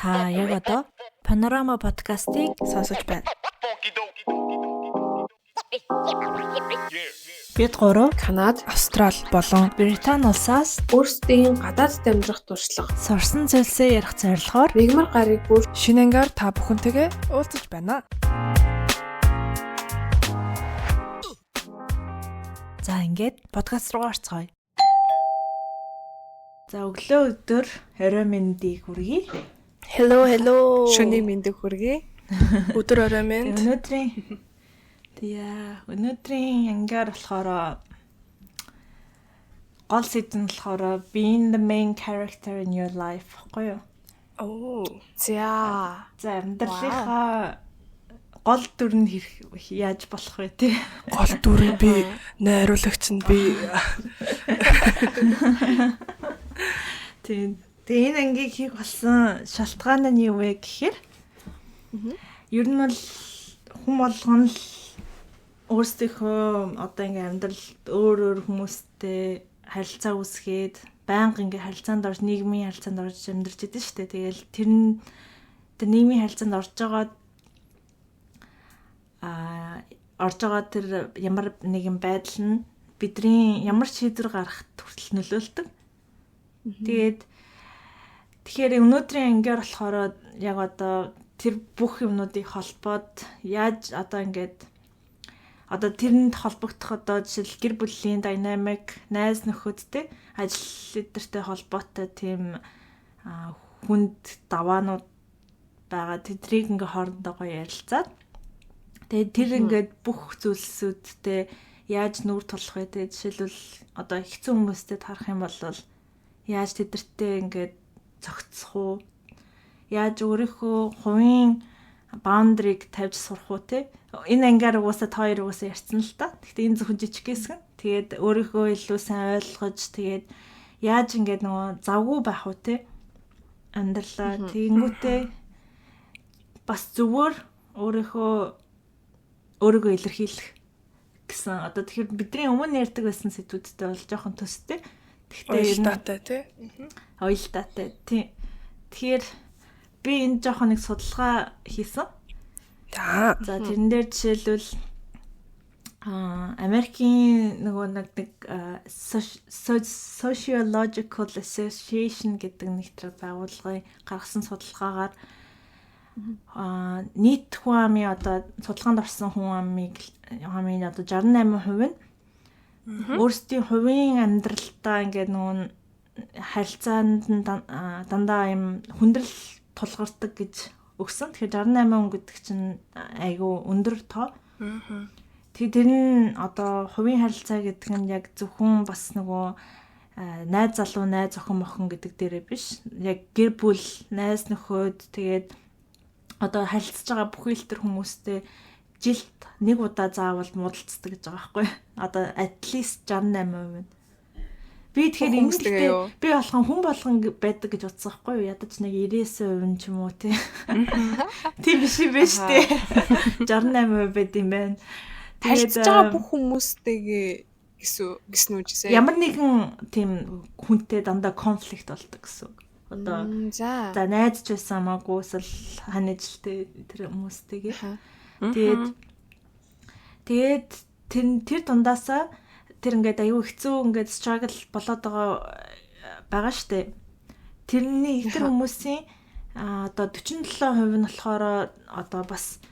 Та яг одоо Panorama подкастыг сонсож байна. Бид гурав Канада, Австрали болон Британи улсаас өөрсдийн гадаадд амьдрах туршлага, сурсан зүйлсээ ярих зорилгоор мигмар гарыг бүр шинэ ангаар та бүхэнтэйгээ уулзаж байна. за ингээд подкаст руу орцгоё. За өглөө өдөр орой мэндийг хүргэе. Hello. Шөнийн мэндийг хүргэе. Өдөр орой мэнд. Өнөөдрийн ангаар болохоор гол сэдв нь болохоор being the main character in your life гэхгүй юу? За амьдралынхаа гол дүр нь яаж болох вэ те? Гол дүр нь би, найруулагч нь би. Тэгээд энэ ангийг хийх болсон шалтгаан нь юу вэ гэхээр ер нь бол хүн болгоно л өөрсдийнхөө одоо ингээм амьдрал өөр хүмүүстэй харилцаа үүсгээд байнга ингээ харилцаанд орж нийгмийн харилцаанд орж амьдарч идэв шүү дээ. Тэгэл тэр нийгмийн харилцаанд орж байгаа тэр ямар нэгэн байдал нь бидний ямар шийдвэр гаргахад хүртэл нөлөөлдөг. Тэгэхээр өнөөдрийн ангаар болохоор яг одоо тэр бүх юмнуудыг холбоод яаж одоо тэрэнд холбогдох одоо жишээл гэр бүлийн динамик, найз нөхөдтэй ажил эдэртэй холбоотой тийм хүнд даваанууд байгаа. Тэдрийг ингээ хоорондоо ярилцаад тэгээд тэр ингээд бүх зүйлсүүдтэй яаж нүүр тулах вэ? Тэгээд жишээлбэл одоо хэцүү хүмүүстэй тарах юм бол яаж тэдэртэй ингээд зохицох уу? Яаж өөрийнхөө хувийн баундрийг тавьж сурах уу те? Энэ ангаар угаасаа хоёр угаасаа ярьсан л та. Гэхдээ энэ зөвхөн жижиг хэсэг. Тэгээд өөрийнхөө илүү сайн ойлгож тэгээд яаж ингээд нөгөө завгүй байх уу те? Амьдралаа тэгэнгүүтээ бас зүгээр өөрийгөө илэрхийлэх гэсэн. Одоо тэгэхээр бидний өмнө ярьдаг байсан сэдвүүдтэй бол жоохон төстэй. Ойлтаатай тий. Ойлтаатай тий. Тэгэхээр би энэ жоохон нэг судалгаа хийсэн. За тэрэн дээр жишээлбэл Америкийн нөгөө нэг Sociological Association гэдэг нэгтрэг байгууллагын гаргасан судалгаагаар нийт хүн амын одоо судалгаанд орсон хүн амын одоо 68% нь өөрсдийн хувийн амьдралдаа ингээд нөгөө харилцаанд дандаа юм хүндрэл тулгардаг гэж өгсөн. Тэгэхээр 68% гэдэг чинь айгүй өндөр тоо. Тэгээд тэр нь одоо хувийн харилцаа гэдэг нь яг зөвхөн бас нөгөө найз залуу, найз охин мохин гэдэг дээрээ биш. Яг гэр бүл, найз нөхөд тэгээд одоо харилцаж байгаа бүх илтер хүмүүстэй жилд нэг удаа заавал муудалцдаг гэж байгаа байхгүй. Одоо at least 68%. Би тэгэхээр ингэхдээ би болгон хүн болгон байдаг гэж утсан байхгүй юу? Ядаж нэг 90% ч юм уу тий. Тийм биш дээ. 68% байд юм байна. Харилцаж байгаа бүх хүмүүстэйгээ гэсэн үг гэсэн. Ямар нэгэн тийм хүнтэй дандаа конфликт болдог гэсэн үг. Одоо за найзч байсан хамаагүй эсвэл ханажлтэй тэр хүмүүстэйгээ. Тэгээд тэр дундаасаа тэр ингээд аюу хэцүү ингээд struggle болоод байгаа штэ. Тэрний ихтер хүмүүсийн одоо 47% нь болохоор одоо бас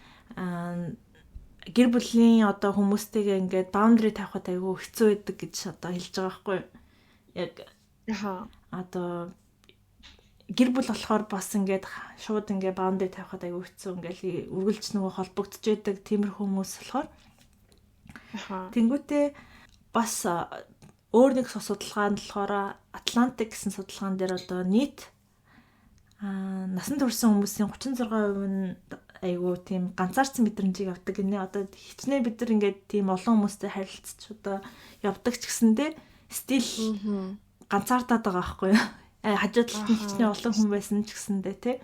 гэр бүлийн одоо хүмүүстэйгээ ингээд boundary тавихад аюу хэцүү байдаг гэж одоо хэлж байгаа байхгүй юу? Яг одоо гэр бүл болохоор бас ингээд шууд ингээд boundary тавихад аюу хэцүү ингээд үргэлж нөгөө холбогдож байдаг тиймэр хүмүүс болохоор тэнгүүтээ бас өөр нэг судалгаанд болохоор Atlantic гэсэн судалгаан дээр одоо нийт насан турш хүмүүсийн 36% нь айгуу тийм ганцаарцсан мэдрэмжийг авдаг гинэ. Одоо хичнээн бид нар ингээд тийм олон хүмүүстэй харилцаж одоо явдаг ч гэсэндээ стил ганцаардаад байгаа байхгүй юу? Хажууд талд нь хичнээн олон хүн байсан ч гэсэндээ тий.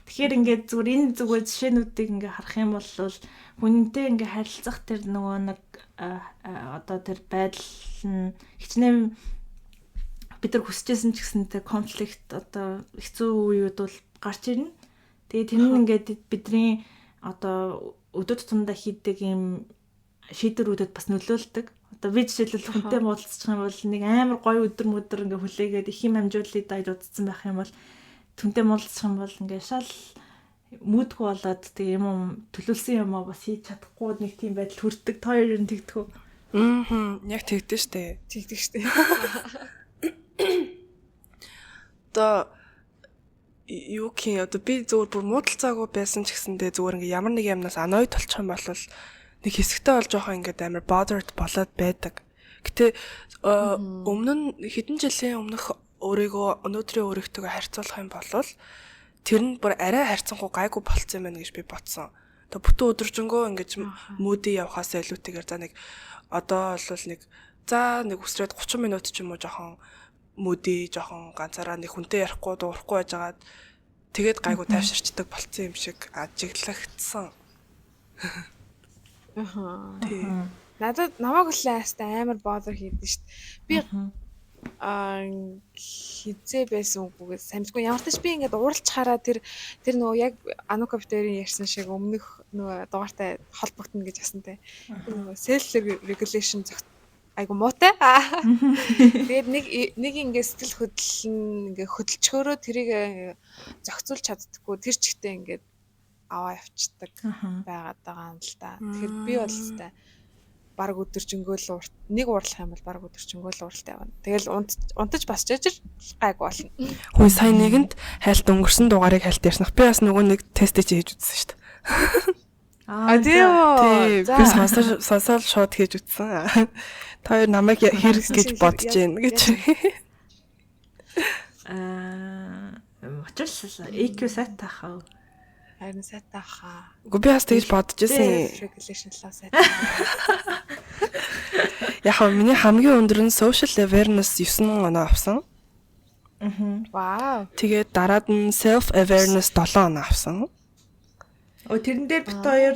Тэгэхээр ингээд зүгээр энэ зүгээр жишээнүүдийг ингээд харах юм бол хүнтэй ингээд харилцах тэр нөгөө нэг одоо тэр байдал нь хичнээн бид нар хүсэжсэн ч гэсэнтэй конфликт одоо хэцүү үеуд бол гарч ирнэ. Тэгээ тэр нь ингээд бидний одоо өдөр тутамдаа хийдэг юм шийдвэрүүдэд бас нөлөөлдөг. Одоо би жишээлбэл хүнтэй муудалцчих юм бол нэг амар гоё өдөр ингээ хүлээгээд их юм амжуулъя дайд удцсан байх юм бол түнтэй муудалцчих юм бол ингээ шал мүүдгүй болоод тэг юм төлөвлөсөн юм аа бас хийж чадахгүй нэг тийм байдал хүрдэг. Та хоёр нь тэгдэг үү? Яг тэгдэж штэ. Тэгдэг штэ. Одоо юу гэх одоо би зөвхөн бүр муудалцаагүй байсан ч гэсэндээ зүгээр ингээ ямар нэг юмнаас annoyed болчих юм бол нэг хэсэгтэй болж байгаа ингээд амар bothered болоод байдаг. Гэтэ өмнө нь хэдэн жилийн өмнөх өнөөдрийн өөрийгөө харьцуулах юм бол тэр нь бүр арай харьцангуй гайгүй болцсон юм байна гэж би бодсон. Тэгээ бүтэн өдөржингөө ингэж мөдий явахаас илүүтэйгээр за нэг одоо бол нэг үсрээд 30 минут ч юм уу жоохон мөдий жоохон ганцаараа нэг хүнтэй ярихгүй дуурахгүй байжгаад тэгээд гайгүй тайвширчдаг болцсон юм шиг ажиглагдсан. Надад намайг л айстай амар bother хийдэж шít. Би хизээ байсан үгүйгээ самжгүй ямар ч тач би ингээд ууралчхаараа тэр нөгөө яг Анука битэрийн ярьсан шиг өмнөх нөгөө дугаартай холбогдно гэж асантай. Нөгөө self regulation айгу муутай. Тэгээд нэг ингээд сэтгэл хөдлөл ингээд хөдөлчөөрөө тэрийг зохицуулж чаддаггүй тэр чигтээ ингээд аваа явцдаг байгаад байгаа юм л да. Тэгэхээр би бол өстэй баг өдөржингөөл нэг уурлах юм бол баг өдөржингөөл ууралт явна. Тэгэл унтаж бас жижиг гайг болно. Хөөе сая нэгэнд хайлт өнгөрсөн дугаарыг хайлт ярьснах. Би бас нөгөө нэг тест хийж үзсэн шүү дээ. Тийм. Би сонсоод шууд хийж үзсэн. Та хоёр намайг хэрэг гэж бодож байна гэж. Очирс EQ set таахаа. Харин сайтай хаа. Үгүй би бас тэгж бодож байсан. Regulation лаа сайтай. Яг миний хамгийн өндөр нь social awareness 9 оноо авсан. Вау. Тэгээд дараад нь self awareness 7 оноо авсан. Тэрэн дээр бит хоёр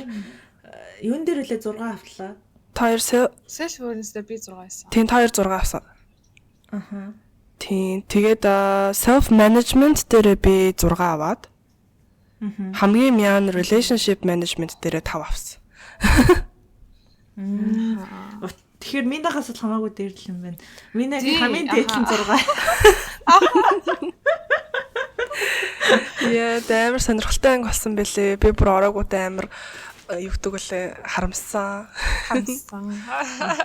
юун дээр үлээ 6 автлаа. Та хоёр self awareness дээр би 6 байсан. Тийм та хоёр 6 авсан. Тийм тэгээд self management дээр би 6 аваад хамгийн мяан relationship management дээр 5 авсан. Тэгэхээр минийхээс л хамаагүй дээр л юм байна. Миний хамгийн дээд нь 6. Яа, амар сонирхолтой анги болсон бэлээ. Би бүр ороогүйтэй амар юу гэдэг үлээ харамссан.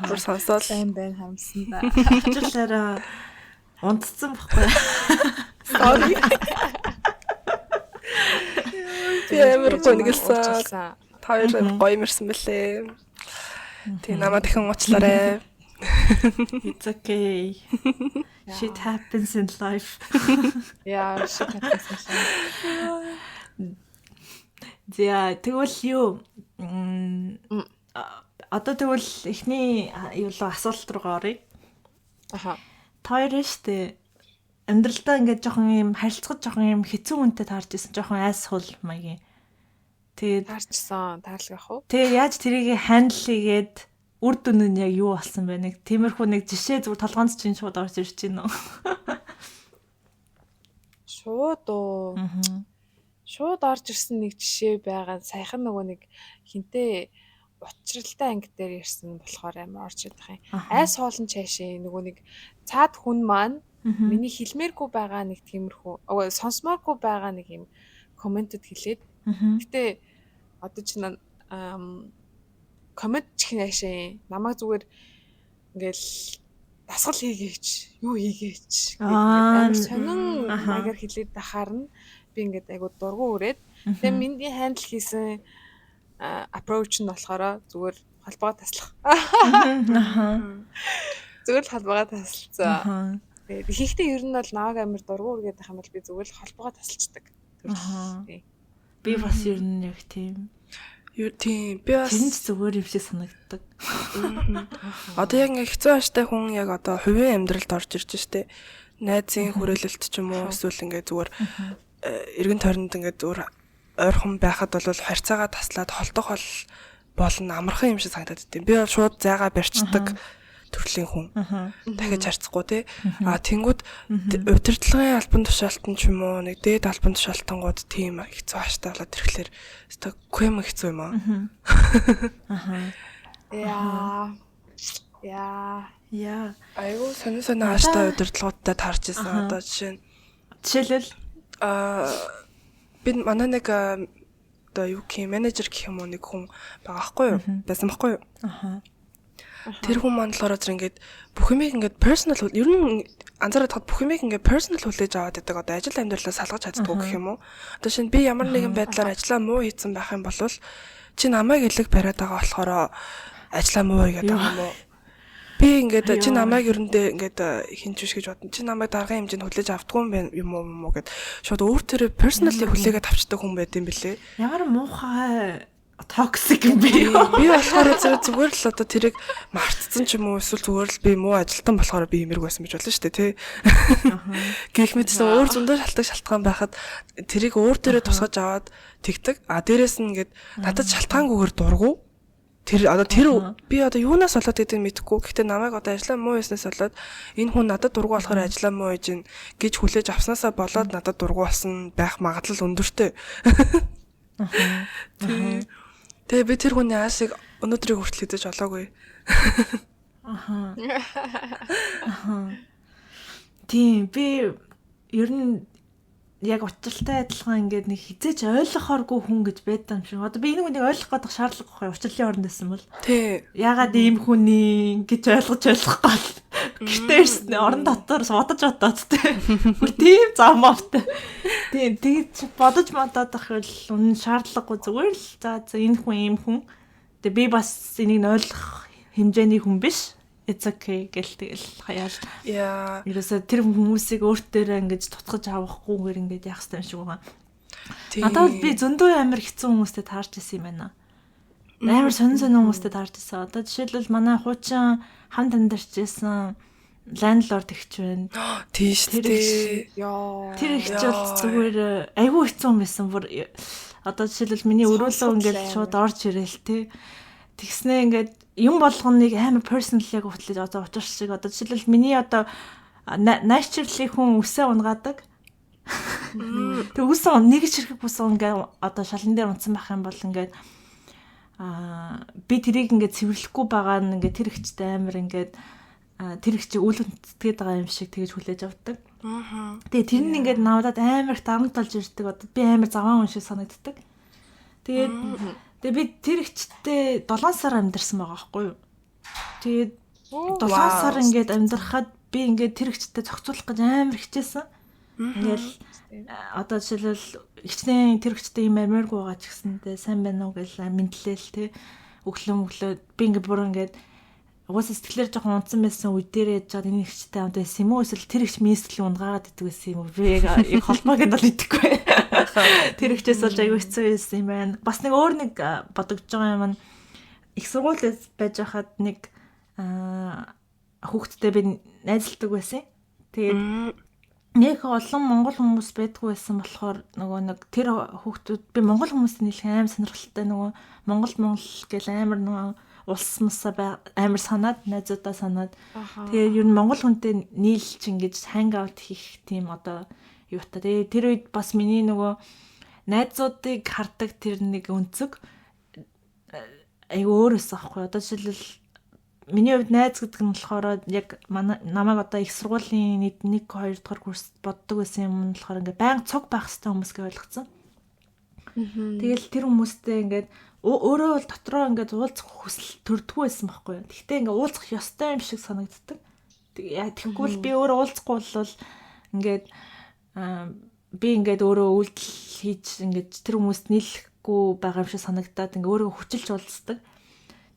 Бүр сонсоод байна харамсан да. Хажуулаараа унтцсан баггүй. Sorry. Би амар гонглсан. Та хоёр гоё мэрсэн бэлээ. Тэг намаа дахин уучлаарай. It's okay. Shit happens in life. Yeah, shit happens in life. Тэгвэл юу одоо тэгвэл эхний юу л асуулт руугаа оръё. Тойр штэ амьдралдаа ингээд жоохон юм харилцах жоохон юм хэцүү үнтэй таарч исэн жоохон айсхул маягийн. Тэгээд таарчсан таарлах уу? Тэгээ яаж тэрийг хандл хийгээд үр дүн нь яг юу болсон бэ? Нэг тиймэрхүү нэг жишээ зүгээр толгоонд чинь шууд орж ирж байна уу? Шууд уу. Шууд орж ирсэн нэг жишээ байгаа. Саяхан нөгөө нэг хинтээ учралтай анги дээр ирсэн болохоор амар орж идэх юм. Айс хоолн цаашаа нөгөө нэг цаад хүн маань миний хэлмээргүй байгаа нэг тиймэрхүү сонсмооргүй байгаа нэг юм комментэд хэлээд гэтээ одоо чинь коммент чих яашаа намайг зүгээр ингээл дасгал хийгээч юу хийгээч амар сонин маягаар хэлээд дахаар нь би ингээд айгу дургу өрөөд тэгээ миний хандл хийсэн approach нь болохоор зүгээр холбоо таслах зүгээр холбоо таслцсан тэгээд ихэнхдээ ер нь бол наваг амар дургу өргээд байх юм бол би зүгээр холбоо тасалцдаг би бас ер нь яг тийм юу тийм би бас зүгээр юм шиг санагддаг. Одоо яг ингээ хэцүү аштай хүн яг одоо хувийн амьдралд орж ирж штэ. Найзын хүрээлэлт ч юм уу эсвэл ингээ зүгээр эргэн тойронд ингээ зүгээр ойрхон байхад бол харьцаагаа таслаад холдох болно амархан юм шиг санагдаад байт. Би бол шууд зайгаа барьцдаг. төрлийн хүн. Дахиж харцахгүй тий. Тэнгүүд удирдлагын албан тушаалтан ч юм уу нэг дээд албан тушаалтангууд тийм хэцүү хааштай болоод ирэхлээр өстой көм хэцүү юм аа. Яа. Айгуу сонио хааштай удирдлагуудтай таарч ирсэн. Одоо жишээлбэл би манай нэг одоо юу гэх менежер гэх юм уу нэг хүн байгаа байхгүй юу? Байсан байхгүй юу? Тэр хүн маань болохоор ингээд бүх юмыг ингээд personal ер нь анзаараад хад бүх юмыг ингээд personal хүлээж аваад байдаг. Одоо ажил амьдралаа салгаж чаддгүй гэх юм уу? Одоо шинэ би ямар нэгэн байдлаар ажиллаа муу хийсэн байх юм бол чи намайг илэг бариад байгаа болохоор ажиллаа муу хийгээд байгаа юм уу? Би ингээд чи намайг ерөндөө ингээд хинч биш гэж бодно. Чи намайг даргын хэмжээнд хүлээж авдаггүй юм уу гэд шууд өөр төрөө personally хүлээгээд авчдаг хүн байт юм бэлээ. Ямар муухай токсик юм бэ? Би болохоор зүгээр л одоо тэрийг мартцсан ч юм уу эсвэл зүгээр л би муу ажилтан болохоор би имэрг байсан гэж болно шүү дээ тий. Гэх мэтсэн өөр зөндөө шалтгаан байхад тэрийг өөр төрөө тусгаж аваад тэгдэг. Дээрээс нь ингээд надад шалтгаангүйгээр дургу. Тэр би одоо юунаас болоод гэдэг нь мэдэхгүй. Гэхдээ намайг одоо ажиллаа муу хийснээс болоод энэ хүн надад дургу болохоор ажиллаа муу хийж гин гэж хүлээж авснаасаа болоод надад дургу болсон байх магадлал өндөртэй. Тэгээ би тэр хүний аашиг өнөөдрийг хүртэл хэзэж олоогүй. Тийм би ер нь яг учиртай адилхан ингээд нэг хизээч ойлгохооргүй хүн гэж байдаг юм шиг. Одоо би энэ хүнийг ойлгох гэдэг шаардлага байхгүй учирлын оронд байсан бол. Тий. Ягаад ийм хүний гэж ойлгох гол. Гэтээрс орон дотор бодож тий. Бүр тийм зам автай. Тийм тэгж бодож модоод ах бол үнэн шаардлагагүй зүгээр л за энэ хүн ийм хүн. Тэгээ би бас энийг ойлгох хэмжээний хүн биш. It's okay гэл тэгэл хаяал. Яа. Ерөөсө тэр хүмүүсийг өөртөө ингэж тутгаж авахгүйгээр ингэж яах хэрэгтэй юм шиг байгаа. Надад би зөндөө амар хэцүү хүмүүстэй таарч ирсэн юм байна. Амар сонин хүмүүстэй таарч ирсэн. Одоо жишээлбэл манай хуучин хамт амьдарч ирсэн landlord ихч байна. Тийш дээ. Яа. Тэр ихч бол зүгээр айгүй хэцүү юм байсан. Бүр одоо жишээлбэл миний өрөөлөө ингэж шууд орж ирээл тээ. Тэгснээ ингээд юм болгоныг амар personal-ыг хөтлөж одоо учир шиг одоо жишээлбэл миний одоо naturally хүн үсээ унгаадаг. Тэг үсээ нэг чирхэг бүс ингээд одоо шалан дээр унтсан байх юм бол ингээд би тэрийг ингээд цэвэрлэхгүй байгаа нь ингээд тэр ихчтэй амар ингээд тэр ихчийг үл хүндэтгээд байгаа юм шиг тэгэж хүлээж авдаг. Тэгээ тэр нь ингээд навдад амар их дарамт болж ирдэг. Одоо би амар заваан хүн шиг санагддаг. Тэгээд би тэр ихчтэй 7 сар амьдарсан байгаа байхгүй юу. Тэгээд 7 сар ингээд амьдрахад би ингээд тэр ихчтэй зохицуулах гэж амар хичээсэн. Ингээл одоо жишээлбэл ихчнээ тэр ихчтэй юм амиргүй байгаа ч гэсэндээ сайн байна уу гэж мэдлээл те өглөө би ингээд бүр ингээд угаасаа сэтгэлээр жоохон унтсан байсан үе дээр яж чад энэ ихчтэй хамт байсан юм уу эсвэл тэр ихч минстлийн унгаагаад идэг байсан юм уу би яг холбоог нь бол идэхгүй. Тэр ихчээс болж аягүй хэцүү байсан юм байна. Бас нэг өөр нэг бодогдож байгаа юм. Их сургуулиуд байж хахад нэг хүүхдтэй би найзалдаг байсан. Тэгээд нэг олон монгол хүмүүс байдгүй байсан болохоор нөгөө нэг тэр хүүхдүүд би монгол хүмүүсийн нийлэх аим сонирхолтой нөгөө монгол гэл амар нөгөө улс мусаа амар санаад найзуудаа санаад тэгээд ер нь монгол хүнтэй нийлж ингэж ханг аут хийх тийм одоо юутай. Тэгээд тэр үед бас миний нөгөө найзуудыг хардаг тэр нэг өнцөг айгүй өөр өссөн аахгүй. Одоо жишээлбэл миний хувьд найз гэдэг нь болохоор яг намайг одоо их сургуулийн 1 2 дугаар курс боддог байсан юм болохоор ингээ байнга цог байх хэрэгтэй хүмүүс гэж ойлгоцсон. Тэгэл тэр хүмүүстэй ингээд өөрөө бол дотроо ингээд уулзах хүсэл төрдгөө байсан байхгүй юу. Гэхдээ ингээд уулзах ёстой юм шиг санагддаг. Тэгэхгүй л би өөрөө уулзахгүй бол ингээд би ингээд өөрөө үйлдэл хийж ингээд тэр хүмүүст нийлэхгүй байгаа юм шиг санагдаад ингээд өөрөө хүчилж уулздаг.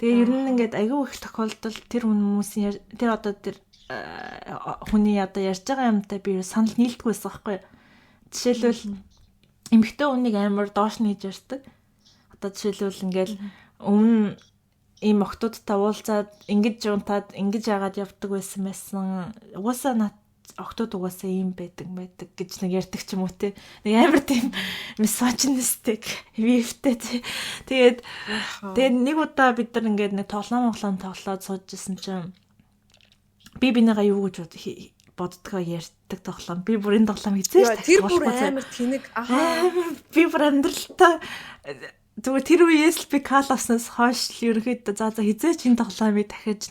Тэгээ ер нь ингээд аягүй их тохиолдолд тэр хүмүүсийн тэр одоо тэр хүний одоо ярьж байгаа юмтай би санал нийлдэггүй байсан байхгүй юу. Жишээлбэл эмэгтэй хүнийг амар доош нь хийж ярьдаг. Одоо жишээлбэл ингээл өмнө ийм охтуудтай уулзаад ингэж унтаад ингэж яагаад явдаг байсан. Угаасаа охтууд угаасаа ийм байдаг гэж нэг ярьдаг ч юм уу те. Нэг амар тийм misogynistic вивтэй те. Тэгээд нэг удаа бид нар ингээд нэг тоглоом тоглоод суужсэн чинь би бинийгаа юу гэж боддгоо ярьдаг тоглоом. Би бүр энэ тоглоом хизээш тэр бүр амар тэнэг би бүр амьдралтаа зүгээр тэр үеэс л би каласнаас хойш ерөнхийдөө за хизээч энэ тоглоомыг дахиж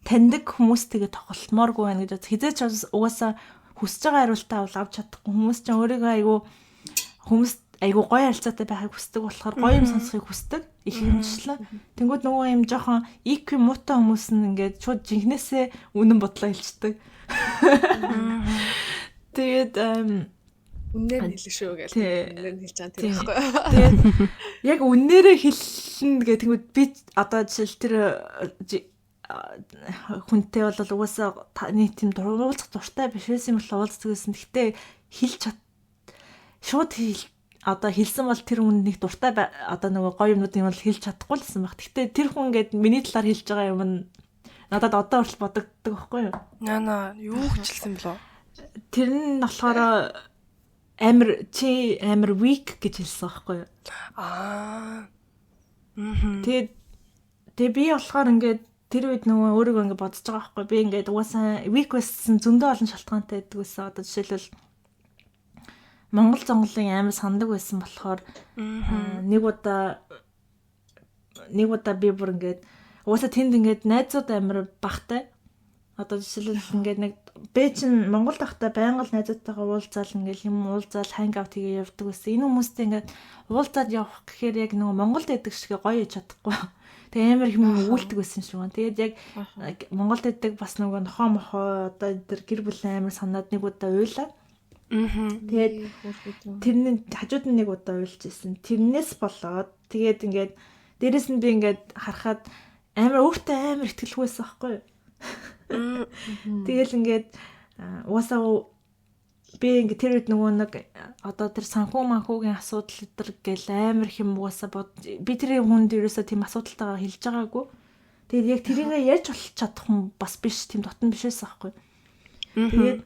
таньдаг хүмүүстэйгээ тоглолтмооргүй байна гэж хизээч угаасаа хүсэж байгаа хариултаа бол авч чадахгүй хүмүүс ч өөрийгөө айгу гоё харилцаатай байхыг хүсдэг болохоор гоё юм сонсохыг хүсдэг их хэмжлээ. Тэнгүүд нөгөө юм жоохон IQ муутай хүмүүс нь ингээд шууд жинхнээсээ үнэн бодлоо хэлцдэг. Тэгээд үнээр хэлэх шүү гэж үнээр хэлж байгаа тэр байхгүй. Тэгээд яг үнээрээ хэлнэ гэх тэнгүүд би одоо жишээл тэр хүнтэй бол угаасаа нийт юм уулзах дуртай биш байсан бол уулздаг гэсэн. Гэхдээ хэлж шууд одоо хэлсэн бол тэр хүн нэг дуртай одоо нөгөө гоё юмнууд юм бол хэлж чадахгүй л гэсэн баг. Гэхдээ тэр хүн ингээд миний талаар хэлж байгаа юм нь надад одоо хүртэл бодогддог байхгүй юу? Яна юу хчилсэн блөө? Тэр нь болохоор амар weak гэж хэлсэн байхгүй юу? Тэгээд би болохоор ингээд тэр үед нөгөө өөрийгөө ингээд бодож байгаа байхгүй. Би ингээд угаасаа weak байсан зөндөө олон шалтгаантай байдаг гэсэн. Одоо жишээлбэл Монгол зонголын амар сандаг байсан болохоор нэг удаа би бүр ингээд угаасаа тэнд ингээд найзууд амар багтай. Одоо жишээлбэл ингээд нэг би чинь Монголд байхдаа байнга л найзуудтайгаа уулзаал ингээд юм уулзаал хангаут хийгээ явдаг байсан. Энэ хүмүүстэй ингээд уулзаад явах гэхээр яг нөгөө Монголд байдаг шиг гоё яж чадахгүй. Тэгээ амар юм үүлдэг байсан шүү. Тэгээд яг Монголд байдаг бас нөгөө нохоо мохоо одоо энэ гэр бүлийн амар санаад нэг удаа уйлаа. Тэгээд тэрний хажууд нь нэг удаа уйлж ирсэн. Тэрнээс болоод тэгээд ингээд дээрэс нь би ингээд харахад амар өөртөө амар ихтгэлгүйсэн байхгүй юу? Тэгэл ингээд уусаа би ингээд тэр үед нөгөө нэг одоо тэр санхүү манхүүгийн асуудал өдр гэл амар хэм уусаа би тэр хүнд ерөөсөө тийм асуудалтайгаа хэлж байгаагүй. Тэгээд яг тэрийгээ ярьж болох чадах хүн бас биш, тийм дотн биш байсан байхгүй юу? Тэгээд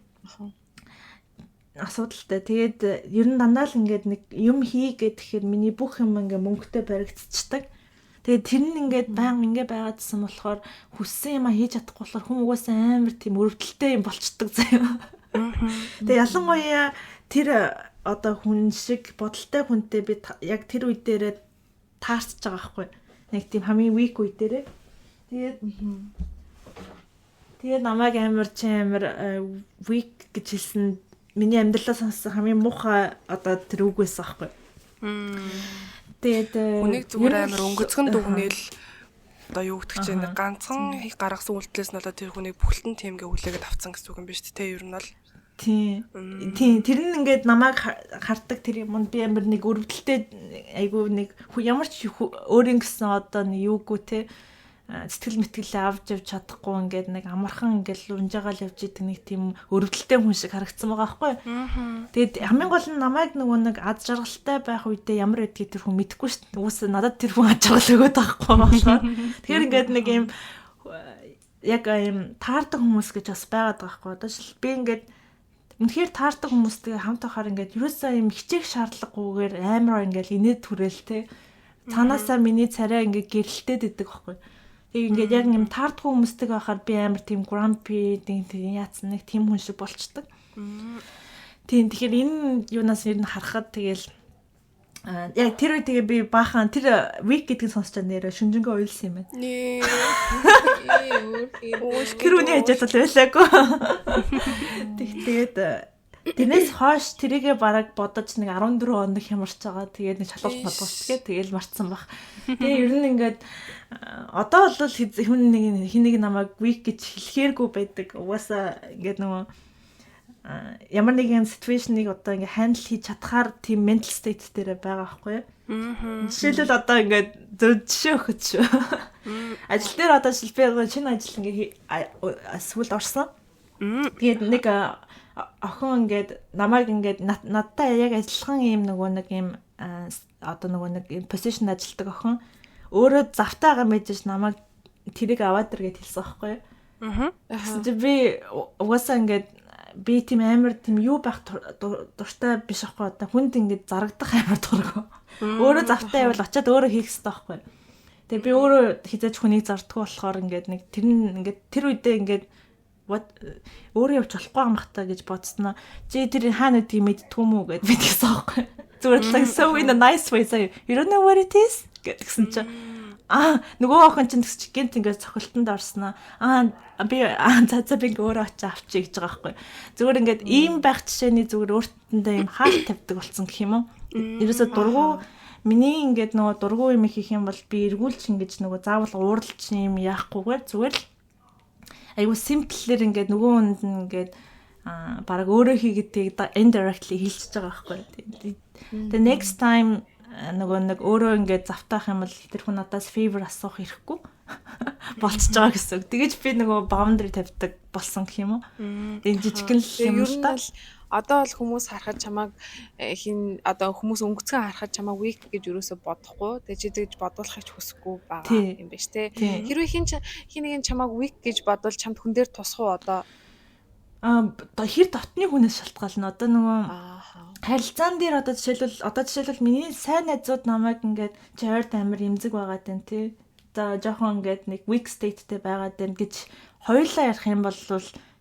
асуудалтай. Тэгээд ер нь дандаа л ингээд нэг юм хийгээд тэгэхээр миний бүх юм ингээд мөнгөтэй баригдчихдаг. Тэгээд тэр нь ингээд баян ингээд байгаадсан болохоор хүссэн юм хийж чадахгүй болохоор хүн угаасаа амар тийм өрөвдөлтэй юм болчдөг заяа. Тэгээд ялангуяа тэр одоо хүн шиг бодолтой хүнтэй би яг тэр үе дээрээ таарч байгаа байхгүй. Нэг тийм хамгийн weak үе дээрээ. Тэгээд намайг амар weak гэж хэлсэн. Миний амьдралаас сонссон хамгийн муухай одоо тэр үг байсан аахгүй. Тэгээд үнийг зүгээр амар өнгөцгөн дүгнээл одоо юу гэдэг чинь ганцхан гаргасан үйлдэлээс нь одоо тэр хүнийг бүхэлдэн тиймгээ хүлээгээд авцсан гэсэн үг юм биш үү те ер нь бол. Тийм тэр нь ингээд намайг хартдаг тэр юм би амар нэг өрөвдөлтэй айгүй нэг ямар ч өөрийн гэсэн одоо нэг юугүй те сэтгэл мэтгэлээ авч явж чадахгүй ингээд нэг амархан ингээд унжаагаал явж идэг нэг тийм өрөвдөлтэй хүн шиг харагдсан байгаа байхгүй. Тэгээд хамгийн гол нь намайг нөгөө нэг аз жаргалтай байх үедээ ямар байдгийг тэр хүн мэдэхгүй шүү дээ. Уусаа надад тэр хүн аз жаргал өгöd байхгүй болохоор. Тэгэхээр ингээд нэг юм яг юм таардаг хүмүүс гэж бас байгаад байгаа байхгүй. Одоо шил би ингээд үнэхээр таардаг хүмүүстэй хамт байхаар ингээд ерөөсөө юм хичээх шаардлагагүйгээр амар ингээд инээд түрээл те. Цаанаасаа миний царай ингээд гэрэлтээд идэг байхгүй. Тэг ингээд яг юм таардах хүмүүстэй байхаар би амар тийм grumpy тийм яатсан нэг тийм хүн шиг болчдөг. Тийм тэгэхээр энэ юунаас ер нь харахад тэгэл яг тэр үед тэгээ би баахан тэр week гэдгийг сонсч нэрэ шүнжэнгөө уйлсан юм байна. Тэр үний ажил байлаагүй. Тэгээд тэрнээс хойш тэрийгэ бараг бодож нэг 14 хоног хямарч байгаа. Тэгээд нэг шалгалт бодгоцгээд тэгэл марцсан баг. Тэгээ ер нь ингээд одоо бол хин нэг намайг week гэж хэлэхээргүй байдаг. Угаасаа ингээд нөгөө ямар нэгэн ситүэйшнийг одоо ингээд хандл хийж чадхаар тийм mental state дээр байгаа байхгүй юу? Жишээлбэл одоо ингээд жишээ өгөх шүү. Ажил дээр одоо шилбэ шинэ ажил ингээд сүлд орсон. Тэгээд нэг охин ингээд намайг ингээд надтай яг ажиллахан юм нөгөө нэг юм одоо нөгөө нэг position ажилтдаг охин өөрөө завтаагаа мэдээж намайг тэрийг аваад ир гэж хэлсэн байхгүй юу? Тэгсэн чи би угаасаа ингээд би тийм амар тийм юу байх дуртай биш аахгүй одоо хүнд ингээд зарагдах амар дургу. Өөрөө завтаа явал очиад өөрөө хийх хэрэгтэй байхгүй. Тэгээ би өөрөө хизээч хүнийг зардггүй болохоор ингээд нэг тэр нь ингээд тэр үедээ ингээд өөрөө явж болохгүй юм бахта гэж бодсноо. Чи тэр хаана гэдгийг мэдтгүй мүү гэд бидгийсэн аахгүй. Зүгээр л so in a nice way say you don't know what it is гэсэн чинь нөгөө охин чинь тэгсч гинт ингээд цохилтонд орсноо. Би за би өөрөө очиж авчиг гэж байгаа байхгүй. Зүгээр ингээд ийм байх жишээний зүгээр өөртөндөө ийм хаалт тавьдаг болсон гэх юм уу? Ерөөсө дургу миний ингээд нөгөө дургу юм хийх юм бол би эргүүлж ингэж нөгөө заавал ууралж юм яахгүйгээр зүгээр л айгу simple-лэр ингээд нөгөө хүнд нь ингээд бараг өөрөө хийгээдгийг indirectly хэлчихэж байгаа байхгүй. The next time нөгөө нэг өөрөө ингээд завтаах юм бол тэр хүн надаас favor асуух ирэхгүй болчихж байгаа гэсэн. Тэгэж би нөгөө boundary тавьдаг болсон гэх юм уу? Энэ жижигхэн л юм л та. Одоо бол хүмүүс харахад чамайг одоо хүмүүс өнгөцгөн харахад чамайг weak гэж юусоо бодохгүй. Тэгээ чи тэгж бодуулахыг ч хүсэхгүй байгаа юм биш те. Хэрвээ хин нэгэн чамайг weak гэж бодвол чамд хүн дээр тусах уу одоо? Хэр дотны хүнээс шалтгаална. Одоо нөгөө харилцаан дээр одоо жишээлбэл миний сайн найзууд намайг ингээд чарт амир имзэг байгаад байна тий. За жоохон ингээд нэг weak stateтэй байгаад байна гэж хоёулаа ярих юм бол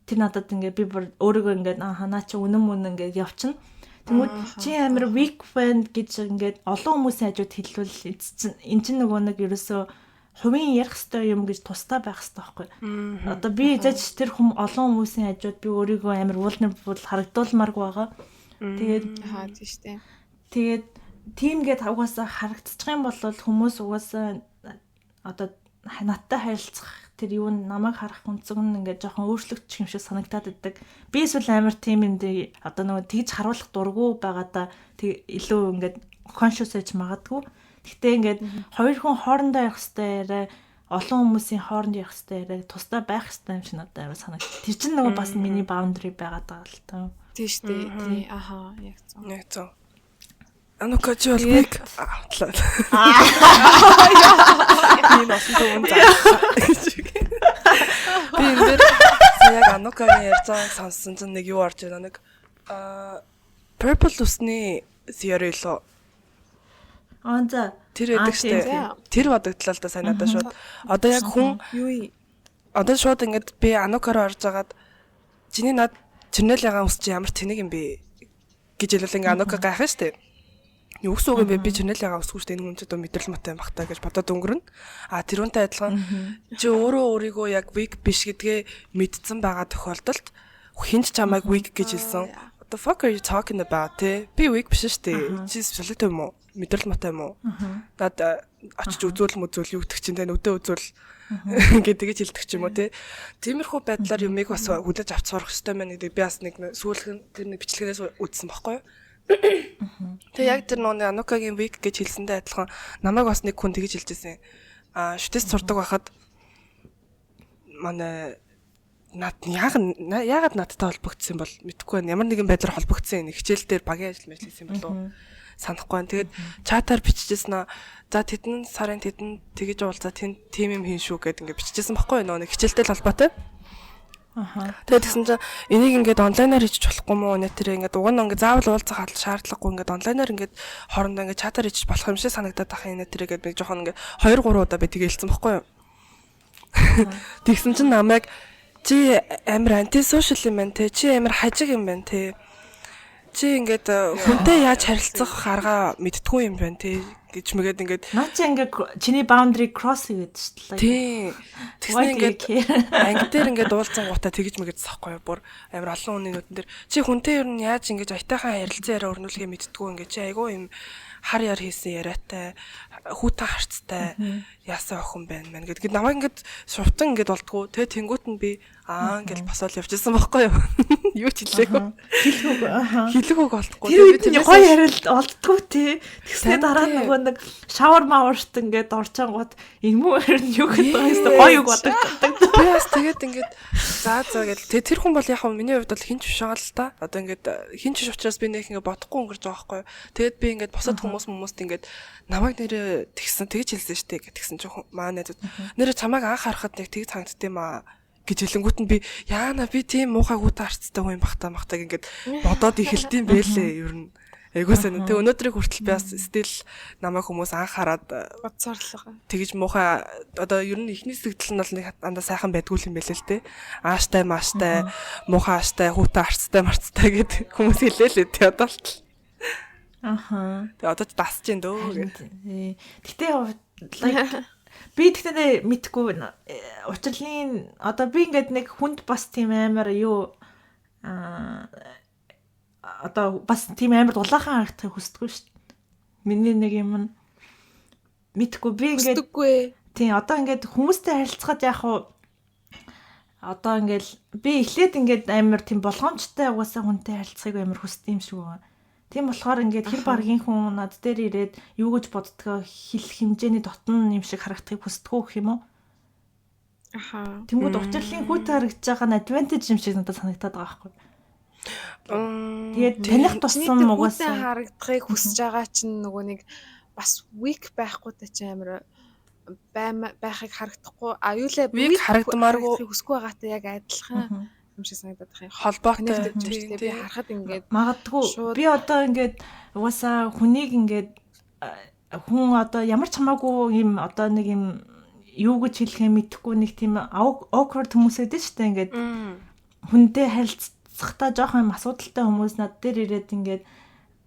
тэр надад ингээд би өөрийгөө ингээд наа чи үнэн ингээд явчихна. Тэгмүүд чи амир weak friend гэж ингээд олон хүмүүсийн хажууд хэлвэл эн чинь нөгөө нэг ерөөсөө хувийн ярих хэвээр юм гэж тустай байх хэвээр байхгүй. Одоо би зэж тэр олон хүмүүсийн хажууд би өөрийгөө амир vulnerable харагдуулмааргүй байгаа. Тэгээд тийм шүү дээ. Тэгээд тиймгээд угаасаа харагдчих юм бол хүмүүс угаасаа одоо надтай харилцах тэр юу намайг харах өнцөг нь ингээд жоохон өөрчлөгдчих юм шиг санагдаад байдаг. Би эсвэл амар тийм юм дээ одоо нөгөө тэгж харуулах дурггүй байгаадаа тэг илүү ингээд conscious ээж магадгүй. Гэхдээ ингээд хоёр хүн хоорондоо явах хэвээр олон хүмүүсийн хооронд явах хэвээр тусдаа байх хэвээр юм шиг надад амар санагдав. Тэр чинь нөгөө бас миний boundary байгаад байгаа л таа. Тийм шүү дээ. Тий аха яг зөв. Анука чи бол weak атлаа. Би носон юм даа. Би энэ яг Анукагийн ярьж байгааг сонссон чинь нэг юу орж байна нэг purple усны theory лөө. За тэр байдаг штэ. Тэр бодогдлоо л да сайн надад шууд. Одоо яг хүн юу одоо шууд ингэж би Анукараа орж агаад чиний над Чинэлэгаан ус чи ямар тэнэг юм бэ гэж хэлвэл ингээ Анука гайхах штэ. Юу гэсэн үг юм бэ? Би Чинэлэгаан усгүй штэ энэ хүн ч одоо мэдрэл мотой юм бах та гэж бодоод өнгөрнө. Тэрүүнтэй адилхан чи өөрөө өөрийгөө яг weak биш гэдгээ мэдсэн байгаа тохиолдолд хинч чамайг weak гэж хэлсэн. What the fuck are you talking about? Би weak биш штэ. Чи солиот юм уу? Мэдрэл мотой юм уу? Над очиж үзүүл юу гэдэг чинь тэ нүдэ үзүүл гэдэг хэлдэг ч юм уу тий. Тиймэрхүү байдлаар юмыг бас хүлээж авч сурах хэрэгтэй мэн гэдэг би бас нэг сүүлхэн тэр нэг бичлэгнээс үзсэн байхгүй юу. Тэгээ яг тэр нууны Анукагийн week гэж хэлсэндээ адилхан намайг бас нэг хүн тэгж хэлжсэн. Шүтэс сурдаг байхад манай яагаад надтай холбогдсон бол мэдэхгүй байна. Ямар нэгэн байдлаар холбогдсон. Хичээл дээр багийн ажил мэл хийсэн болов уу? Санахгүй байна. Тэгээд чатаар бичижсэн аа. За тэдэн сарын тэдэн тэгэж уулзаа тийм юм хийн шүү гэд ингээд бичижсэн баггүй нөө нэг хичээлтэй л холбоотой. Тэгээд тэгсэн чинь энийг ингээд онлайнаар хийчих болохгүй мó нэтэр ингээд уг нь ингээд заавал уулзах шаардлагагүй ингээд онлайнаар ингээд хоорондоо ингээд чатаар хийчих болох юм шиг санагдаад байгаа юм нэтэр гэдэг нэг жоохон ингээд 2-3 удаа би тэгээ хэлсэн баггүй юу. Тэгсэн чинь намайг чи амар антисошиал юм байна те чи амар хажиг юм байна те чи ингээд хүнтэй яаж харилцах арга мэдтгүй юм байна те гэж мэгээд ингээд наа чи ингээд чиний boundary cross хийгээд шүү дээ. Тий. Тэгснэ ингээд анги дээр ингээд уулзсан гутаа тэгж мэгээд захгүй бүр амар олон хүний нүдэн дээр чи хүнтэй ер нь яаж ингэж аятайхан харилцан яриа өрнүүлгээ мэдтгүй ингээд чи айгүй юм хар яр хийсэн яриатай хүүтэн харцтай яасан охин байна мэн гэдэг намайг ингээд шувтан ингээд болтгоо тэгээ тэнгуут нь би ингээд босоод явчихсан байхгүй юу юу ч хэлээгүй хэлэхгүй болтгоо тэгээ би гоё яриад олддгоо тий тэгснэ дараа нөгөө нэг шавар маурт ингээд орчонгууд энэ муу юу гэдэг юм гоё бодогддог би бас тэгээд ингээд за гэж тэр хүн бол яг миний хувьд бол хинч биш байгаа л та одоо ингээд хинч биш учраас би нэг ингээд бодохгүй өнгөрч байгаа байхгүй юу тэгээд би ингээд босоод хүмүүст ингээд намайг нэрээ тэгсэн тэгж хэлсэн штэ гэтгсэн чинь маа найзууд нэрээ чамайг анх харахад нэг тэг цангадсан юм аа гэж хэлэнгүүт нь би яана би тийм муухай хүүтэ харцтай хүн юм бахтаа ингээд бодоод эхэлдэм байлээ ер нь Айгуусан. Тэг өнөөдрийг хүртэл би бас стил намайг хүмүүс анхаарад бодсоорлого. тэгэж муухай одоо ер нь ихний сэтгэл нь бол нэг андаа сайхан байдгүй юм байл л те. Ааштай мааштай, муухай ааштай, хүүтэй арцтай марцтай гэд хүмүүс хэлээ л те одоо л. Аха. Тэг одоо ч дасж гин дөө гэд. Гэтэ би тэгтээ мэдгүй байна. Учирлын одоо би ингээд нэг хүнд бас тийм амар юу одоо бас тийм амар дулаахан харагдахыг хүсдэггүй шүү дээ. Миний нэг юм мэдгүй би ингээд тийм одоо ингээд хүмүүстэй харилцахад яг уу одоо ингээд би эхлээд ингээд амар тийм болгоомжтой угаасаа хүнтэй харилцахыг амар хүсдэг юм шиг байна. Тийм болохоор ингээд хэр баргийн хүн над дээр ирээд юу гэж боддгоо хэл хэмжээний дотн юм шиг харагдахыг хүсдэггүй гэх юм уу? Аха. Тэнгүүд учирлын хүүтэй харагдаж байгаа нь advantage юм шиг надад санагдаад байгаа байхгүй. Тэгээд таних туссан угаасаа харагдахыг хүсэж байгаа чинь нөгөө нэг бас weak байхгүйтэй чи амар байхыг харагдахгүй аюулаа weak харагдмааргүй хүсэхгүй байгаатай яг адилхан юм шиг санагдаад байна. Холбоотой би харахад ингээд магадгүй би одоо ингээд угаасаа хүнийг ингээд хүн одоо ямар ч хамаагүй юм одоо нэг юм юу гэж хэлэхээ мэдэхгүй нэг тийм awkward хүмүүс байдаг шүү дээ ингээд хүнтэй харилцахдаа жоох юм асуудалтай хүмүүс над дээр ирээд ингээд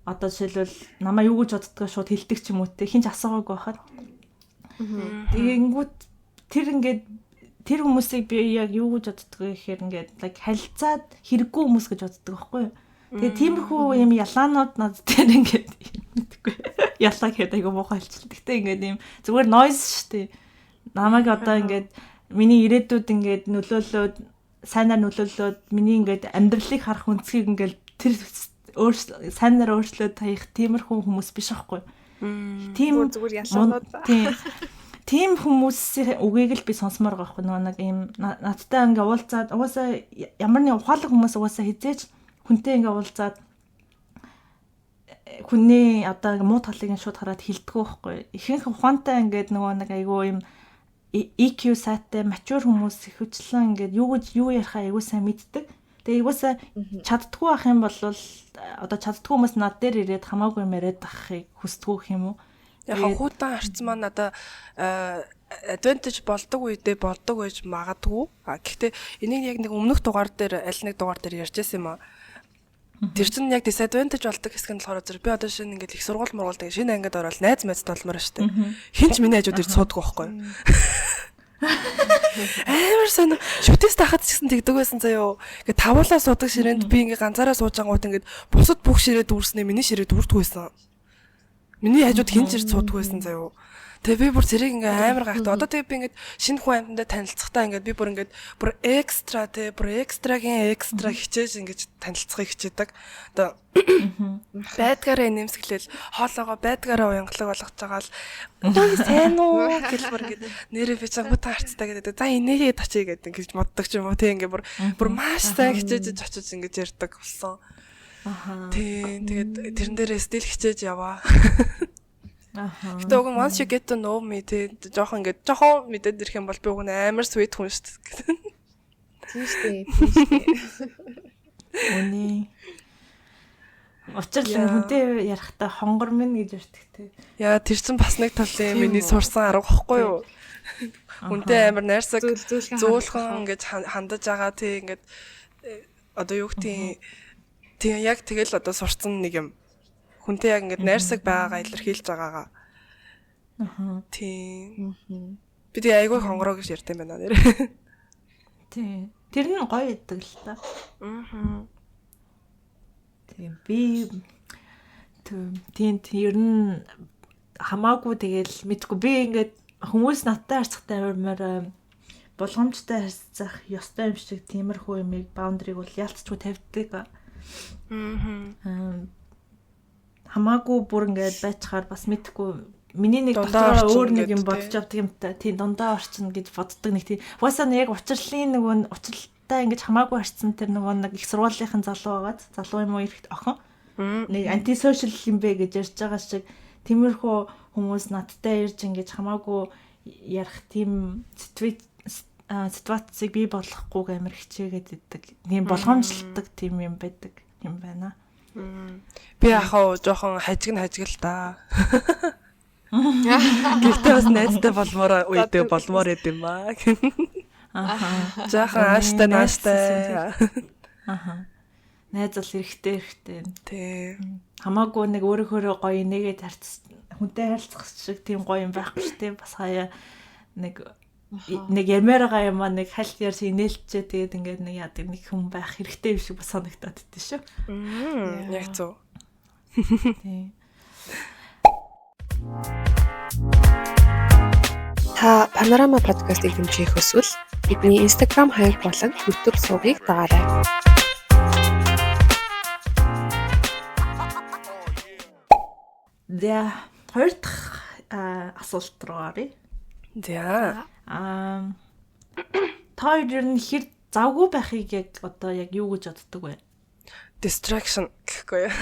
одоо жишээлбэл намаа юу гэж боддгоо шууд хэлдэг ч юм уу те хинч асуугаагүй байхад тэгэнгүүт тэр ингээд тэр хүмүүсийг би яг юу гэж боддгоо гэхээр ингээд like харилцаад хэрэггүй хүмүүс гэж боддог байхгүй юу. Тэгээ тиймэрхүү юм ялаанууд над дээр ингээд мэдгүй. Ялаа гэхэд айгу муухай хэлчихлээ. Гэтэ ингээд юм зүгээр noise штэ. Намайг одоо ингээд миний ирээдүйд ингээд нөлөөлөөд сайнаар нөлөөлөөд миний ингээд амьдралыг харах үнцгийг ингээд тэр сайнаар өөрчлөөд таях тиймэрхүү хүмүүс биш байхгүй. Тийм зүгээр ялаанууд. Тийм хүмүүсийн үгийг л би сонсомоор байгаа байхгүй нэг юм надтай ингээ уулзаад угаасаа ямар нэг ухаалаг хүмүүс угаасаа хизээч хүнтэй ингээ уулзаад хүний одоо муу талыг шууд хараад хилдэггүй байхгүй. Ихэнх ухаантай ингээд нөгөө нэг айгүй юм EQ сайтай mature хүмүүс ихэвчлэн ингээд юу ярихаа айгүй сайн мэддэг. Тэгээ айгуусаа чаддгүй ах юм бол одоо чаддгүй хүмүүс над дээр ирээд хамаагүй юм яриад ахыг хүсдэггүй юм уу? Яг хүүтэн харцсан маань надаа advantage болдог үедээ болдог байж магадгүй. Гэхдээ энийг яг нэг өмнөх дугаар дээр аль нэг дугаар дээр ярьжсэн юм аа. Тэр чинь яг disadvantage болдог хэсэг нь болохоор би одоо шинэ ингээд их сургууль мургуулдаг шинэ ангид ороод найз мэдтэй болмоор штэ. Хинч миний хажууд ирж сууддаг байхгүй. Амар сон шүтээс тахад ч гэсэн тэгдэг байсан заяо. Ингээд тавуулаа суудаг ширээнд би ингээд ганцаараа сууж ангууд ингээд бусад бүх ширээ дүүрснээ миний ширээ дүүрдгүй байсан. Миний хажууд хинч ирж сууддаг байсан заяо. Тэгээ би бүр зэрэг ингээ амар гайхдаг. Одоо тэгээ би ингээд шинэ хүн амьтандаа танилцахтаа ингээд би бүр ингээд бүр экстрагийн экстра хичээж ингээд танилцахыг хичээдэг. Одоо байдгаараа нэмсгэлэл хоолоогоо байдгаараа уянгалаг болгож байгаа л одоо сайн уу гэл бүр ингээд нэрээ би цаг бут харцтай гэдэг. За инээгээ очие гэдэг ингэж боддог ч юм уу. Тэг ингээд бүр маш сайн хичээж очиж ингэж ярьдаг болсон. Тэгээд тэрэн дээрээ стил хичээж яваа. Гэтэ уг нь once you get to know me тэгээд жоохон мэдээд ирэх юм бол би уг нь амар sweet хүн шүү дээ. Тийм шүү дээ. Үний. Учирлын хүнтэй ярахтаа хонгор минь гэж ярьдаг те. Яа тэр чинь бас нэг талын миний сурсан арга байхгүй юу? Хүнтэй амар найрсаг зөөлхөн ингэж хандаж байгаа тий ингээд одоо юу гэх тийм яг тэгэл одоо сурсан нэг юм. Хүнтэй яг ингээд найрсаг байгаагаа илэрхийлж байгаагаа. Тийм. Би тэгээ айгүй хонгороо гэж ярьд юм байна нэр. Тийм. Тэр нь гоё идэг л та. Тийм. Би тийм ер нь хамаагүй тэгэл мэдгүй би ингээд хүмүүс надтай харьцахтай амар болгоомжтой харьцах ёстой юм шиг тиймэрхүү юмыг баундрыг бол ялцчгүй тавьдаг. Хамаагүй бүр ингээд байцгаар бас мэдхгүй миний нэг дотор өөр нэг юм бодож авдаг юм та тийм дундаа орчин гэж боддог нэг тийм угаасаа яг учирлын нөгөө учралтай ингэж хамаагүй харьцсан тэр нөгөө нэг их сургуулийнхын залуу юм уу ирэхт охин нэг антисошиал юм бэ гэж ярьж байгаа шиг тиймэрхүү хүмүүс надтай ирж ингэж хамаагүй ярих тийм ситуацийг бий болгохгүйг амар хичээгээд идэг. Тийм болгоомжлдог тийм юм байдаг юм байна. Би яхаа жоохон хажиг л та. Гэхдээ бас найзтай болмоор идэм ба. Аха. Жоохон нааштай. Аха. Найз бол хэрэгтэй. Тий. Хамаагүй нэг өөрөөхөө гоё нэгээд хүнтэй харьцах шиг тийм гоё юм байхгүй шүү дээ. Бас хаяа нэг ямаараа юм аа нэг хальт ярьс инээлчээ тэгээд ингээд нэг яадаг нэг хүн байх хэрэгтэй юм шиг бас санагдаад идэв шүү. Яг зөв. Тий. Та Panorama podcast-ийг дэмжих хүсвэл бидний Instagram хаяг болон YouTube сувгийг дагаарай. За, хоёр дахь асуулт руу оръё. За. Та ер нь хэр завгүй байхыг яг одоо яг юу гэж боддог вэ? Distraction гэхгүй юу?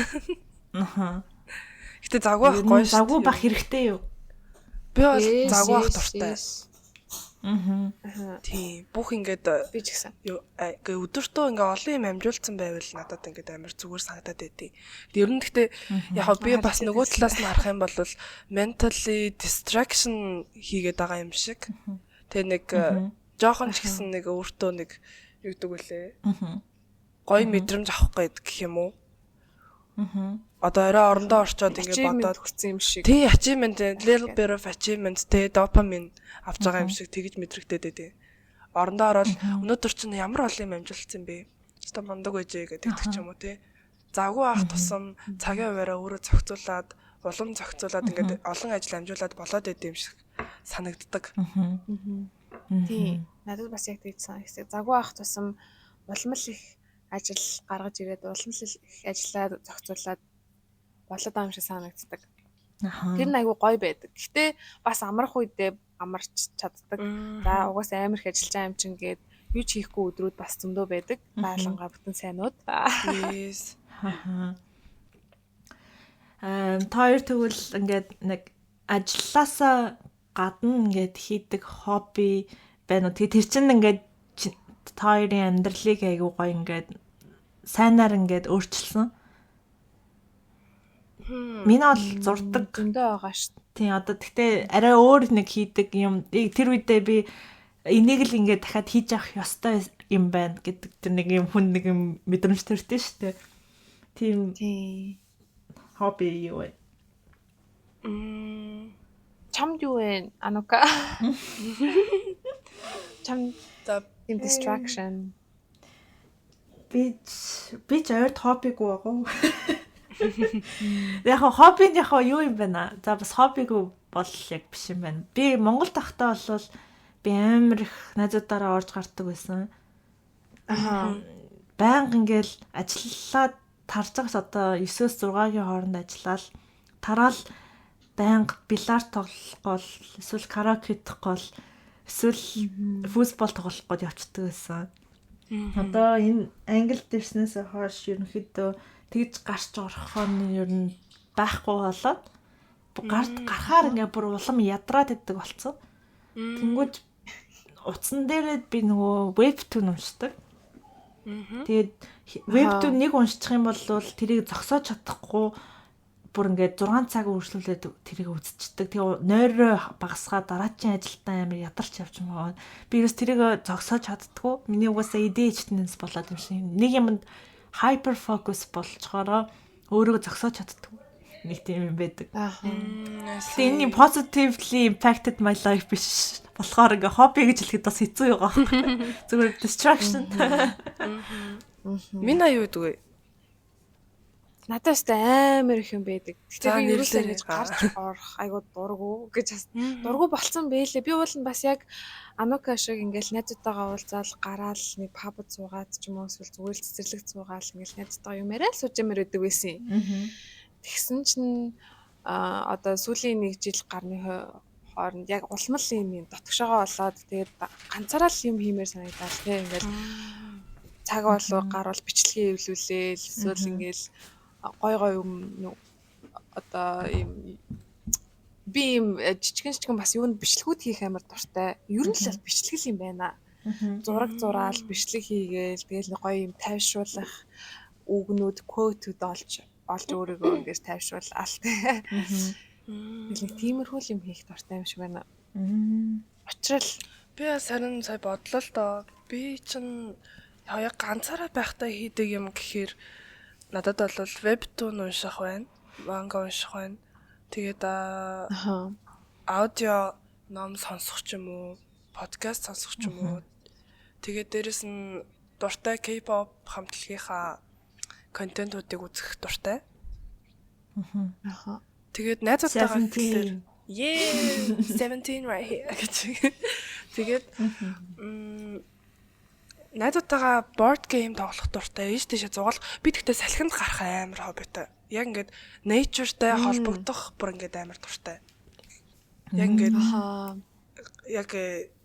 Аха. Гэтэ завгүй байхгүй шүү. Завгүй байх хэрэгтэй юу? Би бол завгүй байх дуртай. Аха. Тийм. Бүх ингээд Би ч гэсэн. Өдөртөө ингээ олон юм амжуулсан байвал надад ингээд амар зүгээр санагдаад байдیں۔ Ер нь гэхдээ яг би бас нөгөө талаас нь харах юм бол mentally distraction хийгээд байгаа юм шиг. Тэгээ нэг жоохон ч гэсэн нэг өөртөө нэг юу гэдэг вүлээ. Гоё мэдрэмж авах гээд гэх юм уу? Одоо орой орондоо орчоод ингээ бодоод хүрсэн юм шиг. Тий, achievement, little bit of achievement, тэ допамин авч байгаа юм шиг тэгж мэдрэгдээд байдیں۔ Орондоо ороод өнөөдөр чинь ямар олон юм амжилтсан бэ? Өстө мондог байжээ гэдэг ч юм уу тий. Завгүй авах тусам цагийн хуваараа өөрөө зохицуулаад, улам зохицуулаад ингээд олон ажил амжуулаад болоод байд юм шиг санагддаг. Тий. Надад бас яг тийж санагдсан. Завгүй авах тусам улам л их ажил гаргаж ирээд улам л их ажиллаад зохицуулаад болоод байгаа юм шиг санагддаг. Тэр нь айгүй гоё байдаг. Гэтэ бас амрах үедээ амарч чаддаг. За угаасаа амар их ажиллаж байгаа юм чинь гээд юу ч хийхгүй өдрүүд бас зөндөө байдаг. Даалангаа бүтэн сайнууд. Yes. Хоёр тэгвэл ингээд нэг ажилласаа гадна ингээд хийдэг хобби байна уу? Тэр чинь ингээд хоёрын амьдралыг айгүй гоё ингээд сайнаар ингээд өөрчилсөн. Миний бол зурдаг зөндөө байгаа шүү. Тийм одоо гэхдээ арай өөр нэг хийдэг юм. Тэр үедээ би энийг л ингээд дахиад хийж авах ёстой юм байна гэдэг тэр нэг юм хүн нэг юм мэдрэмж төртөө шүү дээ. Тийм. Хобби юу вэ? Чамд юу вэ? Анука. Чам in distraction. Би ч хоббигүй байгаа. Яг хобби нь яг юу юм бэ наа? За бас хоббигүй бол яг биш юм байна. Би Монгол тахтаа бол би амар их найзуудаараа орж гардаг байсан. Баян ингээл ажиллаад тарж байгаас одоо 9-6 хооронд ажиллаад тараал баян бильярд тоглох гол эсвэл караоке тоглох гол эсвэл футбол тоглох гол явцдаг байсан. Одоо энэ англи дэрснээс хойш ерөнхийдөө тэгж гарч орох нь ер нь байхгүй болоод гарахаар ингээ бүр улам ядраад иддэг болсон. Тэнгүүд утсан дээрээ би нөгөө webtoon уншдаг. Тэгээд webtoon нэг уншчих юм бол тэрийг зогсоож чадахгүй бүр ингээ 6 цаг үргэлжлүүлээд тэрийг үзчихдэг. Тэгээ нойроо багасгаа дараачийн ажилтаа амар ядарч явж байгаа. Би ерөөс тэрийг зогсоож чаддгүй. Миний угаасаа ADHD-нээс болоод юм шиг. Нэг юмд hyper focus болчгоороо өөрийгөө зогсоож чаддаг. Нэг тийм юм байдаг. Тэгээ энэ positively impacted my life биш. Болохоор ингээ хобби гэж хэлэхэд бас хэцүү байгаа. Зүгээр distraction. Минь аюу гэдэг вэ? Надаас амар их юм байдаг. Тэгэхээр би ерөөсөө ингэж гарч орох айгуу дургу гэж бас дургу болцсон байлээ. Би бол бас яг Анука шиг ингээл найзуудтайгаа уулзаал гараал нэг пабд суугаад ч юм уу эсвэл зүгээр л цэцэрлэг суугаал ингээл найзуудтайгаа юм яриа л сууж юмэр өгдөг байсан. Тэгсэн чинь одоо сүүлийн 1 жил гарны хооронд яг улмал юм дотгошоогоо болоод тэгээд ганцаараа л юм хиймээр санагдаад тийм ингээл цаг болоо гарвал бичлэгээ эвлүүлээл эсвэл ингээл гой юм одоо юм би юм жижигэн бас юунд бичлэгүүд хийх амар дуртай. Ер нь л бичлэг юм байна. Зураг зураал бичлэг хийгээл тэгэл гоё юм тайвшруулах үгнүүд quote-уд олж өөрийгөө ингэж тайвшруулаад тэ. Нэг тиймэрхүү юм хийх дуртай юм шиг байна. Учрал би сарын сая бодлоо л доо. Би чинь яг ганцаараа байхдаа хийдэг юм гэхээр надад бол webtoon унших байна, манга унших байна. Тэгээд аудио ном сонсох ч юм уу, подкаст сонсох ч юм уу. Тэгээд дээрэс нь дуртай K-pop хамтлагийнхаа контентуудыг үзэх дуртай. Тэгээд найзуудтайгаа гэхээр 17 right here гэж. Тэгээд найзуудтайгаа board game тоглох дуртай. Ийш тийш зугаалах. Би тэгтээ салхинд гарах амар хоббитой. Яг ингээд nature-тай холбогдох бүр ингээд амар дуртай. Яг ингээд яг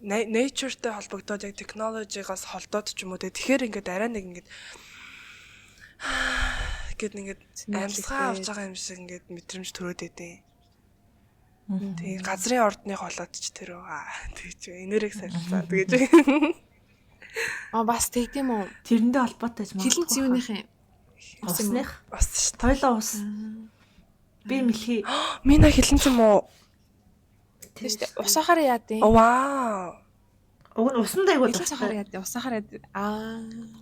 nature-тай холбогдоод яг technology-гаас холдоод ч юм уу тэгэхээр ингээд арай нэг ингээд гээд ингээд амьсгаа авч байгаа юм шиг ингээд мэдрэмж төрөөд идэв. Тэгээ газрын ордны холоод ч тэр тэгэж энерги сарилсан тэгэж. Бас тэгдэм үү? Тэрэндээ холбоотой ч магадгүй. Хилэн зүүнийхэн усных бас шүү дээ. Тойлоо ус. Би мэлхий. Мина хилэн ч юм уу? Тэст усахаар яадیں۔ Вау. Уг нь усандаа айгуу усахаар яадیں۔ Усахаар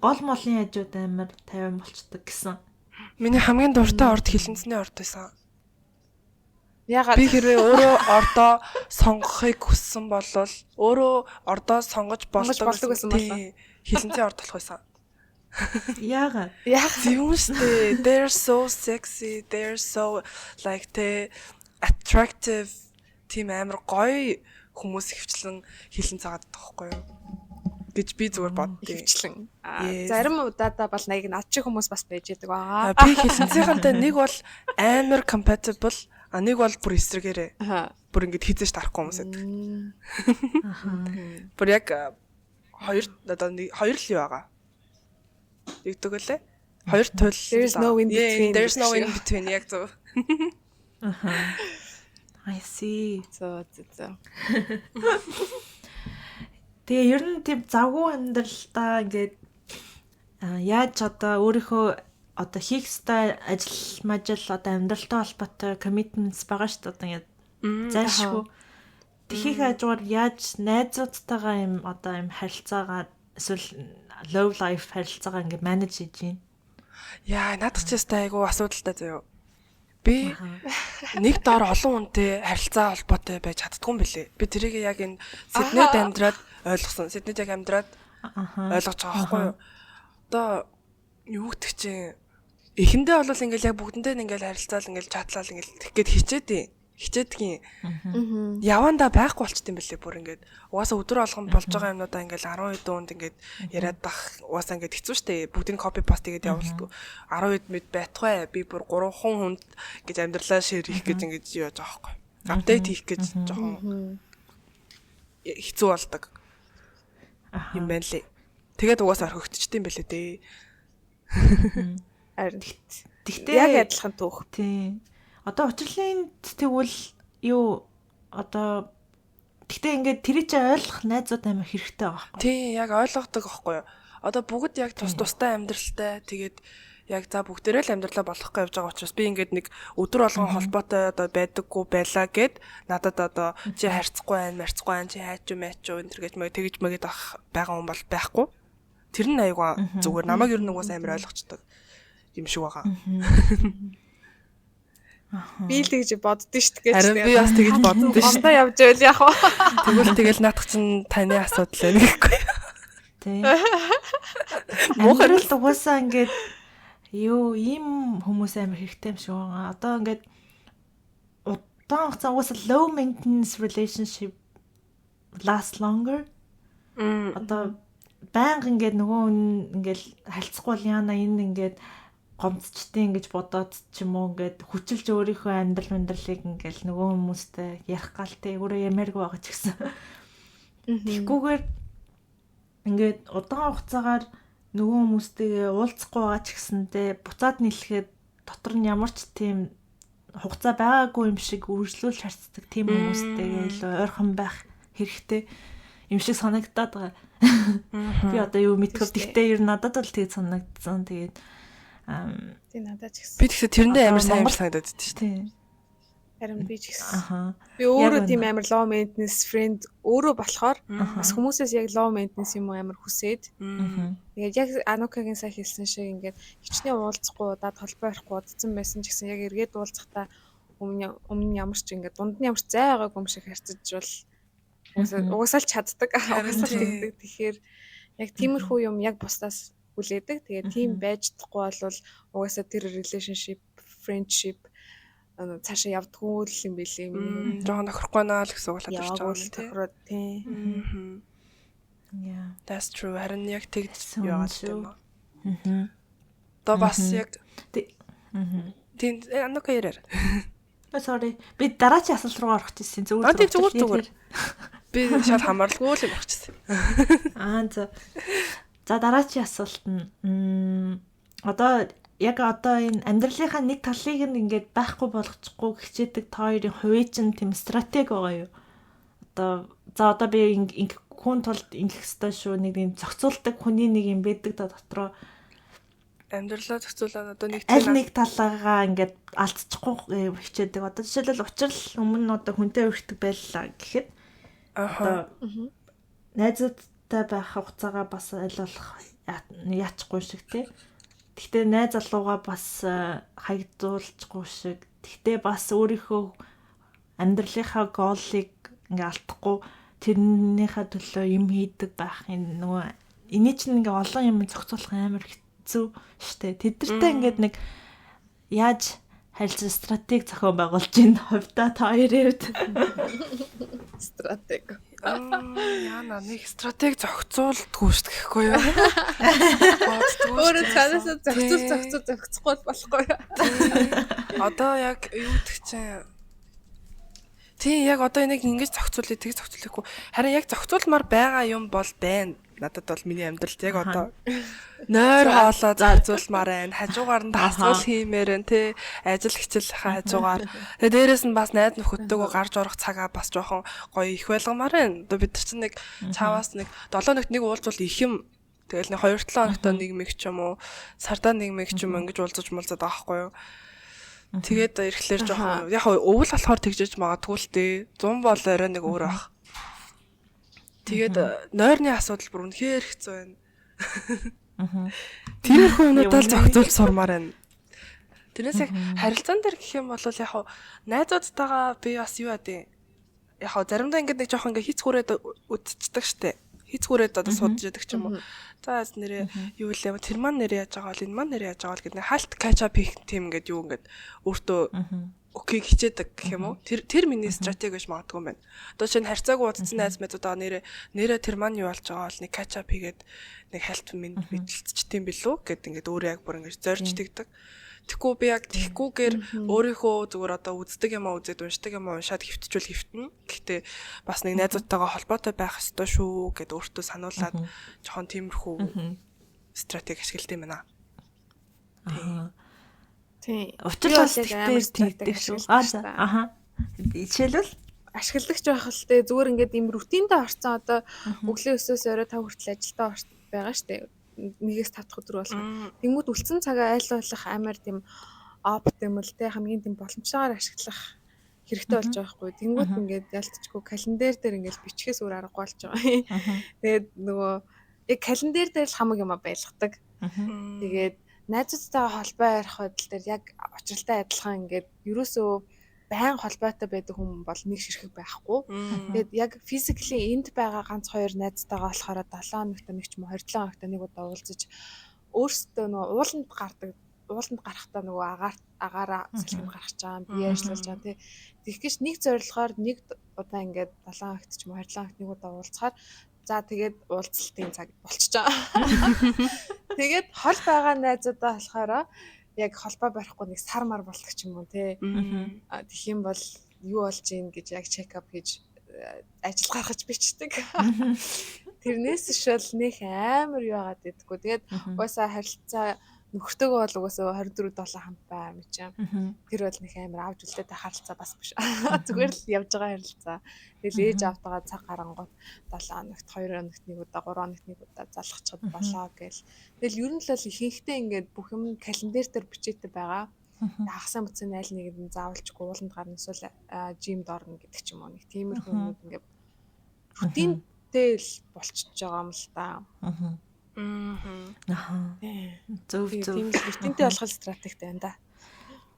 гол молын яжууд амар 50 болчдөг гэсэн. Миний хамгийн дуртай орд хилэнцний орд байсан. Ягаад би хэрвээ өөрөө ордоо сонгохыг хүссэн бол өөрөө ордоо сонгож болдог гэсэн бол хилэнцний орд болох байсан. Ягаад юм штэ. They're so sexy, they're so like the attractive тийм амар гоё хүмүүс хөвчлэн хилэн цаагаад тахгүй юу гэж би зүгээр боддیں۔ Хөвчлэн. Зарим удаадаа бол нэг над чи хүмүүс бас байж байгаа. Би хилэнцийнхантай нэг бол амар compatible, нэг бол бүр эсрэгээрээ. Бүр ингэж хизээш тарахгүй хүмүүс байдаг. Бүр яг хоёр л юу байгаа. Ягдаг үлээ. Хоёр туйл. There's no in between. There's no in between яг зөв. I see. За. Тэгээ ер нь тийм завгүй амьдралдаа ингээд яаж одоо өөрийнхөө одоо хийх ёстой ажил мажил одоо амьдралтай холбоотой commitments байгаа шүү дээ. Одоо ингээд зайлшгүй. Тэхийг хажуугаар яаж найзуудтайгаа юм одоо юм харилцаагаа эсвэл love life харилцаагаа ингээд manage хийж гин. Яа, надад ч ястай айгу асуудалтай заяа. Би нэг дор олон хүнтэй харилцаа холбоотой байж чаддгүй юм билэ. Би тэрийг яг энэ Сиднейд амьдраад ойлгосон. Сиднейд яг амьдраад ойлгож байгаа байхгүй юу? Одоо юу гэдэг чинь эхэндээ бол ингээл яг бүгдэндээ ингээл харилцаал ингээл чатлал ингээл тэг гээд хичээдгийн. Явандаа байхгүй болчт юм билэ бүр ингээд. Угаасаа өдөр болгон болж байгаа юмнуудаа ингээл 10 дунд ингээд яриад бах угаасаа ингээд хэцүү шттэ. Бүгдийг копи паст хийгээд явуулдаг. 10 мэд байтугай би бүр 3 хүнд гэж амьдралаа шеэр хийх гэж ингээд яаж байгаа байхгүй. Апдейт хийх гэж жоохон хэцүү болдог. Юм байна лээ. Тэгээд угаасаа орхигдчихд юм билэ дээ. Тэгтээ яг адилхан түүх. Тийм. Одоо учрлын тэгвэл юу одоо тэгтээ ингээд тэрий чи ойлгох найзууд амар хэрэгтэй байгаа байхгүй. Тийм, яг ойлгодог байхгүй юу. Одоо бүгд яг тустай амьдралтай тэгээд яг за бүгдээрээ л амьдралаа болгохгүй явж байгаа учраас би ингээд нэг өдөр болгон холбоотой одоо байдаггүй байлаа гэд надад одоо чи харьцахгүй байна, чи хайч юм энэ гэж тэгж мэгэд байгаа хүн бол байхгүй. Тэр нь аягаа зүгээр намайг ер нь угаас амар ойлгочтой юм шиг байгаа. Би л тэгж боддоо шүү дээ. Харин би бас тэгж боддоо шүү. Ондоо явж байл яах вэ? Тэгэл наадах чинь таны асуудал байна гэхгүй. Тийм. Мохорл угаасаа ингээд юу ийм хүмүүс амар хэрэгтэй юм шиг байгаа. Одоо ингээд удаан хугацаа угаасаа low maintenance relationship last longer. Одоо байнга ингээд нөгөө ингээл харилцахгүй бол яана энэ ингээд гомцчтیں гэж бодоод ч юм уу ингээд хүчилж өөрийнхөө амьдралыг ингээл нөгөө хүмүүстэй ярих галтай өөрөө ямааргүй байгаа ч гэсэн. Тэгхгүйгээр ингээд удаан хугацаагаар нөгөө хүмүүстэйгээ уулзахгүй байгаа ч гэсэндээ буцаад нийлэхэд дотор нь ямар ч тийм хугацаа байгаагүй юм шиг үргэлжлүүлж харцдаг тийм хүмүүстэйгээ илүү ойрхон байх хэрэгтэй юм шиг санагдаад байгаа. Би одоо юу мэдгүй. Тэгтээ ер нь надад бол тэгээд санагдсан. Тэгээд тий надад ч гэсэн. Би тэгсээ тэрэндээ амар сайн санагдаад байдаг шүү дээ. Харин би ч гэсэн. Би өөрөө тийм амар low maintenance friend өөрөө болохоор бас хүмүүсээс яг low maintenance юм амар хүсээд. Тэгээд яг Анукагийн сая хэлсэн шиг ингээд хичнээн уулзахгүй удаад холбоо ярихгүй удацсан байсан ч гэсэн яг эргээд уулзахдаа өмнө ямар ч ингээд дунд нь ямар ч зай байгаагүй юм шиг харьцаж бол угсаал чаддаг. Угсаал тэгдэг. Тэгэхээр яг тиймэрхүү юм яг бусдаас хүлээдэг. Тэгээд тийм байж чадахгүй бол угаасаа тэр relationship, friendship цаашаа явдггүй л юм билээ. Жохон тохирохгүй наа л гэсэн үг л болж байгаа тийм. Yeah. That's true. Харин яг тэгж яваад юм аа. То бас яг тийм Анука ярээр. Sorry. Би дараагийн асуулт руу орох гэсэн зүгээр. Тийм зүгээр. Би шал хамааралгүй л юм орчихсон. За дараагийн асуулт нь одоо энэ амьдралынхаа нэг талыг нь ингээд байхгүй болгочихгүй хичээдэг та хоёрын хувийн чинь тийм стратеги байгаа юу? Одоо би хүн тулд ингэх ёстой шүү. Нэг юм зохицуулдаг хүний нэг юм байдаг дотроо амьдралаа зохицуулаад одоо нэг аль нэг талаагаа ингээд алдчихгүй хичээдэг. Одоо жишээлбэл учрал өмнө одоо хүнтэй өрхдөг байлаа гэхэд одоо найзуудтай байх хугацаагаа бас аль болох яачихгүй шиг тий. Гэхдээ найз залууга бас хаягдуулчихгүй шиг. Гэхдээ бас өөрийнхөө амьдралынхаа гоолыг ингээ алдахгүй тэрнийхээ төлөө юм хийдэг байх энэ нөгөө эний чинь ингээ олон юм зохицуулах амар хэцүү штэ. Тэдэртэй ингээд нэг яаж харилцаа стратеги зохион байгуулж ийн хувьдаа та хоёрын хувьд стратеги яна нэг стратеги зохицуулдаггүй шүү дээ гэхгүй юу. Өөрөө цаанаас зохицохгүй болохгүй юу. Одоо яг юу гэх чинь тий яг одоо энийг ингэж зохицуулъя тэг зохицуулахгүй. Харин яг зохицуулмаар байгаа юм бол байна. Надад бол миний амьдралд яг одоо нойр хоолоо зарцуулмаар байна. Хажуугаар нь дасгал хиймээр байна тий. Ажил хичээлийнхаа хажуугаар. Тэгээ дээрэс нь бас найз нөхөдтэйгөө гарч орох цагаа бас жоохон гоё их байлгамаар байна. Одоо бид нар чинь нэг цааваас нэг 7 хоногт нэг уулзвал их юм. Тэгэл нэг 2-7 хоногт нэг мэг ч юм уу, сардаа нэг мэг ч юм ингэж уулзаж муулзаад байгаа хгүй юу. Тэгээд ирэхлээр жоохон яг өвөл болохоор тэгжиж магадгүй л дээ. 100 бол орой нэг өөр ах. Тэгээд нойрны асуудал бүр үнэхээр хэцүү байна. Тиймэрхүү юмудаа л зохицуулж сурмаар байна. Тэрнээс яг харилцаан дээр гэх юм бол яг найзуудтайгаа би бас юу яа. Яг заримдаа ингээд нэг жоохон ингээд хийцгүүрээд үдчихдэг штэ. Хийцгүүрээд одоо суудж яадаг ч юм уу. За нэрээ юу лээ тэр маань нэрээ яаж байгаа бол энэ маань нэрээ яаж байгаа бол гэдэг нэг хальт качап хийх тийм ингээд юу ингээд өөртөө окей хичээдэг гэх юм уу. Тэр миний стратеги гэж магадгүй юм байна. Одоо чинь харьцаагүй уудсан найз мэдүүдээ нэрээ тэр маань юу болж байгаа бол нэг качап хийгээд нэг хальт минь мэдлэлцчихдээ билүү гэд ингээд өөрөө яг бүр ингээд зорж тэгдэг. Тэгэхгүй би яг тэгхгүйгээр өөрийнхөө зүгээр одоо үздэг юм аа үзээд уншдаг юм аа уншаад хөвтчүүл хөвтнө. Гэхдээ бас нэг найзуудтайгаа холбоотой байх ёстой шүү гэд өөртөө сануулад жоохон тиймэрхүү стратеги ашигладаг юм байна. Тийм. Учир бас тэгдэг шүү. Жишээлбэл ашигладагч байх л те зүгээр ингээд юм рутиндээ орцсон одоо өглөө 9-өөс орой 5 хүртэл ажилдаа байгаа штэ. 1-5 дахь өдөр болох. Тэнгүүд үлдсэн цагаа айл болох амар тийм оптимал те хамгийн тийм боломжтойгоор ашиглах хэрэгтэй болж байгаа хгүй. Тэнгүүд ингээд ялцчихгүй календар дээр ингээд бичгээс өөр аргагүй болж байгаа. Тэгээд нөгөө яг календар дээр л хамаг юм байлгадаг. Тэгээд найзуудтайгаа холбоо ярих байдал дээр яг учралтай адилхан ингээд ерөөсөө байн холбоотой байдаг хүн бол нэг ширхэг байхгүй. Тэгээд яг физикли энд байгаа ганц хоёр найзтайгаа болохоор 7 хоногт нэг ч юм уу 27 хоногт нэг удаа уулзаж өөрсдөө нөгөө ууланд гарахтаа нөгөө агаараа салхинд гаргаж байгаа, бие ажиллаж байгаа тий. Тэгэх гэж нэг зорилгоор нэг удаа ингээд 7 хоногт ч юм уу 27 хоногт нэг удаа уулзахаар за тэгээд уулзалтын цаг болчихж байгаа. Тэгээд хол байгаа найзуудаа болохоор яг холбоо барихгүй нэг сар мар болдог ч юм уу тий. Тэгэх юм бол юу болж ийн гэж яг чек ап хийж ажил гаргаж бичдэг. Тэрнээс шөл нөх амар юу яагаад гэдэггүй. Тэгээд угаасаа харилцаа нөхөртөөгөө бол угаасаа 24/7 хамт бай юм чинь. Тэр бол нэг амар авч үлдээтэй харилцаа бас биш. Зүгээр л явж байгаа харилцаа. Тэгэл ээж автагаа цаг гарангууд 7 хоногт 2 хоногт нэг удаа 3 хоногт нэг удаа залхацчод болоо гэл. Тэгэл ер нь л ихэнхдээ ингээд бүх юм календар дээр бичээтэй байгаа. Хагасаа мөцөн айл нэгэнд заавалчгүй ууланд гарна эсвэл жимд орно гэдэг ч юм уу. Нэг тиймэрхүү юмуд ингээд рутинтэй л болчихж байгаа юм л та. Зөв. Тийм рутинтэй болох стратегтэй байна да.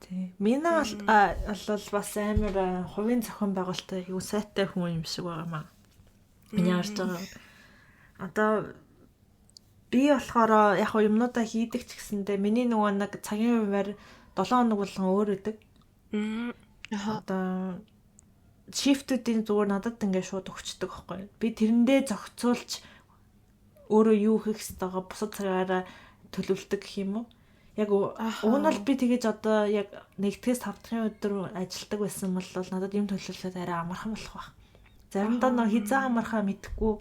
Тий. Мина бол бас амар хувийн зохион байгуулалттай юу сайтай хүн юм шиг байгаа маа. Миний харж байгаа. Одоо би болохоор яг юмнуудаа хийдэг ч гэсэндээ миний нөгөө нэг цагийн хуваар 7 хоног болгон өөр өдөг. Одоо шифтүүдийн зүгээр надад ингээд шууд өгчдөг байхгүй. Би тэрэндээ зохицуулж өөрөө юу хийх ёстойгоо бусад цагаараа төлөвлөдөг гэх юм уу? Яг уг нь бол би тэгэж одоо яг 1-5 дахь өдөр ажилладаг байсан бол надад юм төлөвлөлөд арай амархан болох байх. Заримдаа нөө хизээ амархаа мэдэхгүй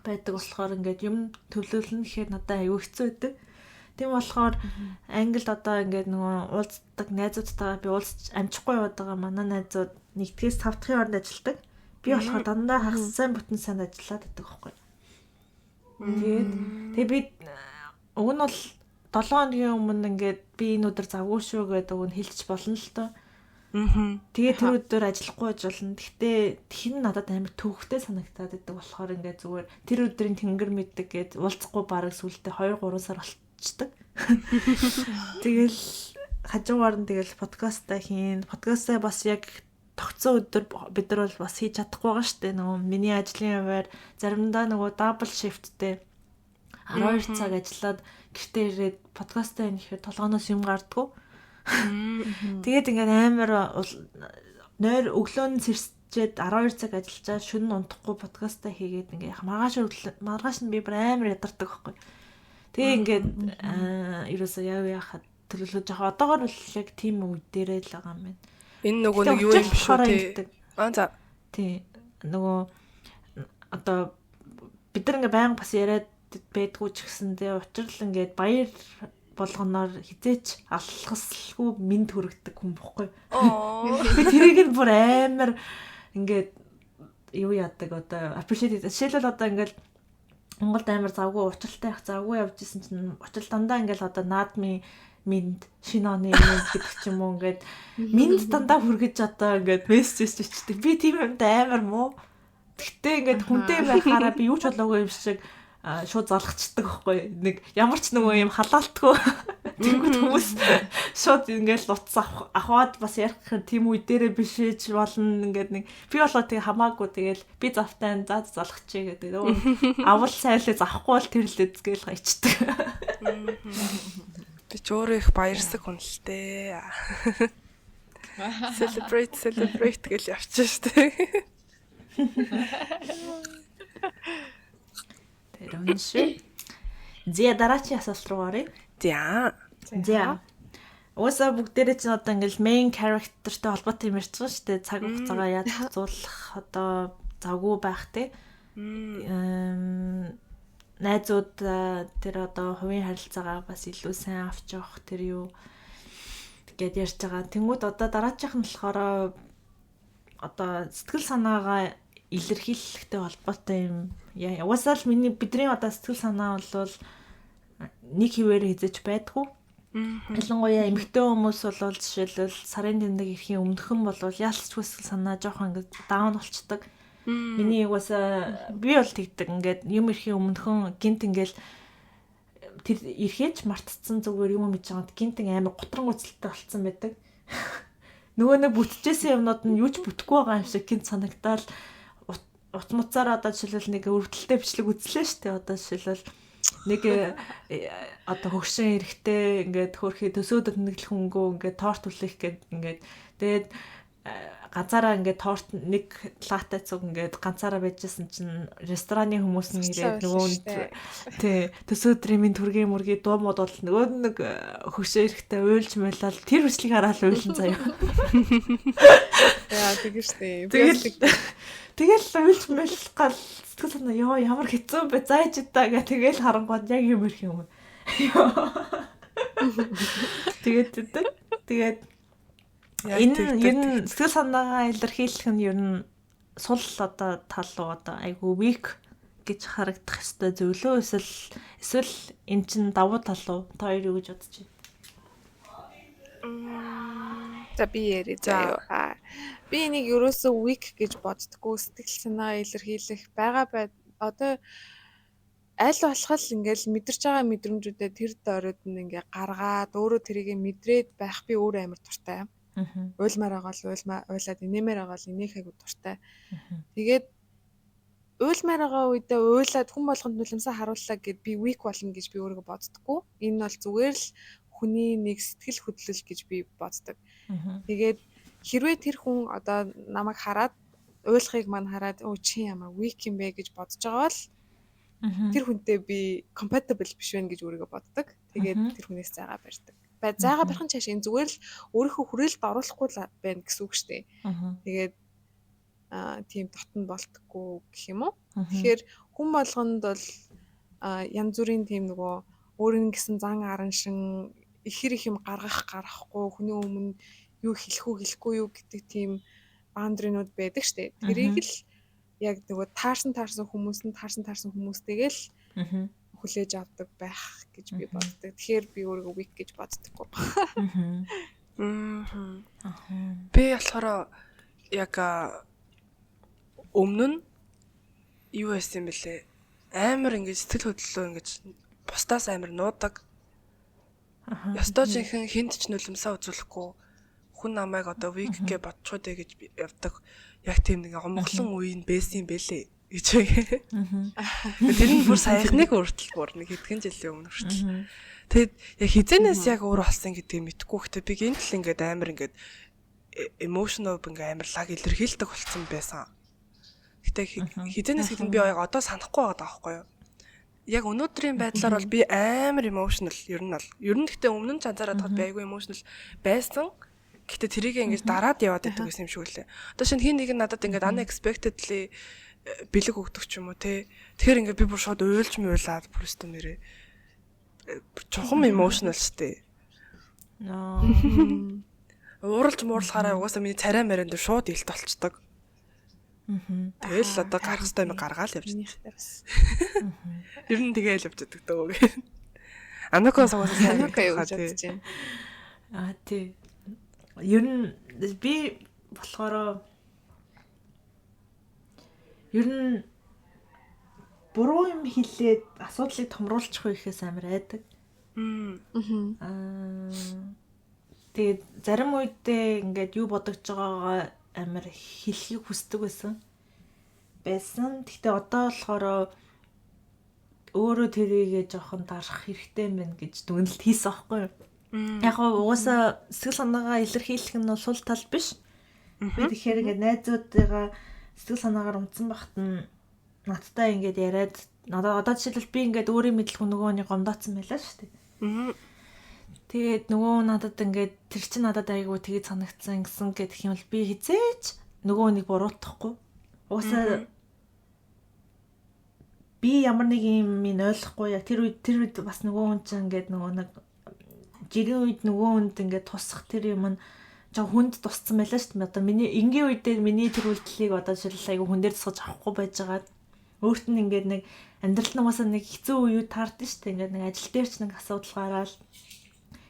байдаг болохоор ингээд юм төлөвлөлнө гэхээр надад аюу хэцүү байдаг. Тийм болохоор Англид одоо ингээд нөгөө уулздаг найзуудтайгаа би уулзч амжихгүй яваад байгаа манай найзууд 1-5 дахь хооронд ажилладаг. Би болохоор дандаа хагас сайн бүтэн сайн ажиллаад байдаг байхгүй. Тэгээ би уг нь бол 7 хоногийн өмнө ингээд би энэ өдөр завгүй шүү гэдэг үг нь хэлчих болно л доо. Тэгээ тэр өдөр ажиллахгүй байж болно. Гэхдээ тэр надад амар төвхтэй санагтаад байдаг болохоор ингээд зүгээр тэр өдрийн тэнгэр мэддэг гэж уулзахгүй бараг сүлдээ 2-3 сар болчихдаг. Тэгэл хажуугаар нь тэгэл подкастаа хийн. Подкастаа бас яг тогтсон өдөр бид нар бол бас хийж чадахгүй байгаа шүү дээ. Нөгөө миний ажлын хуваар заримдаа нөгөө дабл шифттэй 12 цаг ажиллаад гэртээ ирээд подкастаа хийхээр толгооноос юм гардггүй. Тэгээд ингээд амар нойр өглөө нь сэрчээд 12 цаг ажиллаж шөнө нь унтахгүй подкастаа хийгээд ингээд маргааш нь би амар ядардаг байхгүй. Тэгээ ингээд ерөөсөө яахад төлөвлөж байгаа. Одоогор бол яг тийм үе дээрээ л байгаа юм байна. Энэ нөгөө нэг юу юм шүү тий. За. Тий. Нөгөө одоо бид нар ингээ байнга бас яриад байдгүй ч гэсэндээ учрал ингээд баяр болгоноор хизээч алхасгүй мэд хүрэгдэг хүн бохгүй. Би тэрийг нь бүр амар ингээд юу яадаг одоо appreciate. Жишээлбэл одоо ингээд Монголд амар завгүй учралтай их завгүй явж исэн чинь учрал дандаа ингээд одоо наадмын минт шиноны минт гэдэг ч юм уу ингээд минт дандаа хүргэж одоо ингээд мессеж ичдэг. Би тийм юмд амар муу. Гэхдээ ингээд хүнтэй байхаараа би юу ч болоогүй юм шиг шууд залхацдаг байхгүй. Нэг ямар ч нөгөө юм халаалтгүй. Тэнгүүд хүмүүс шууд ингээд лутс аваад бас ярих тийм үе дээрээ биш ч болно ингээд нэг би болоо тэг хамаагүй тэгэл би завтай залхачээ гэдэг. Авал сайлаа завахгүй бол тэрлээ згээл гайчдаг. Би ч өөрөө их баярсаг хүн л дээ. Celebrate гэж явчих штэ. Тэрэмшээ. Зя дараачийн асуулт руу оръё. За. Уусаа бүгдээрээ чинь одоо ингээл main character-тэй холбоотой юм ярьж байгаа шүү дээ. Цаг хугацаагаа яаж зохицуулах одоо завгүй байх те. Найзууд тэр одоо хувийн харилцаагаа бас илүү сайн авч явах тэр юу гэд ярьж байгаа. Тэнгүүд одоо дараачих нь болохоор одоо сэтгэл санаагаа илэрхийлэхтэй холбоотой юм. Угаасаа л бидний одоо сэтгэл санаа бол нэг хിവэр хизэж байдгүй. Ялангуяа эмэгтэй хүмүүс бол жишээлбэл сарын тэмдэг ирэхийн өмнөхөн бол яалцчгүй сэтгэл санаа жоохон ингээд даун болчдөг. Миний угаасаа би бол тэгдэг ингээд юм ирэхийн өмнөхөн гинт ингээд тэр ирэхээч мартцсан зүгээр юм мэдж байгаад гинт амар готрон үзэлтэй болцсон байдаг. Нөгөө нэг бүтчихсэн юмнууд нь юу ч бүтэхгүй байгаа юм шиг гинт санагдаад утмуцаар одоо жишээлбэл нэг өвдөлтөй бичлэг үзлээ шүү дээ. Одоо жишээлбэл нэг одоо хөгшин эрэхтэй ингээд хөрхий төсөөдөг нэг л хөнгөө ингээд торт үлээх гээд ингээд тэгээд ганцаараа ингээд торт нэг латте цуг ингээд ганцаараа байжсэн чинь рестораны хүмүүс нь ирээд нөгөө тий төсөөдрийн минь түргийн мөргийн дуу мод бол нөгөө нэг хөгшин эрэхтэй уйлж мэлал тэр бичлэгийг хараад уйлсан заяа. Яа тэгэж тий. Тэгэл уйлж мэлэх гал сэтгэл санаа ёо ямар хэцүү бэ зааж та гэ тэгэл харангууд яг юм ирэх юм. Тэгээд энэ ер нь сэтгэл санаагаа илэрхийлэх нь ер нь сул одоо тал руу одоо айгу weak гэж харагдах ёстой зөвлөө эсвэл эн чин давуу тал руу та хоёр юу гэж бодож байна? За би ярив заяа. Би энийг ерөөсөө weak гэж боддгоо сэтгэл санаагаа илэрхийлэх байгаа одоо аль болох ингээл мэдэрч байгаа мэдрэмжүүдээ тэр доройд нь ингээ гаргаад өөрөө тэрийг мэдрээд байх би өөрөө амар дуртай. Уйлмаар байгаа л уйлаад инээмээр байгаа л инээх айгу дуртай. Тэгээд уйлмаар байгаа үедээ уйлаад хүн болгонд нулимсаа харууллаа гэд би weak болно гэж би өөрийгөө боддоггүй. Энэ бол зүгээр л хүний нэг сэтгэл хөдлөл гэж би боддог. Тэгээд хэрвээ тэр хүн одоо намайг хараад уйлахыг мань хараад өө чи ямар weak юм бэ гэж бодож байгаа бол тэр хүнтэй би compatible биш байх гэж өөрийгөө боддог. Тэгээд тэр хүнээс зайгаа барьдаг. Зайгаа барих нь цааш энэ зүгээр л өөрийнхөө хүрээлэлд оруулахгүй байна гэсэн үг шүү дээ. Тэгээд тийм дотн болтгоо гэх юм уу? Тэгэхээр хүн болгонд бол янз бүрийн тийм нөгөө өөрийн гэсэн зан араншин их юм гаргахгүй хүний өмнө юу хэлэхгүй юу гэдэг тийм баундринууд байдаг шүү дээ. Тэрийг л яг нөгөө таарсан хүмүүстэйгэл хүлээж авдаг байх гэж би боддог. Тэгэхээр би өөрийгөө weak гэж боддоггүй. Би болохоор яг өмнө нь юу байсан бэлээ? Амар ингэж сэтгэл хөдлөлөө ингэж бусдаас амар нуудаг. Ястоо жинхэнэ хинт ч нулимсаа үзүүлэхгүй хүн намайг одоо weak гэж бодчихоо дээ гэж явдаг. Яг тийм нэг гомглон үе нь байсан бэлээ гэж. Тэр нь бүр саяхныг хүртэл бүр нэг хэдхэн жилийн өмнө хүртэл. Тэгэд яг хизэнээс яг өөр болсон гэдгийг мэдэхгүй гэхдээ би гинтл ингээд амар ингээд emotional ингээ амар лаг илэрхийлдэг болсон байсан. Гэтэ хизэнээс гэдэг нь би одоо санахгүй байгаа даахгүй юу? Яг өнөөдрийн байдлаар бол би амар emotional ер нь гэхдээ өмнө нь цанцаараад хад би айгүй emotional байсан. Гэтэ тэрийг ингэж дараад яваад байдаг гэсэн юм шиг үлээ. Одоо шинэ хин нэг нь надад ингэж unexpectedly бэлэг өгдөг ч юм уу те. Тэгэхээр ингэ би бүр шууд уйлж муулаад бүр өстө нэрээ чухам emotional штэ. Ууралж муурлахаараа угаасаа миний царай маринд шууд илт болцдог. Тэгэл одоо гарах ёстой юм гаргаал явж байна. Ер нь тэгээл явж байдаг дөө. Анако суугаас анако юу гэж бодож байна. Тий. Ер нь би болохоор ер нь буруу юм хэлээд асуудлыг томруулчих үехэс амар айдаг. Тэгээд зарим үедээ ингээд юу бодож байгаагаа амар хэлхийг хүсдэг байсан. Гэхдээ одоо болохоор өөрөө тэрийгээ жоохон дарах хэрэгтэй юм байна гэж дүгнэлт хийсэн аахгүй юу? Яг угаасаа сэтгэл санаагаа илэрхийлэх нь бол сул тал биш. Би тэгэхээр ингээд найзуудтайгаа сэтгэл санаагаар унтсан багт нь надтай ингээд яриад одоо жишээлбэл би ингээд өөрийн мэдлэг нөгөөний гомдоцсон байлаа шүү дээ. Тэгээд нөгөө надад ингээд тэр чинь надад айгүй тэгээд санагдсан гэсэн гэх юм бол би хизээч нөгөөнийг буруутгахгүй. Угаасаа би ямар нэг юм ойлгохгүй яг тэр үед бас нөгөө хүн чинь ингээд нөгөө нэг жирийн үед нөгөө хүнд ингээд тусах тэр юм нь жоо хүнд тусцсан байлаа шүү дээ. Одоо миний энгийн үедээ миний тэр үйлдэлийг одоо жишээл айгу хүн дээр тусгаж авахгүй байжгаад өөрт нь ингээд нэг амьдрал нь угаасаа нэг хэцүү үеуд таардаг шүү дээ. Ингээд нэг ажил дээр ч нэг асуудал гараад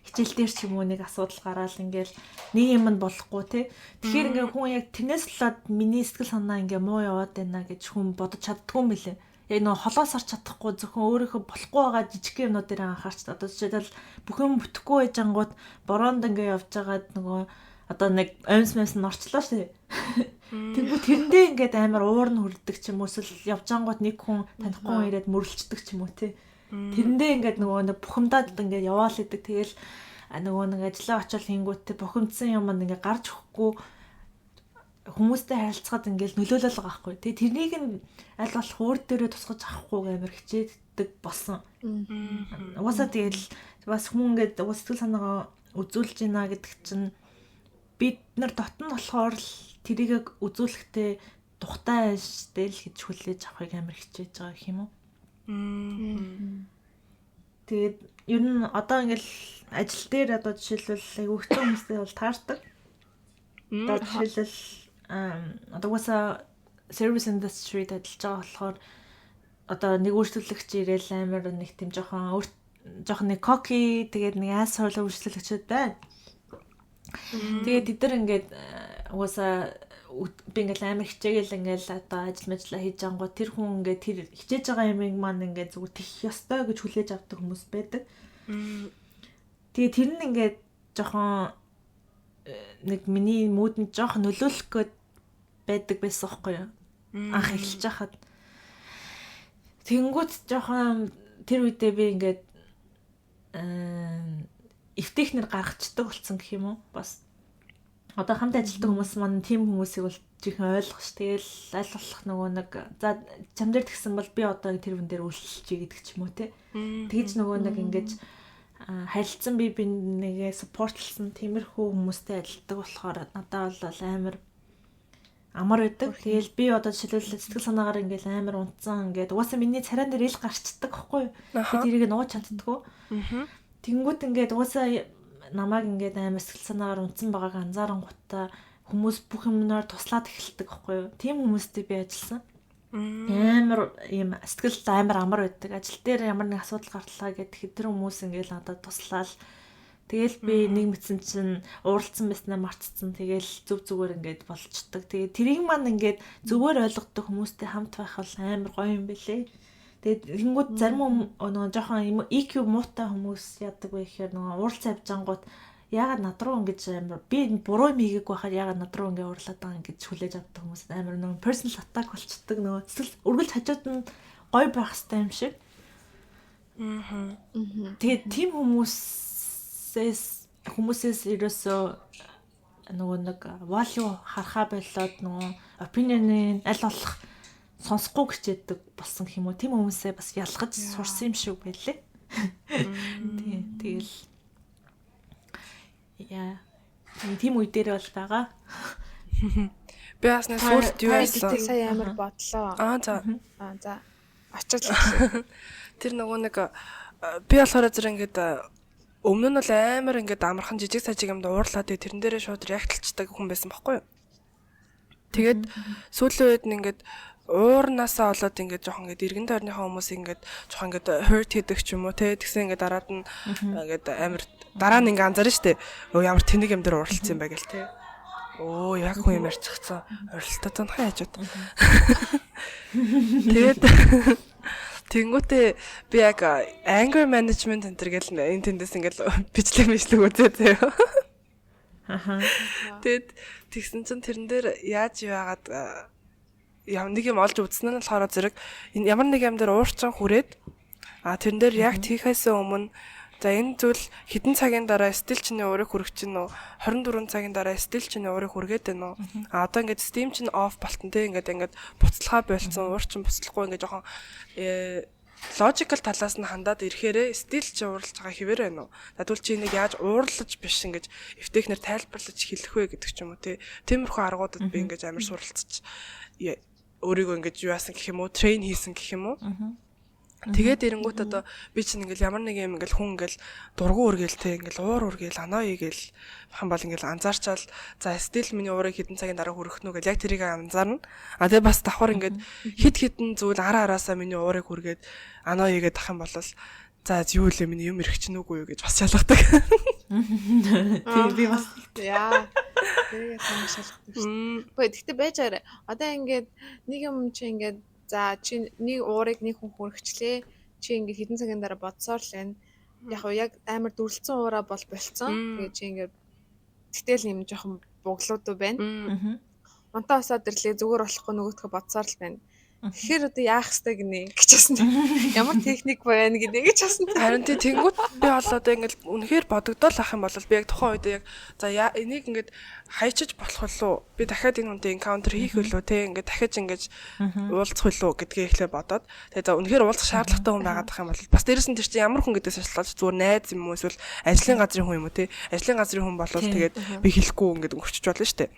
хичээл дээр ч юм уу нэг асуудал гараад ингээд нэг юм нь болохгүй тий. Тэгэхээр ингээд хүн яг тэрнээс болоод миний сэтгэл санаа ингээд муу яваад байна гэж хүн бодож чаддгүй юм билээ. Яг нөө холоос орч чадахгүй зөвхөн өөрийнхөө болохгүй байгаа жижиг юмнууд дээр анхаарч одоо жишээлбэл бүх юм бүтэхгүй байж ангууд бороонд ингээ явж байгаад нөгөө одоо нэг оймс нь орчлоо шээ. Тэгвэл тэрэндээ ингээд амар уур нь хүрдэг ч юм уу эсвэл явж ангууд нэг хүн танихгүй хүн ирээд мөрлөлцдөг ч юм уу тий. Тэрэндээ ингээд нөгөө бухимдаад ингээд яваал идэг. Тэгэл нөгөө нэг ажиллаа очил хийнгүүтээ бухимдсан юм ингээд гарч өгөхгүй хүмүүстэй харилцаад ингээл нөлөөлөл байгаа байхгүй. Тэгээ тэрнийг нь аль болох өөр дээрээ тусгаж авахгүй амар хичээдэг болсон. Угаасаа тэгэл бас хүн ингээд сэтгэл санаагаа үзүүлж ийна гэдэг чинь бид нар дотн болохоор л тэрийг үзүүлэхдээ тухтай штэ л гэж хүлээж авахыг амар хичээж байгаа гэх юм уу. Тэгээд ер нь одоо ингээл ажил дээр одоо жишээлбэл айгүй хэцүү хүмүүстэй бол таардаг. Одоо жишээлбэл одоо уусаа service industry-д ажиллаж байгаа болохоор одоо нэг үйлчлүүлэгч ирээл амар нэг тийм жоохон нэг коки тэгээд нэг asshole үйлчлүүлэгчд байна. Тэгээд тэд нар ингээд уусаа би ингээл амар хичээгээл ингээл одоо ажил мэжлээ хийж ангуу тэр хүн ингээд тэр хичээж байгаа юмыг маань ингээд зүгээр тэх ёстой гэж хүлээж авдаг хүмүүс байдаг. Тэгээ тэр нь ингээд жоохон нэг миний муудэнд жоохон нөлөөлөх гээд байдаг байсан байхгүй юу? Анх эхэлж байхад. Тэнгүүд жоохон тэр үедээ би ингээд эвтэхнэр гаргацдаг болсон гэх юм уу? Бас одоо хамт ажилладаг хүмүүс маань тийм хүмүүсийг бол жихэн ойлгох ш. Тэгэл аль болох нөгөө нэг за чам дээр тэгсэн бол би одоо тэр хүн дээр үйлчлэе гэдэг ч юм уу те. Тэгж нөгөө нэг ингэж харилцсан би нэгээ supportlсан тиймэрхүү хүмүүстэй ажилладаг болохоор надад бол амар амар байдаг. Тэгэл би одоо жишээлбэл сэтгэл санаагаар ингээл амар унтсан ингээд угаасаа миний царайн дээр ил гарчдаг байхгүй юу? Би тэрийг нууж чаддаггүй. Тэнгүүд ингээд угаасаа намайг ингээд амар сэтгэл санаагаар унтсан байгааг анзаарангуудаа хүмүүс бүх юмнаар туслаад эхэлдэг байхгүй юу? Тийм хүмүүстэй би ажилласан. Амар юм сэтгэл амар байдаг. Ажил дээр ямар нэг асуудал гарлаа гэхэд тэр хүмүүс ингээд надад туслаад тэгэл би нэг мэдсэн чинь ууралцсан байснаа мартцсан. Тэгэл зүг зүгээр ингээд болчдөг. Тэгээ тэрийг маань ингээд зүгээр ойлгодог хүмүүстэй хамт байх бол амар гоё юм бэлээ. Тэгээд тэнгууд зарим нөгөө жоохон EQ муутай хүмүүс яадаг вэ гэхээр нөгөө ууралцсан авчаангууд яагаад над руу ингэж амар би буруу юм хийгээг байхад яагаад над руу ингэ уурлаад байгаа ингэж хүлээж авдаг хүмүүс амар нөгөө personal attack болчдөг нөгөө эсвэл үргэлж хажууд нь гоё байх хэрэгтэй юм шиг. Тэгээд тийм хүмүүсээс ерөөсөө нөгөө нэг value харахаа болоод нөгөө opinion-ийн аль болох сонсохгүй хичээдэг болсон гэх юм уу. Тийм хүмүүсээ бас ялгаж сурсан юм шиг байлээ. Тэгэл яа. Тийм үе дээр бол байгаа. Би бас нэг сүлт юу яасан. Сая амар бодлоо. За. Очиж тэр нөгөө нэг би болохоор зэрэг ингээд өмнө нь бол амар ингээд амархан жижиг сажиг юмд уурлаад тэрэн дээрээ шууд реактлцдаг хүн байсан байхгүй юу? Тэгээд сүүлийн үед нь ингээд уурнаасаа болоод ингээд жоохон ингээд эргэн тойрныхаа хүмүүс ингээд жоохон ингээд hurt хийдэг ч юм уу те тэгсэн ингээд дараад нь ингээд амар дараа нь ингээд анзаарна штэ. Өө ямар тэнэг юм дээр ууралцсан юм бэ гэл те. Оо яг хүн юм ярьчихсан. Орилтоо танхаа яажууд. Тэгээд тэнгүүтээ би яг anger management энэ гэл энэ тэндээс ингээл бичлэг үзээ заяа. Тэгэд тэгсэн чинь тэрэн дээр яаж яагаад нэг юм олж үзсэн нь болохоор зэрэг ямар нэг юм дээр уурчсан хүрээд тэрэн дээр яг тийхээс өмнө за энэ зүйл хэдэн цагийн дараа стил чиний уурыг хүрэх чинь нөө 24 цагийн дараа стил чиний уурыг хүргээд байна уу? Одоо ингээд steam чинь off болтон те ингээд буцалгаа болцсон уурчин буцлахгүй ингээд жоохон logical талаас нь хандаад ирэхээрээ стил чи уурлаж байгаа хэвээр байна уу? Тэгвэл чи энийг яаж уурлаж биш ингэж эвтэхнэр тайлбарлаж хэлэх вэ гэдэг ч юм уу те. Тиймэрхүү аргуудад би ингэж амар суралцж өөрийгөө ингэж юу яасан гэх юм уу? Трейн хийсэн гэх юм уу? Тэгээд эрэнгүүт одоо би чинь ингээл ямар нэг юм ингээл хүн ингээл дургу үргэлтэй ингээл уур үргээл анаа игээл хам бол ингээл анзаарчаал за стил миний уурыг хэдэн цагийн дараа хүрэх нү гэл яг тэрийг анзаарна. Тэгээ бас давхар ингээд хидэн зүйл араасаа миний уурыг хүргээд анаа игээд ах юм бол за юу лээ миний юм ирэх чинь үгүй юу гэж бас шалгадаг. Тийм би бас яа. Тэрийг санаашалдаг шүү. Гэхдээ байжаарай. Одоо ингээд нэг юм чи ингээд за чи нэг уурыг нэг хүн хүрхчлээ. Чи ингээ хэдэн цагийн дараа бодсоор л байна. Яг амар дүрлцэн уураа бол болцсон. Тэгээ чи ингээ тэгтэл юм жоохон буглууд байна. Монтаа усаад ирлээ зүгээр болохгүй нөгөөдхөө бодсоор л байна. Тэгэхээр одоо яах ёстой гинэ гэж басна. Ямар техник байна гэдэг гэж басна. Харин тэнгууд би болоод ингээл үнэхээр бодогдол ах юм бол би яг тухайн үед яг за энийг ингээд хайчиж болох болов би дахиад энэ хүнтэй encounter хийх болов те ингээд дахиж ингээд уулзах болов гэдгээ ихлээр бодоод тэгээ за үнэхээр уулзах шаардлагатай хүн байгаад ах юм бол бас дээрэс нь тэр чинь ямар хүн гэдээс шалтгаалж зүгээр найз юм уу эсвэл ажлын газрын хүн юм уу те ажлын газрын хүн болвол тэгээд би хэлэхгүй ингээд өнгөрчөж болно шүү дээ.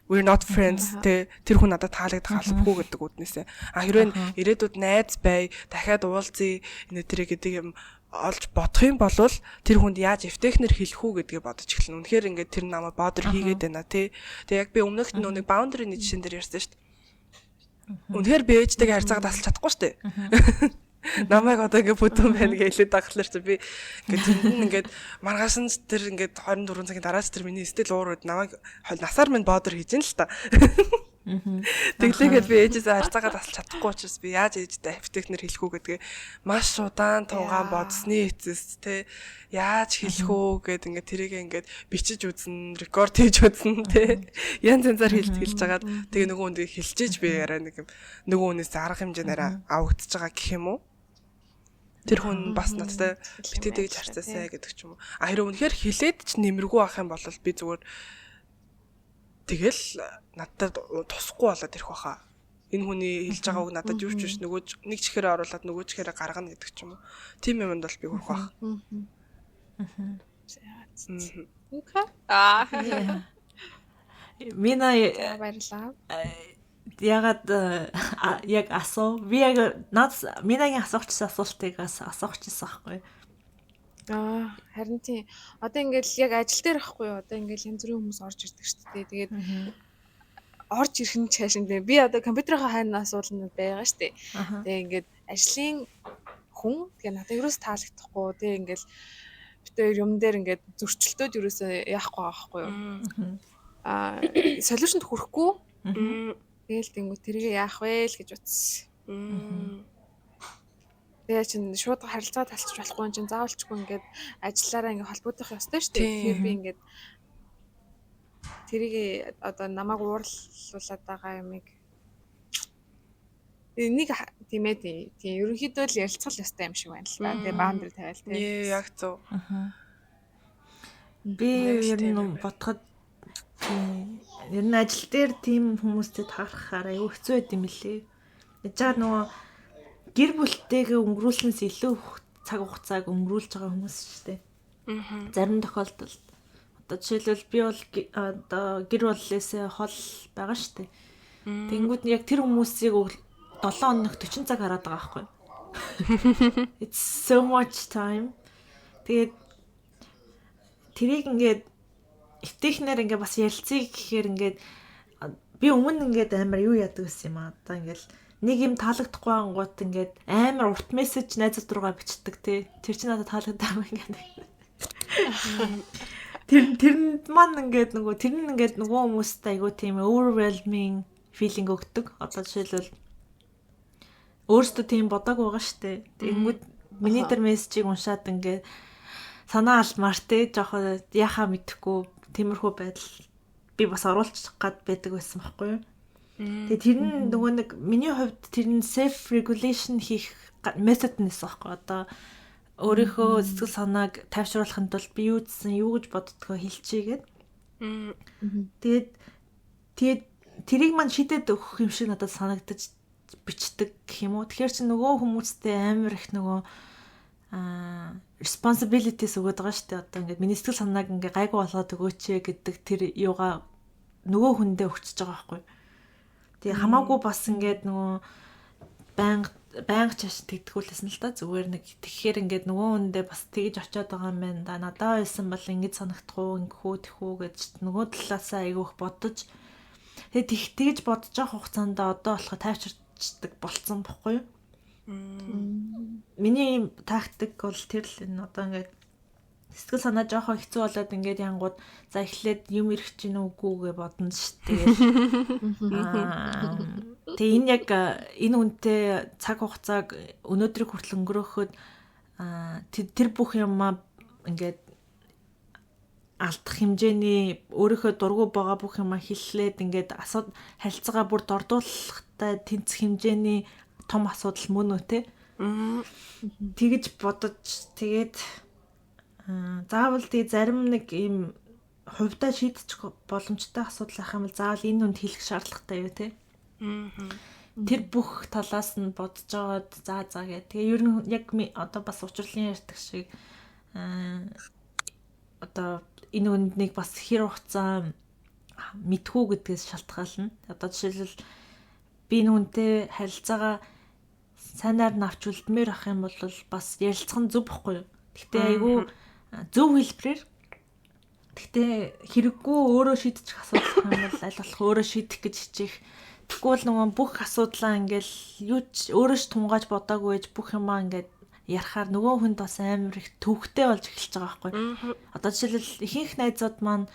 We're not friends тэр хүн надад таалагдах албагүй гэдэг үднээсээ. Хэрвээ ирээдүйд найз бай, дахиад уулзъя энэ тэрэг гэдэг юм олж бодох юм бол тэр хүнд яаж эвтэхнэр хэлэх үү гэдгийг бодож эхэлнэ. Үнэхээр ингээд тэр намайг бодор хийгээд байна тий. Тэгээ яг би өмнөх нэг баундрын жишээн дээр ярьсан шүү дээ. Үнэхээр би ээжтэйгээ харьцаагаа тасалж чадахгүй шүү дээ. Намайг одоо ингээд бүтэн байна гэж хэлээд багтлаар чи би ингээд маргааш нь тэр ингээд 24 цагийн дараач тэр миний стил уурууд намайг насаар минь бодор хийж ин л та. Тэглээгээд би ээжээсээ харьцаагаа тасалж чадахгүй учраас би яаж ээжтэй эвтэхнэр хэлэх үү гэдгээ маш удаан тунгаан бодсны эцэс те яаж хэлэх үү гэд ингээд тэрийг ингээд бичиж үзнэ, рекорд хийж үзнэ те янз янзаар хэлж жагаад тэгээ нөгөө хүнд хэлчихэж би яриа нэг юм нөгөө хүнээс арга хэмжээнээр авагдчихж байгаа гэх юм уу. Тэр хүн бас надтай битээ тэгж харцаасаа гэдэг ч юм уу. Харин үнэхээр хилээд ч нэмэргүй ах юм бол би зүгээр тэгэл надад тусахгүй болоод ирэх баха. Энэ хүний хэлж байгаа үг надад юу ч биш нөгөө нэг чихээрээ оруулаад нөгөө чихээрээ гаргана гэдэг ч юм уу. Тим юмд бол би хүрэх бах. Мина баярлаа. Ягаад яг би яг минагийн асуугчсан асуултыг асуучихсан байхгүй. Харин тийм. Одоо ингээд яг ажил дээр байхгүй юу? Одоо ингээд янз бүрийн хүмүүс орж ирдэг шүү дээ. Тэгээд орж ирэх нь чаашин дээ. Би одоо компьютерийнхаа хайнаа асуулна байгаа шүү дээ. Тэгээд ингээд ажлын хүн тэгээ надад ерөөс таалагдахгүй. Тэгээ ингээд битээр юм дээр ингээд зөрчилтөд ерөөсөө яахгүй байгаа байхгүй юу? Солиушнд хүрэхгүй. Тэгэл тэнгуү тэргээ яах вэ л гэж утсан. Тэгээ чинь шууд харилцаа талчих болохгүй чинь заавалчгүй ингээд ажиллаараа ингээд холбогдох ёстой шүү дээ. Тэгэхээр би ингээд тэрийг одоо намайг уурлуулад байгаа юмыг нэг тийм ээ тийм ерөнхийдөө л ярилцах ёстой юм шиг байна л да. Тэгээ баундар тавиал тийм. Яг зөв. Би ер нь бодоход ер нь ажил дээр тийм хүмүүстэй таарахаар аюу хэцүү байд юм лээ. Яжаа нөгөө гэр бүлтэйгээ өнгөрүүлснээс илүү цаг хугацааг өнгөрүүлж байгаа хүмүүс шүү дээ. Зарим тохиолдолд одоо жишээлбэл би бол одоо гэр бүлээсээ хол байгаа шүү дээ. Тэнгүүд яг тэр хүмүүсийг 7 хоног 40 цаг хараад байгаа байхгүй. It's so much time. Тэгээд тэрийг ингээд эвтэхнэр ингээ бас ярилцъя гэхээр ингээд би өмнө ингээд амар юу яадаг гэсэн юм аа. Одоо ингээд нэг юм таалагдахгүй ангууд ингээд амар урт мессеж найзууд руугаа бичдэг тий. Тэр чинь надад таалагдаагүй ингээд. Тэр маань ингээд нөгөө тэр нь ингээд нөгөө хүмүүстэй айгуу тийм overwhelming feeling өгдөг. Одоо жишээлбэл өөртөө тийм бодог байгаа штэ. Тэгэнгүүт миний тэр мессежийг уншаад ингээд санаа алмаар тий. Жохоо яхаа мэдэхгүй тиймэрхүү байдал би бас оруулах гад байдаг байсан байхгүй юу. Тэгээ тэр нь нөгөө нэг миний хувьд тэр нь self regulation хийх метод нэс байхгүй. Одоо өөрийнхөө сэтгэл санааг тайвшруулахын тулд би юу гэсэн юу гэж боддгоо хэлчихье гээд. Тэгээд тэрийг маань шидэд өгөх юм шиг надад санагдаж бичдэг гэх юм уу. Тэгэхээр чи нөгөө хүмүүстэй амар их нөгөө responsibilities өгöd байгаа шүү дээ. Одоо ингээд миний сэтгэл санааг ингээ гайгүй болгоод өгөөч гэдэг тэр юугаа нөгөө хүндээ өгчөж байгаа байхгүй. Тэгээ хамаагүй бас ингээд нөгөө байнга чаш тэгтгүүлсэн л та зүгээр нэг тэгэхээр ингээд нөгөө хүндээ бас тэгж очиод байгаа юм байна да. Надаа байсан бол ингэж санагдах уу, ингэхүү тэхүү гэж нөгөө талаасаа айгүйх бодож тэгээ тэгж бодож байгаа хугацаанд одоо болохоо тайвширчдаг болцсон бохгүй юу? Миний тактик бол тэр л энэ одоо ингээд сэтгэл санаа жоохон хэцүү болоод ингээд янгууд за эхлээд юм ирэх чинь үгүй гэ бодно шүү дээ. Тэгээ энэ яг энэ үнтэй цаг хугацааг өнөөдрийг хүртэл өнгөрөөхөд тэр бүх юмаа ингээд алдах хэмжээний өөрийнхөө дургу байгаа бүх юмаа хэллээд ингээд харилцаагаа бүр дордуулахтай тэнцэх хэмжээний том асуудал мөн үү те. Тэгэж бодож тэгээд заавал тий зарим нэг ийм хувьдаа шийдчих боломжтой асуудал ах юм бол заавал энэ үнд хэлэх шаардлагатай юу те. Тэр бүх талаас нь бодож жоод за гэх. Тэгээ ер нь яг одоо бас учрлын ярьдаг шиг одоо энэ үнднийг бас хэр хугацаа мэдхүү гэдгээс шалтгаална. Одоо жишээлбэл би нүнтэй харилцаагаа сайнаар нь авч үлдмээр ах юм бол бас ярилцах нь зөв бохгүй юу. Гэхдээ айгүй зөв хэлбэрээр гэхдээ хэрэггүй өөрөө шийдчих асуудал юм бол аль болох өөрөө шийдэх гэж хичээх. Тэгвэл нөгөө бүх асуудлаа ингээл юу ч өөрөө ч тунгааж бодоогүй гэж бүх юмаа ингээд ярахаар нөгөө хүнд бас амар их төвхтэй болж эхэлж байгаа байхгүй. Одоо жишээлбэл ихэнх найзууд маань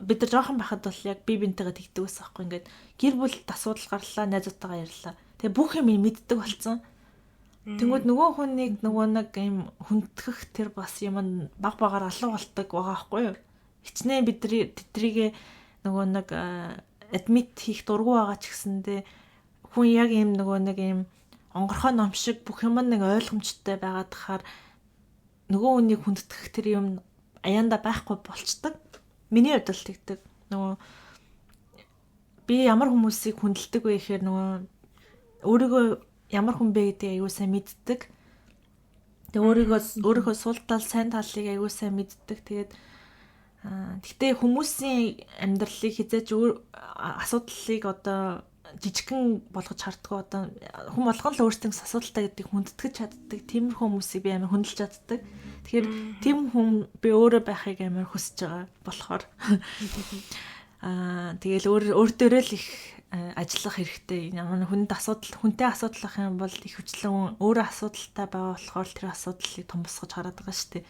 бид нар жоохон байхад бол яг би бинтэйгээ тэгдэг байсан байхгүй. Ингээд гэр бүлд асуудал гарлаа, найзуудтайгаа ярьлаа. Тэгээ бүх юм мэддэг болсон. Тэнгүүд нөгөө хүнийг нөгөө нэг юм хүндтгэх тэр бас юм баг багаар алга болдог байгаа байхгүй юу? Хичнээн тэдрийг нөгөө нэг адмит хийх дургу байгаа ч гэсэндээ хүн яг юм нөгөө нэг юм онгорхой ном шиг бүх юм нэг ойлгомжтой байгаад тахаар нөгөө хүнийг хүндэтгэх тэр юм аяанда байхгүй болчдөг. Миний хувьд л тэгдэг. Нөгөө би ямар хүмүүсийг хүндэлдэг вэ гэхээр нөгөө өөрийгөө ямар хүн бэ гэдгийг аягүй сайн мэддэг. Тэгээ өөрийнхөө сул тал, сайн талыг аягүй сайн мэддэг. Тэгээд гэхдээ хүмүүсийн амьдралыг хизээж асуудлыг одоо жижигхэн болгож харддаг. Одоо хүн болгон л өөрсдөө асуудалтай гэдгийг хүндэтгэж чаддаг. Тиймэрхүү хүмүүсийг би амар хүндэлж чаддаг. Тэгэхээр тийм хүн би өөрөө байхыг амар хүсэж байгаа болохоор тэгэл өөртөө л их ажиллах хэрэгтэй. Ямар хүнтэй асуудал ах юм бол их хүчлэн өөрөө асуудалтай байгаа болохоор тэр асуудлыг том босгож хараад байгаа шүү дээ.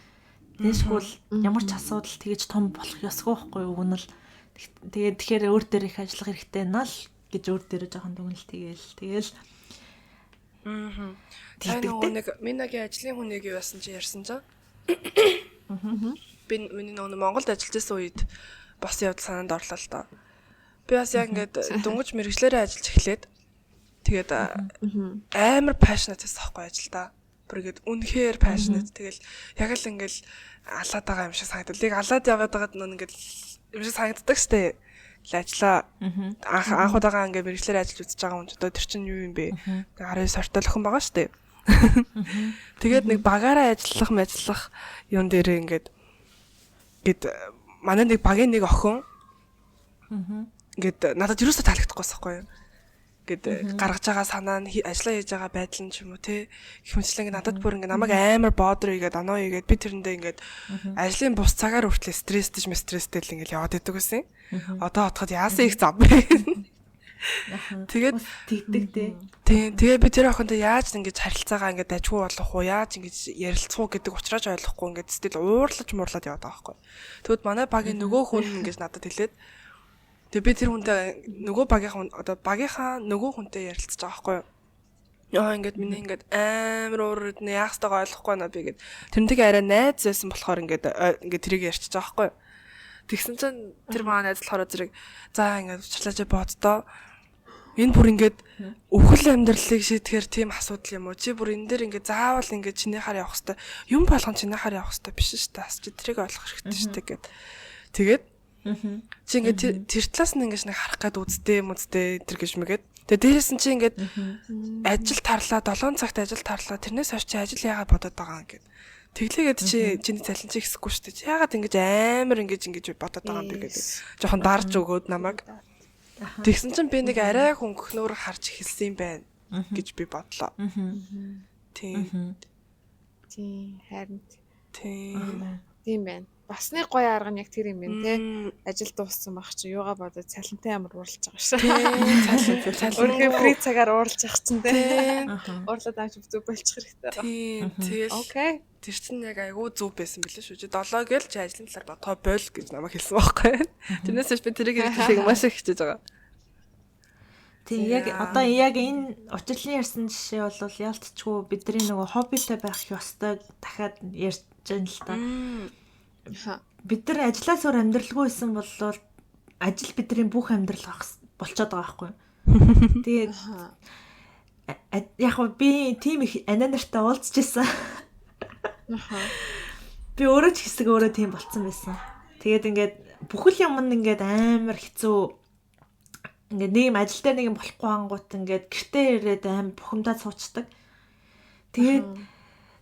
Тэгшгүй ямар ч асуудал тэгэж том болох ёсгүй байхгүй юу? Уг нь л тэгэхээр өөр дээр их ажиллах хэрэгтэй наа л гэж өөр дээр жоохон дүгнэлт тэгэл нэг минагийн ажлын хүнийг юу яасан чи ярьсан чинь би миний нөгөө Монголд ажиллаж байсан үед бас явдал санаанд орлоо л доо. Би бас яг ингээд дөнгөж мэрэгчлэрээ ажиллаж эхлээд тэгээд амар passionate байсан байхгүй ажилдаа. Бүр ингээд үнэхээр passionate. Тэгэл яг л ингээд алаад байгаа юм шиг санагдав. Лиг алаад яваад байгаад нөө ингээд юм шиг санагддаг штэ. Ажлаа анх удаага ингээд мэрэгчлэрээ ажиллаж үзэж байгаа хүн ч одоо тэр чинь юу юм бэ? 19 сартал охин байгаа штэ. Тэгээд нэг багаараа ажиллах юм дээр ингээд манай нэг багийн нэг охин ингээд надад юусоо таалагдахгүй байхгүй юу? Ингээд гаргаж байгаа санаа нь ажиллаа хийж байгаа байдал нь ч юм уу те их мэтлэн ингээд надад бүр ингээд намайг амар бодор игээд оноо игээд би тэрэндээ ингээд ажлын бус цагаар хүртэл стресстэй л ингээд яваад идэг гэсэн. Одоо бодоход яасан их зам бэ? Тэгээд тэгдэг те. Тэгээ би тэр охинтой яаж ингэж харилцаагаа ингээд дажгүй болох уу? Яаж ингэж ярилцах уу гэдэг ухрааж ойлгохгүй ингээд сэтгэл уурлаж муурлаад яваад байгаа байхгүй. Тэгвэл манай багийн нөгөө хүн ингэж надад хэлээд тэгээ би тэр хүнтэй нөгөө багийнхаа нөгөө хүнтэй ярилцаж байгаа байхгүй юу? Яа ингээд миний ингээд амар уурд нэ яах ёстойгоо ойлгохгүй наа би гээд тэрнтэйгээ арай найз байсан болохоор ингээд тэрийг ярьчих байгаа байхгүй юу? Тэгсэн чинь тэр манай найз болохоор зэрэг за ингээд уучлаач боддоо энэ бүр ингээд өвхөл амьдралыг шийдэхээр тийм асуудал юм уу? Чи бүр энэ дээр ингээд заавал ингээд чинийхаар явах хэвээр юм болгон чинийхаар явах хэвээр биш шүү дээ. Бас чи тэрийг ойлгох хэрэгтэй шүү дээ гэд. Тэгээд чи ингээд тэр талаас нь ингээд нэг харах гээд үзтээ тэр гэж мэгээд. Тэгээд дээрээс нь чи ингээд ажил тарлаа 7 цагт ажил тарлаа. Тэрнээс хойш чи ажил яагаад бодоод байгаа юм гээд. Тэглээгээд чиний цалин чи ихсэхгүй шүү дээ. Чи яагаад ингэж амар ингэж бодоод байгаа юм бэ гэдэг. Жохон дарж өгөөд намайг. Тэгсэн чинь би нэг арай хөнгөнөөр харж эхэлсэн юм байна гэж би бодлоо. Тийм харин тийм байна. Бас нэг гоё арга нь яг тэр юм байна те. Ажил дууссан байх чи юугаа бодоод цалинтай амар уурлаж байгаа шүү. Тийм. Өөрхөн фри цагаар уурлаж байгаа чинь те. Уурлаад авч зүг болчих хэрэгтэй байгаа. Тийм. Тэгэл. Окей. Тэр чинь яг айгүй зүв байсан билээ шүү. Чи 7 гээл чи ажлын талаар бодхоо бойл гэж намайг хэлсэн байхгүй. Тэрнээс би тэрийг хэлхийг маш их хичээж байгаа. Тийм яг одоо яг энэ учлалын ярьсан жишээ бол яалтчгүй бидний нөгөө хоббитэй байх ёстой дахиад ярьж байна л та. Бид нар ажлаас өөр амьдралгүй байсан бол ажил бидний бүх амьдрал болчиход байгаа байхгүй. Тэгээд яг би тийм их ананартай уулзж байсан. Би өөрөө ч хэсэг өөрөө тийм болцсон байсан. Тэгээд ингээд бүхэл юм ингээд амар хэцүү ингээд нэг юм ажил дээр нэг юм болохгүй ангууд ингээд гэртээ ирээд амар бухимдаад суучдаг. Тэгээд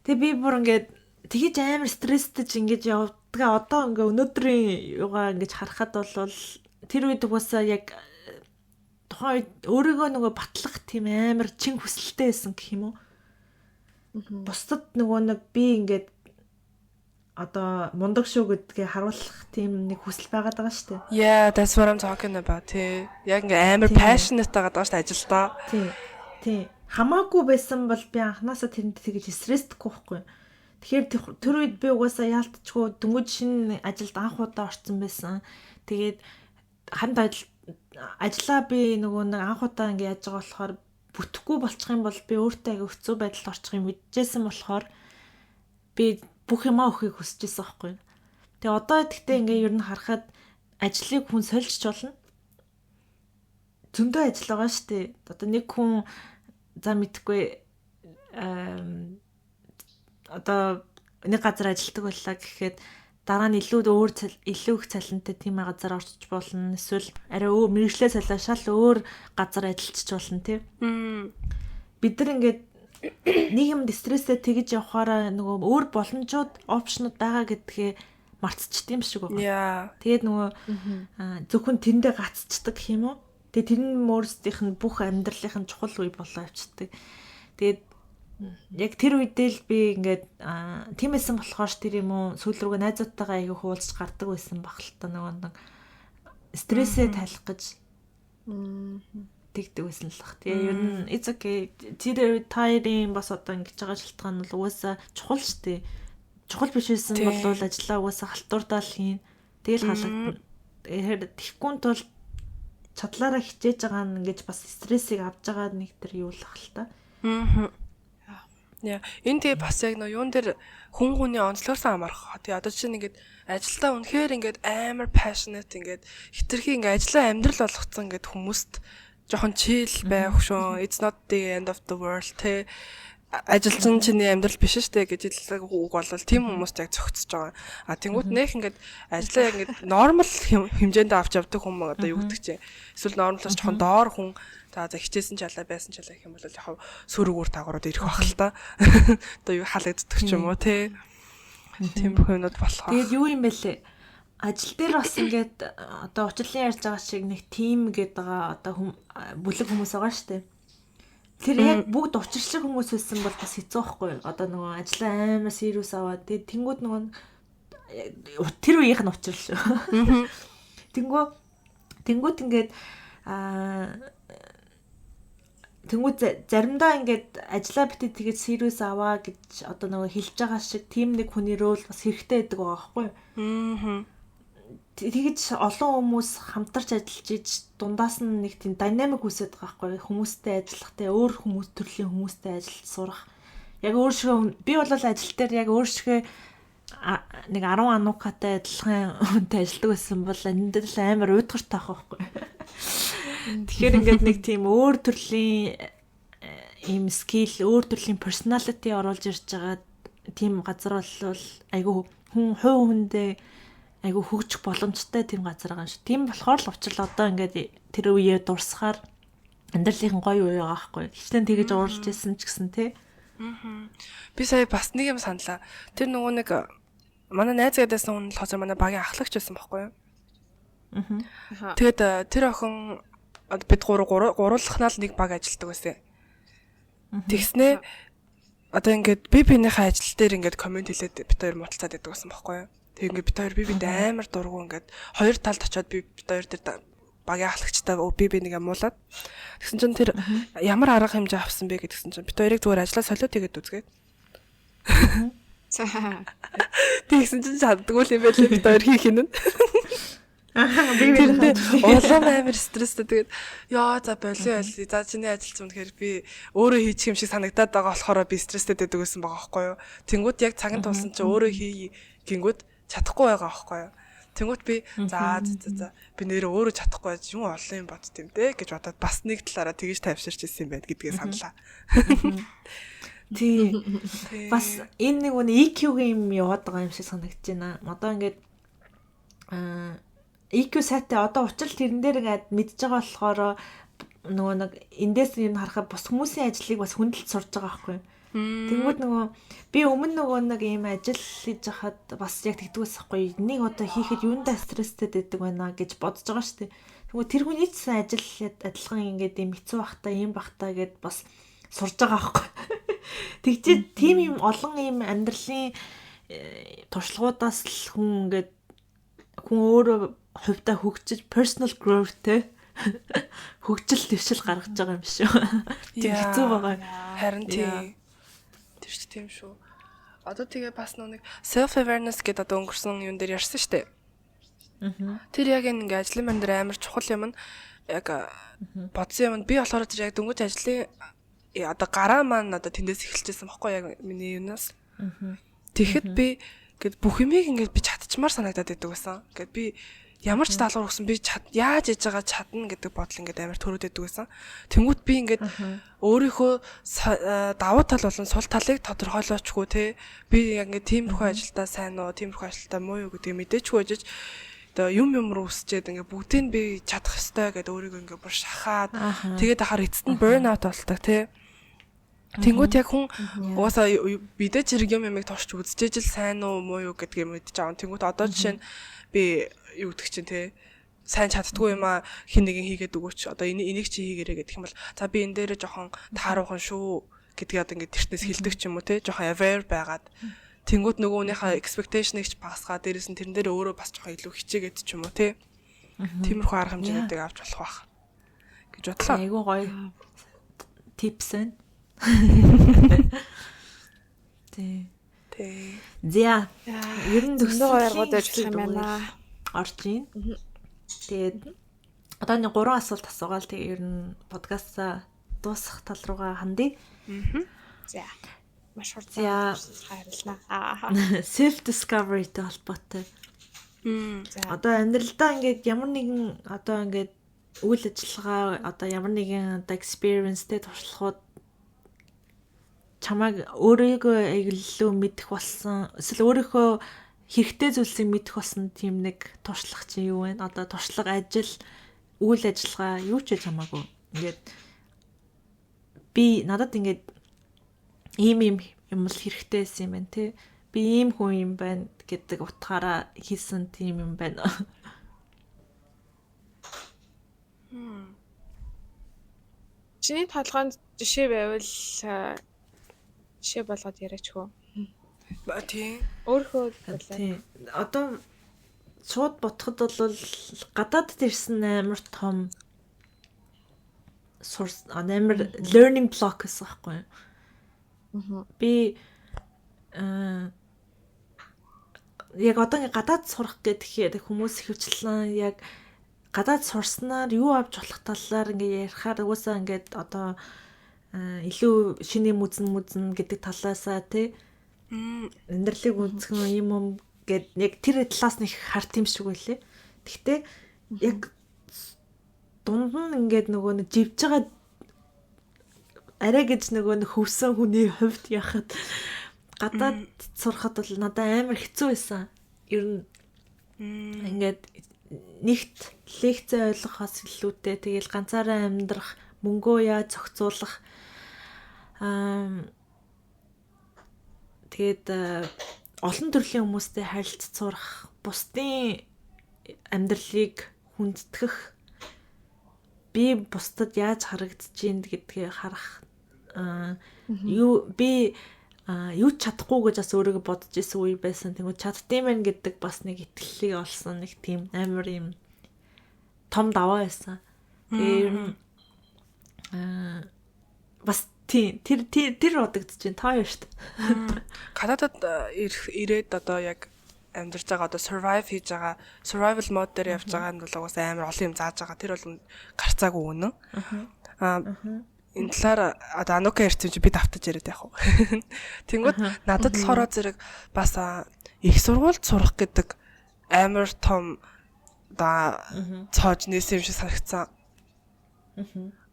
би бүр ингээд тэгэж амар стресстэй ингэж явдаг. Одоо ингээ өнөөдрийн юугаа ингэж харахад бол тэр үед угаасаа яг тухайн үед өөрийгөө нөгөө батлах тийм амар чин хүсэлтэй байсан гэх юм уу. бусдад нөгөө нэг би ингээд одоо мундаг шүү гэдгээ харуулах тийм нэг хүсэл байгаад байгаа шүү дээ. Yeah, that's what I'm talking about. Тий. Яг ингээ амар passionate байгаад байгаа шүү дээ ажилдаа. Тий. Хамаагүй байсан бол би анханасаа тэрэнд тэгэж стресстэхгүй байхгүй. Тэгэхээр тэр үед би угаасаа яалтчгүй дөнгөж шинэ ажилд анх удаа орсон байсан. Тэгээд хамт ажиллаа би нөгөө нэг анх удаа ингээ яаж байгаа болохоор бүтэхгүй болчих юм бол би өөртөө аяга хэцүү байдалд орчих юм мэдчихсэн болохоор би бүх юмаа өхийг хүсэжсэн байхгүй. Тэгээ одоо тэгтээ ингээ ер нь харахад ажлыг хүн сольж болно. Зөндөө ажил байгаа шүү дээ. Одоо нэг хүн за мэдхгүй одоо нэг газар ажилладаг байлаа гэхэд дараа нь илүү их цалинтай тийм газар орчих болно. Эсвэл арай мэрэгчлээ цалиа шал өөр газар ажиллаж болно тий. Бид нар ингээд нэг юмд стресстэй тэгж явахаараа нөгөө өөр боломжууд, опшнууд байгаа гэдгээ мартчихд юм шиг байгаа. Тэгээд нөгөө зөвхөн тэндээ гаццдаг гэх юм уу? Тэгээд тэр нь өөрсдийнх нь бүх амьдралынх нь чухал үе болоо авчдаг. Тэгээд яг тэр үедээ л би ингээд тиймээсэн болохоор ш тэр юм уу сүүл рүүгээ найзуудтайгаа аяга хуулж гардаг байсан баг л та нөгөө нэг стрессээ тайлах гэж тэгдэг байсан л бах. Тэгээ ер нь it's okay. Тэр тайрын бас одоо ингэж байгаа шалтгаан нь угаасаа чухал шүү дээ. Чухал биш байсан бол ажиллаа угаасаа халтурдаал хийн. Тэгэл халагдана. Тэгэхгүй тул чадлаараа хичээж байгаа нь ингэж бас стрессийг авч байгаа нэг төр юу л ах л та. Яа, энэ тэгээ бас яг нөө юун дээр хүн хүний онцлогоос амарх. Тэгээ одоо чинь ингээд ажилдаа үнэхээр ингээд амар passionate ингээд хитрхи ингээд ажлаа амьдрал болгоцсон ингээд хүмүүст жоохон chill байх шүү. It's not the end of the world те. Ажилчин чиний амьдрал биш штэ гэж хэлдэг үг бол тийм хүмүүст яг зөгцөж байгаа. А тэнгуут нэх ингээд ажлаа ингээд нормал хэмжээнд авч явдаг хүмүүс одоо юу гэдэг чинь эсвэл нормалаас жоохон доор хүн за хичээсэн ч ялаа байсан ч ялаа гэх юм бол яг сөрөгөр тагрууд ирэх байх л та. Одоо юу халагддаг ч юм уу те. Тийм бүх юмуд болох. Тэгээд юу юм бэ лээ? Ажил дээр бас ингээд одоо уучлалын ярьж байгаа шиг нэг тим гэдэг байгаа одоо бүлэг хүмүүс байгаа штэ. Тэр яг бүгд учирчлаг хүмүүс байсан бол бас хэцүү байхгүй. Одоо нөгөө ажлаа амар serious аваад тэгээд тэнгууд нөгөө тэр үеийнх нь учрал шүү. Тэнгууд ингээд тэнгууд заримдаа ингээд ажлаа битээ тэгээд serious аваа гэж одоо нөгөө хэлж байгаа шиг тим нэг хүний рол бас хэрэгтэй байдаг байгаа байхгүй. Тэгэж олон хүмүүс хамтарч ажиллаж иж дундаас нь нэг тийм динамик үүсээд байгаа байхгүй хүмүүстэй ажиллахтай өөр хүмүүс төрлийн хүмүүстэй ажиллаж сурах. Яг өөршгөө би бол ажил дээр яг өөршгөө нэг 10 ануукатай адилхан хүнтэй ажилладаг байсан бол энд л амар уйдгартай байх байхгүй. Тэгэхээр ингээд нэг тийм өөр төрлийн ийм скил, өөр төрлийн personality оруулж ирж байгаа тийм газар бол айгүй хүн хүндээ айгу хөгжих боломжтой тийм газар байгаа шүү. Тийм болохоор л учрал одоо ингээд тэр үеэ дурсахаар амьдралын гоё үе байгаа байхгүй. Хичнээн тэгэж ууралж ирсэн ч гэсэн тий. Би сая бас нэг юм саналаа. Тэр нөгөө нэг манай найз гэдээс хүн л хозоо манай багийн ахлагч байсан байхгүй юу? Тэгээд тэр охин бид гуруулахнаа л нэг баг ажилтдаг байсан. Тэгснээ одоо ингээд би бинийхээ ажил дээр ингээд комент хэлээд бид хоёр муудалцаад байдаг байсан байхгүй юу? Тэг ингээд бид хоёр бинд амар дургу ингээд хоёр талд очиод бид хоёр дээр багийн ахлагчтай би нэг амуулаад тэгсэн чинь тэр ямар арга хэмжээ авсан бэ гэдгсэн чинь бид хоёрыг зүгээр ажиллаа солио тэгээд үзгээд тэгсэн чинь чаддгүй юм байлээ бид хоёр хийх юм. Би улам амар стресстэй тэгээд яа за болио за чиний ажил чинь үнэхээр би өөрөө хийчих юм шиг санагдаад байгаа болохоор би стресстэй байдаг байсан байгаа байхгүй юу. Тэнгүүд яг цагаан тулсан чинь өөрөө хий гингүүд чадахгүй байгаа байхгүй юу. Тэнгүүт би за би нэрээ өөрөө чадахгүй юм олон юм бод тийм дээ гэж бодоод бас нэг талаараа тэгж тавьширч ирсэн юм байна гэдгээ саналаа. Тий. Бас энэ нэг үний EQ-гийн юм яваад байгаа юм шиг санагдаж байна. Одоо ингээд EQ сайтай одоо учрал тэрэн дээр ингээд мэдж байгаа болохоор нөгөө нэг эндээс юм харахад бус хүмүүсийн ажлыг бас хүндэлж сурж байгаа байхгүй юу. Тэнгүүд нөгөө би өмнө нөгөө нэг ийм ажил хийж хахад бас яг тэгдгээс ахгүй нэг одоо хийхэд юундаа стресстэй байдаг байна гэж бодож байгаа шүү дээ. Тэнгүүд тэр хүний ч ажил адилхан ингээд ийм хэцүү бахта ийм бахта гэд бас сурж байгаа байхгүй. Тэгж тийм юм олон юм амьдралын туршлагуудаас л хүн ингээд хүн өөрөө хувьдаа хөгжиж personal growth те хөгжил дэвшил гаргаж байгаа юм шүү. Тэг хэцүү байгаа. Харин тийм. Тэр ч тийм шүү. Одоо тэгээ бас нэг self awareness гэдэг одоо өнгөрсөн юм дээр ярьсан шүү дээ. Тэр яг ингээ ажлын манд дээр амар чухал юм нь яг бодсон юм би болохоор тэр яг дөнгөж ажлын одоо гараа маань одоо тэндээс эхэлчихсэн баггүй яг миний юунаас. Тэгэхэд би гэд бүх юмыг ингээ би чадчмаар санагдаад байдаг байсан. Гэт би ямар ч даалгавар өгсөн би яаж яж байгаа чадна гэдэг бодол ингээд амар төрөөд байдаг байсан. Тэнгүүт би ингээд өөрийнхөө давуу тал болон сул талыг тодорхойлоочгүй те би яг ингээд тиймэрхүү ажилдаа сайн уу тиймэрхүү ажилдаа муу юу гэдгийг мэдээчгүй ажиж одоо юм руу өсчээд ингээд бүгдийг би чадах ёстой гэдэг өөрийгөө ингээд бүр шахаад тэгээд ахаар эцэст нь burn out болдог те. Тэнгүүт яг хүн угаасаа бидээ зэрэг юм турч үзчихэж л сайн уу муу юу гэдгийг мэдчихэж байгаа. Тэнгүүт одоо жишээ нь би юу гэдэг чинь те сайн чаддгүй юм а хин нэгэн хийгээд өгөөч одоо энийг чи хийгээрэй гэх юм бол за би энэ дээрээ жоохон тааруухан шүү гэдгийг одоо ингээд тэртнээс хэлдэг ч юм уу те жоохон aware байгаад тэнгууд нөгөөнийхөө expectation-ыг ч багасгаа дээрэс нь тэрэн дээр өөрөө бас жоохон илүү хичээгээд ч юм уу те тиймэрхүү арга хэмжээнүүдийг авч болох байх гэж бодлоо. Айгуу гоё tips энэ. Тэ. Зя. Ер нь зөндөө гоё аргууд байж болох юм байна. Орж ийн. Тэгээд одоо нэг 3 асуулт асуугаал тэгээд ер нь подкастаа дуусгах тал руугаа хандъя. За. Маш хурдан харилцаа. Self discoveryтэй холбоотой. Одоо амьдралдаа ингээд ямар нэгэн одоо ингээд үйл ажиллагаа одоо ямар нэгэн одоо experienceтэй туршлагууд чамайг өөрийгөө илүү мэдэх болсон эсвэл өөрийнхөө хэрэгтэй зүйлсийг мэдэх болсон тийм нэг туршлага чи юу вэ? Одоо туршлага ажил, үйл ажиллагаа юу ч гэж хамаагүй. Ингээд би надад ингээд ийм юм л хэрэгтэй байсан юм байна те. Би ийм хүн юм байна гэдэг утгаараа хийсэн тийм юм байна. Чиний толгойд жишээ байвал жишээ болгоод яриач хөө. Тийм. Өөрөө тийм. Одоо шууд ботход бол гадаадд ирсэн амар том source амар learning block гэсэн байхгүй юу? Би яг одоо ингээ гадаад сурах гэхээр хүмүүс хөвчлэн яг гадаад сурснаар юу авч болох талаар ингээ ярихаар угаасаа ингээд одоо илүү шинэ мүзэн гэдэг талаасаа тий амьдралыг үзэх юм гэд яг тэр талаас нэг харт юм шиг байлээ. Гэхдээ яг дунд нь ингээд нөгөө нэг живж байгаа арай гэж нөгөө нэг хөвсөн хүний хувьд яхад гадаад сурахад бол надад амар хэцүү байсан. Ер нь ингээд нэгт лекцээ ойлгохоос илүүтэй тэгэл ганцаараа амьдрах, мөнгөө яаж зохицуулах тэгээд олон төрлийн хүмүүстэй харилцаж сурах, бусдын амьдралыг хүндэтгэх, би бусдад яаж харагдаж байна гэдгийг харах юу би юу чадахгүй гэж бас өөрийгөө бодож исэн үе байсан. Тэгвэл чаддсан байх гэдэг бас нэг итгэлийг олсон нэг тийм амар юм том даваа байсан. Тэр бас тэр бодогдож байна. Таа юу шүү дээ. Канадад ирээд одоо яг амьдарч байгаа одоо survive хийж байгаа survival mode дээр явж байгаа нь бол угаасаа амар олон юм зааж байгаа. Тэр бол гарцаагүй үнэн. Энэ талаар одоо Анука ярьсан чи би давтаж яриад яах вэ? Тэнгүүд надад болохоор зэрэг бас их сургуульд сурах гэдэг амар том цоож нээсэн юм шиг санагдсан.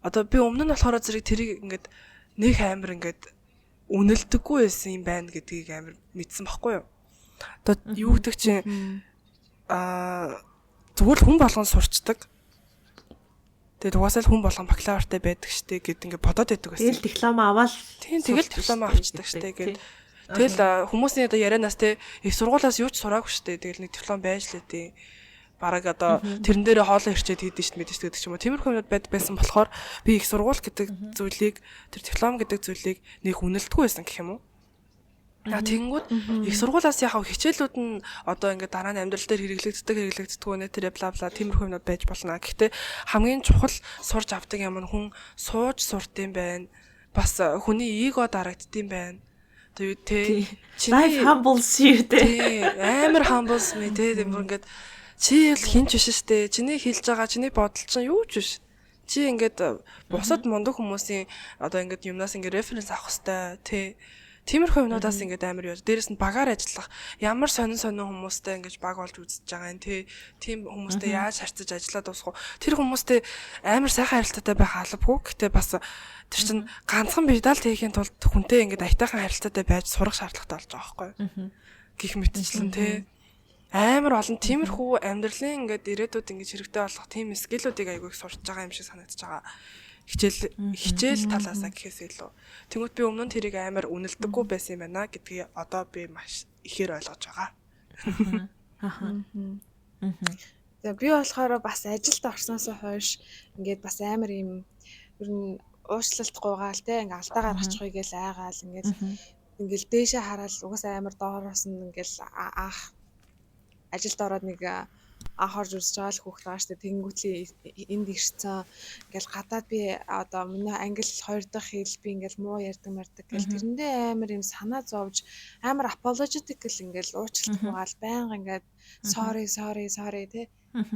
Одоо би өмнө нь болохоор зэрэг тэрийг ингээд нэг амар ингээд үнэлдэггүй байсан юм байна гэдгийг амар мэдсэн байхгүй юу? Одоо юу гэдэг чинь зүгээр л хүн болгон сурчдаг. Тэгээд угаасаа л хүн болгон бакалавртай байдаг штэ гэд ингээд бодоод байдаг байсан. Тэгэл диплом аваад тэгэл диплом авчдаг штэ гэд. Тэгэл хүмүүсийн одоо ярианаас те их сургуулаас юу ч сураагүй штэ. Тэгэл нэг диплом байж лээ тий. бараг одоо тэрэн дээрээ хоолоо ирчээд хийдэж шүү дээ гэдэг ч юм уу. Тиймэрхүү юмуд байсан болохоор би их сургууль гэдэг зүйлийг тэр диплом гэдэг зүйлийг нэг үнэлдэггүй байсан гэх юм уу. Тэгэнгүүт их сургуулиас яхав хичээлүүд нь одоо ингээд дараа нь амьдрал дээр хэрэглэгддэг нэ тэр бла бла тиймэрхүү юмуд байж болно. Гэхдээ хамгийн чухал сурж авдаг юм нь хүн сууж сурт юм байна. Бас хүний эго дарагддсан байна. Тэгээ life humbles you дээ. Амар humbles me дээ. Ингээд чи хинч биш штэ. Чиний хэлж байгаа чиний бодол чинь юу ч биш. Чи ингээд бусад мундаг хүмүүсийн одоо ингээд юмнаас ингээд референс авах хэвээр тиймэрхүү юмнуудаас ингээд амар яа. Дээрэс нь багаар ажиллах. Ямар сонин хүмүүстэй ингээд баг болж үзэж байгаа юм тийм хүмүүстэй яаж харьцаж ажиллаад дуусах вэ? Тэр хүмүүстэй амар сайхан харилцаатай байх албагүй. Гэтэ бас тэр чинь ганцхан бидал хийхийн тулд хүнтэй ингээд аятайхан харилцаатай байж сурах шаардлагатай болж байгаа байхгүй юу? Гэх мэтчлэн амар олон тиймэрхүү амьдралын ингээд ирээдүйд ингээд хэрэгтэй болох тийм скиллүүдийг айгүй их сурч байгаа юм шиг санагдаж байгаа. Хичээл талаасаа гэхээс илүү. Тэнгүүт би өмнө нь тэрийг амар үнэлдэггүй байсан юм байна гэдгийг одоо би маш ихээр ойлгож байгаа. За би болохоор бас ажилд орсноос хойш ингээд бас амар юм ер нь уучлалт гуйгаал те ингээд алдаа гаргачихъя гээл айгаал ингээд дээшээ хараад угаасаа амар доороос нь ингээд ажилд ороод нэг анхаарч үзэж байгаа л хүүхд байгаа штэ тэнгүүтлийн энд ирсэн ингээл гадаад би одоо миний англи 2 дахь хэл би ингээл муу ярьдаг гэл тэрэндээ амар юм санаа зовж амар apologetic гэл ингээл уучлалт гуйгаал байнга ингээд sorry те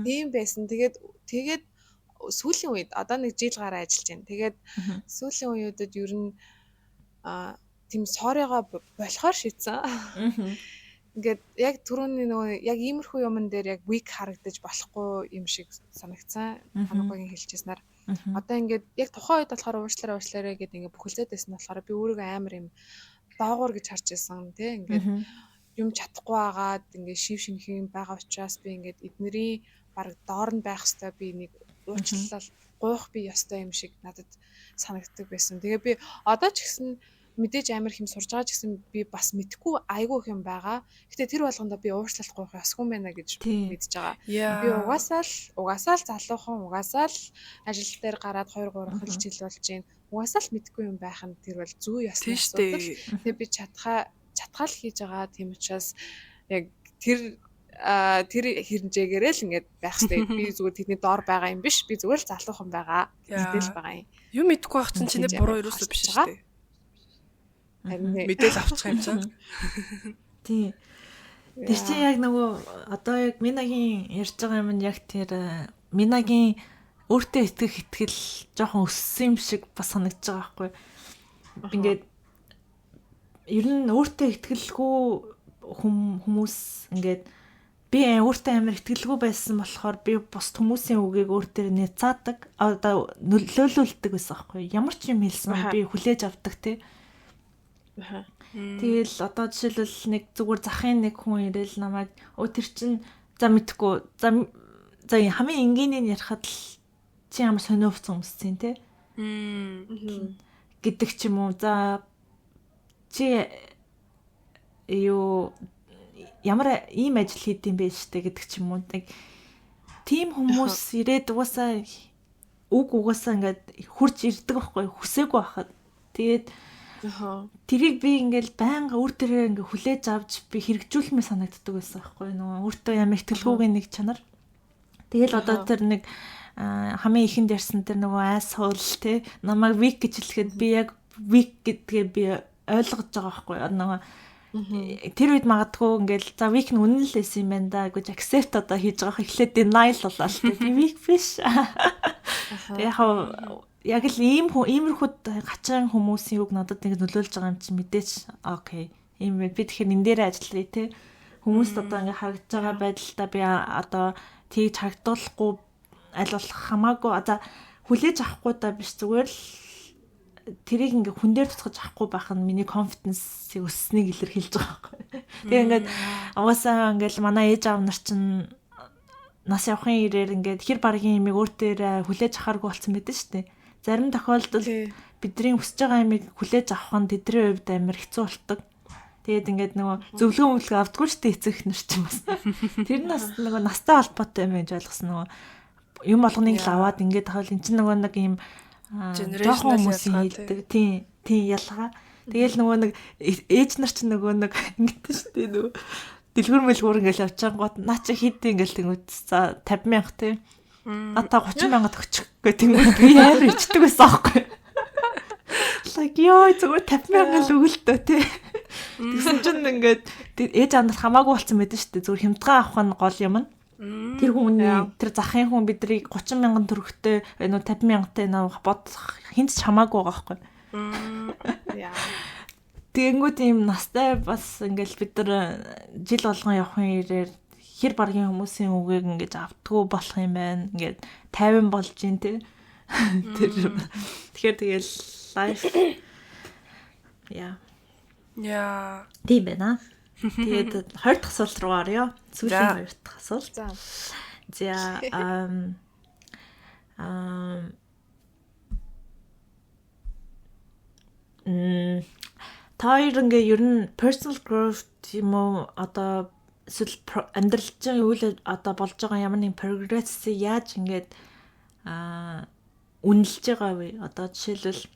тийм байсан. Тэгээд сүүлийн үед одоо нэг жил гараа ажиллаж байна. Тэгээд сүүлийн үеүүдэд ер нь тийм sorry-го болохоор шийдсэн. Ингээд яг түрүүний нөгөө яг иймэрхүү юмн дээр яг weak харагдаж болохгүй юм шиг санагцсан. Хамаагийн хэлчихснээр одоо ингээд яг тухайн үед болохоор уучлаарай гэдэг ингээд бүхэлдээд байсан болохоор би өөрийгөө амар юм доогуур гэж харж байсан тий ингээд юм чадахгүй байгаад ингээд шив шинэх юм байгаа учраас би ингээд эднэрийн баг доор нь байх хэвээр би нэг уучлал гуйх би ёстой юм шиг надад санагддаг байсан. Тэгээ би одоо ч гэсэн мэдээж амар хэм сурж байгаа ч гэсэн би бас мэдхгүй айгүй хэм байгаа. Гэтэ тэр болгондоо би уучлалт гуйх ёсгүй байна гэж мэдж байгаа. Би угаасаа л залуухан угаасаа л ажил дээр гараад 2-3 жил болж байна. Угаасаа л мэдхгүй юм байх нь тэр бол зүй ёсны асуудал. Тэгээ би чатгаал хийж байгаа тийм учраас яг тэр хэрнжээгээрээ л ингээд байх хэрэгтэй. Би зүгээр тэдний доор байгаа юм биш. Би зүгээр л залуухан байгаа. Мэдээлэл байгаа юм. Юм мэдхгүй байх чинь чиний буруу ерөөсөө биш шүү дээ. Мэдээл авчих юм чинь. Тийм. Тэр чинь яг нөгөө одоо яг Минагийн ярьж байгаа юм нь яг тэр Минагийн өөртөө итгэл жоохон өссөн юм шиг бас санагдаж байгаа байхгүй. Ингээд ер нь өөртөө итгэлгүй хүмүүс ингээд би өөртөө амар итгэлгүй байсан болохоор би бус хүмүүсийн үгийг өөртөө нэцаадаг одоо нөлөөлүүлдэг байсан байхгүй. Ямар ч юм хэлсэн би хүлээж авдаг тий. Тэгэл одоо жишээлбэл нэг зүгээр захын нэг хүн ирээл намайг тэр чин за мэдхгүй за хамгийн энгийнээр ярихад л чи ямар сониовцсон хүмүүсийн те гэдэг ч юм уу за чи юу ямар ийм ажил хийдэм бэ штэ гэдэг ч юм уу тийм хүмүүс ирээд угаасаа ингээд хурж ирдэг байхгүй хүсээгүй байхад тэгээд тэрийг би ингээл байнга өөртөө ингээ хүлээж авч би хэрэгжүүлмээр санагддаг байсан байхгүй нөгөө өөртөө ямар итгэлгүйгийн нэг чанар. Тэгэл одоо тэр нэг хамгийн ихэнд ярьсан тэр нөгөө asshole те намайг weak гэж хэлэхэд би яг weak гэдгээ би ойлгож байгаа байхгүй нөгөө тэр үед магадгүй ингээл за weak нь үнэн л байсан юм байна да гэж accept одоо хийж байгаа эхлээд denial болоо л те би weak биш. Яг л иймэрхүү гачаан хүмүүсийн үг надад нэг нөлөөлж байгаа юм чинь мэдээч окей. Ийм би тэгэхээр энэ дээр ажиллая те. Хүмүүст одоо ингээ харагдаж байгаа байдалтай би одоо тийг харагдуулахгүй аль болох хамаагүй одоо хүлээж авахгүй та биш зүгээр л тэрийг ингээ хүн дээр туцгаж авахгүй байх нь миний confidence-ийг өсснийг илэрхийлж байгаа байхгүй. Тэгээ ингээд угаасаа ингээл манай ээж аав нар чинь нас явахын ирээр ингээд хэр баргийн юмыг өөртөө хүлээж авахаргүй болсон байдаг шүү дээ. Зарим тохиолдолд бидний хүсэж байгаа юмыг хүлээж авах нь тэдний хувьд амар хэцүү болдог. Тэгээд ингээд нөгөө зөвлөгөө мөлгөө авдаггүй шүү дээ эцэг эхнэр чинь бас. Тэр нь бас нөгөө настай холбоотой юм гэж ойлгосон нөгөө юм болгоныг л аваад ингээд хавал эн чинь нөгөө нэг юм жоохон хүмүүсийн хэлдэг. Тийм ялгаа. Тэгэл нөгөө нэг ээж нар чинь нөгөө нэг ингэдэж шүү дээ нөгөө дэлгүр мэлгүр ингээл явчаангууд наа чи хийдэ ингээл тэнгууд за 50,000 тий. Ата 30,000 төгчих гэх тэнгууд би яар ичдэг байсан аахгүй. Like ёо зүгээр 50,000 л өгөлтөө тий. Тэгсэн чинь ингээд ээж аанаас хамаагүй болсон мэдэн шүү дээ. Зүгээр хямдхан авах нь гол юм нь. Тэр хүний тэр захын хүн бидрийг 30,000 төгрөгтэй нөө 50,000-тай нөө бодох хинт ч хамаагүй байгаа байхгүй. Яа. Тэгэнгүүт ийм настай бас ингээл бид нар жил болгон явахын ирээр хэр баргийн хүмүүсийн үгийг ингэж автгүй болох юм байна. Ингээд 50 болж гин тий. Тэгэхээр тэгэл life яа. Тийм байна. Тэгээд 20 дахь асуулт руу орё. Сүүлийн 2 дахь асуулт. За Таар ингээ ер нь personal growth юм уу одоо эсвэл амьдралчин үйл одоо болж байгаа ямар нэг progress яаж ингээд үнэлж байгаа вэ? Одоо жишээлбэл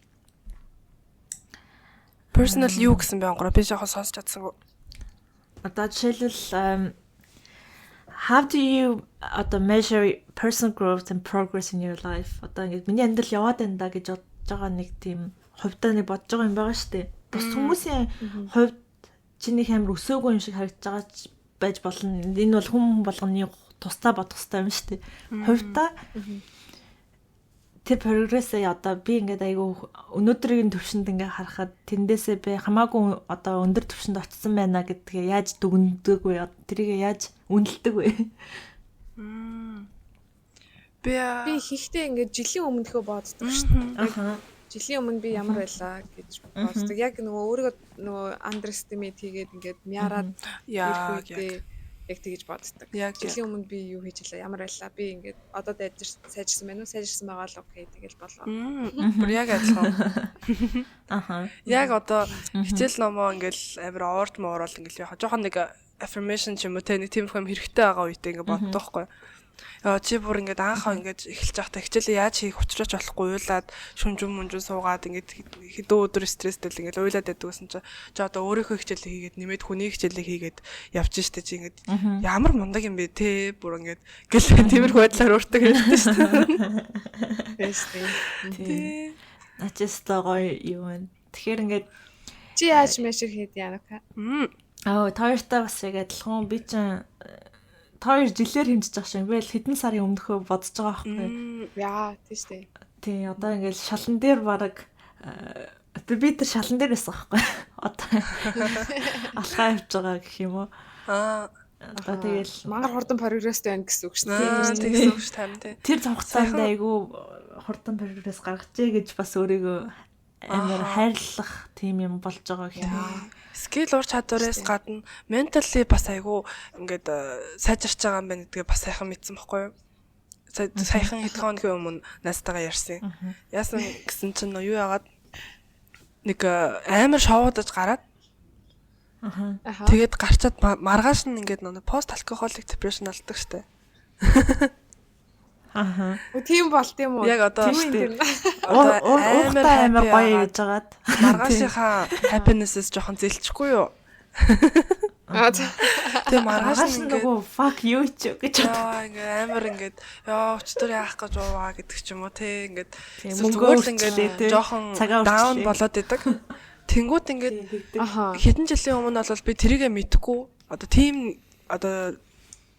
personal юу гэсэн бэ ангаараа би жоохон сонсч чадсангүй. Одоо жишээлбэл how do you measure personal growth and progress in your life? Одоо ингээд миний амьдрал яваад байна да гэж бодож байгаа нэг тийм хувьдаа нэг бодож байгаа юм байгаа шүү дээ. Бас хүмүүсийн хувьд чинийх амар өсөөгүй юм шиг харагдаж байгаа байж болно. Энэ бол хүн болгоны тусдаа бодох хэрэгтэй юм шүү дээ. Хувьдаа тэр прогрессээ одоо би ингээд айгүй өнөөдрийн төвшөнд ингээд харахад тэндээсээ би хамаагүй одоо өндөр төвшөнд очсон байна гэдгээ яаж дүгнэдэг вэ? Тэрийг яаж үнэлдэг вэ? Би хийхдээ ингээд жилийн өмнөхөө боддог шүү дээ. Жилийн өмнө би ямар байлаа гэж боддог. Яг нөгөө өөрийгөө нөгөө underestimate хийгээд ингээд мяарад ирэх үедээ яг тэгэж боддог. Жилийн өмнө би юу хийж илаа, ямар байлаа. Би ингээд одоо сайжирсан байна уу? Сайжирсан байгаа л окей тэгэл болоо. Бүр яг адилхан. Яг одоо хичээл номоо ингээл амар уурж муурал ингээл яхаа. Жохон нэг affirmation ч юм уу те нэг тиймэрхүү юм хэрэгтэй байгаа үедээ ингээд боддог хгүй. Чи бүр ингээд анхаа ингээд эхэлж байхдаа хичээлээ яаж хийх учраач болохгүй уйлаад шүнжүн суугаад ингээд хэдэн өдөр стресстэй л ингээд уйлаад байдгүйсэн чи одоо өөрийнхөө хичээлээ хийгээд нэмээд хүний хичээлээ хийгээд явж штэ чи ингээд ямар мундаг юм бэ те бүр ингээд гэл тиймэрхүү байдлаар уурдаг хэлдэг штэ. Тий. Ачаста гоё юу вэ? Тэгэхээр ингээд чи яаж measure хийд яанака? Таартай бас яг адилхан би чинь 2 жилээр хэмжиж байгаа шиг би л хэдэн сарын өмнөхөө бодож байгаа байхгүй. Яа, тийш үү. Тий, одоо ингээл шалан дээр баг би тэр шалан дээр байсан байхгүй. Одоо алхаа явж байгаа гэх юм уу. Одоо тэгэл мангар хурдан прогресстэй байна гэсэн үг шүү дээ. Тэгсэн үг шүү тань тий. Тэр цонхцаанд айгүй хурдан прогресс гаргажээ гэж бас өөрийгөө амар хайрлах тийм юм болж байгаа гэх юм. Скил ур чадвараас гадна ментали бас айгүй ингээд сайжирч байгаа юм байна гэдгээ бас сайхан мэдсэн баггүй юу? Саяхан хэдхэн хоногийн өмнө настайгаа ярьсан. Яасан гэсэн чинь юу яагаад нэг амар шоудаж гараад тэгээд гарчаад маргааш нь ингээд нэг пост алкохолик депрешн алдаг штэ. Тийм болт юм уу? Яг одоо амар гоё гэж байгаад маргаашийнхаа happiness-с жоохон зэлчихгүй юу? Тэгээ маргааш нь нөгөө fuck you ч гэж бодоо. Ингээ амар ингээд ёо өчтөр яах гэж боваа гэдэг ч юм уу те ингээд зүгээр ингээд жоохон down болоод идэг. Тэнгүүт ингээд хэдэн жилийн өмнө бол би тэрийгэ мэдхгүй одоо тийм одоо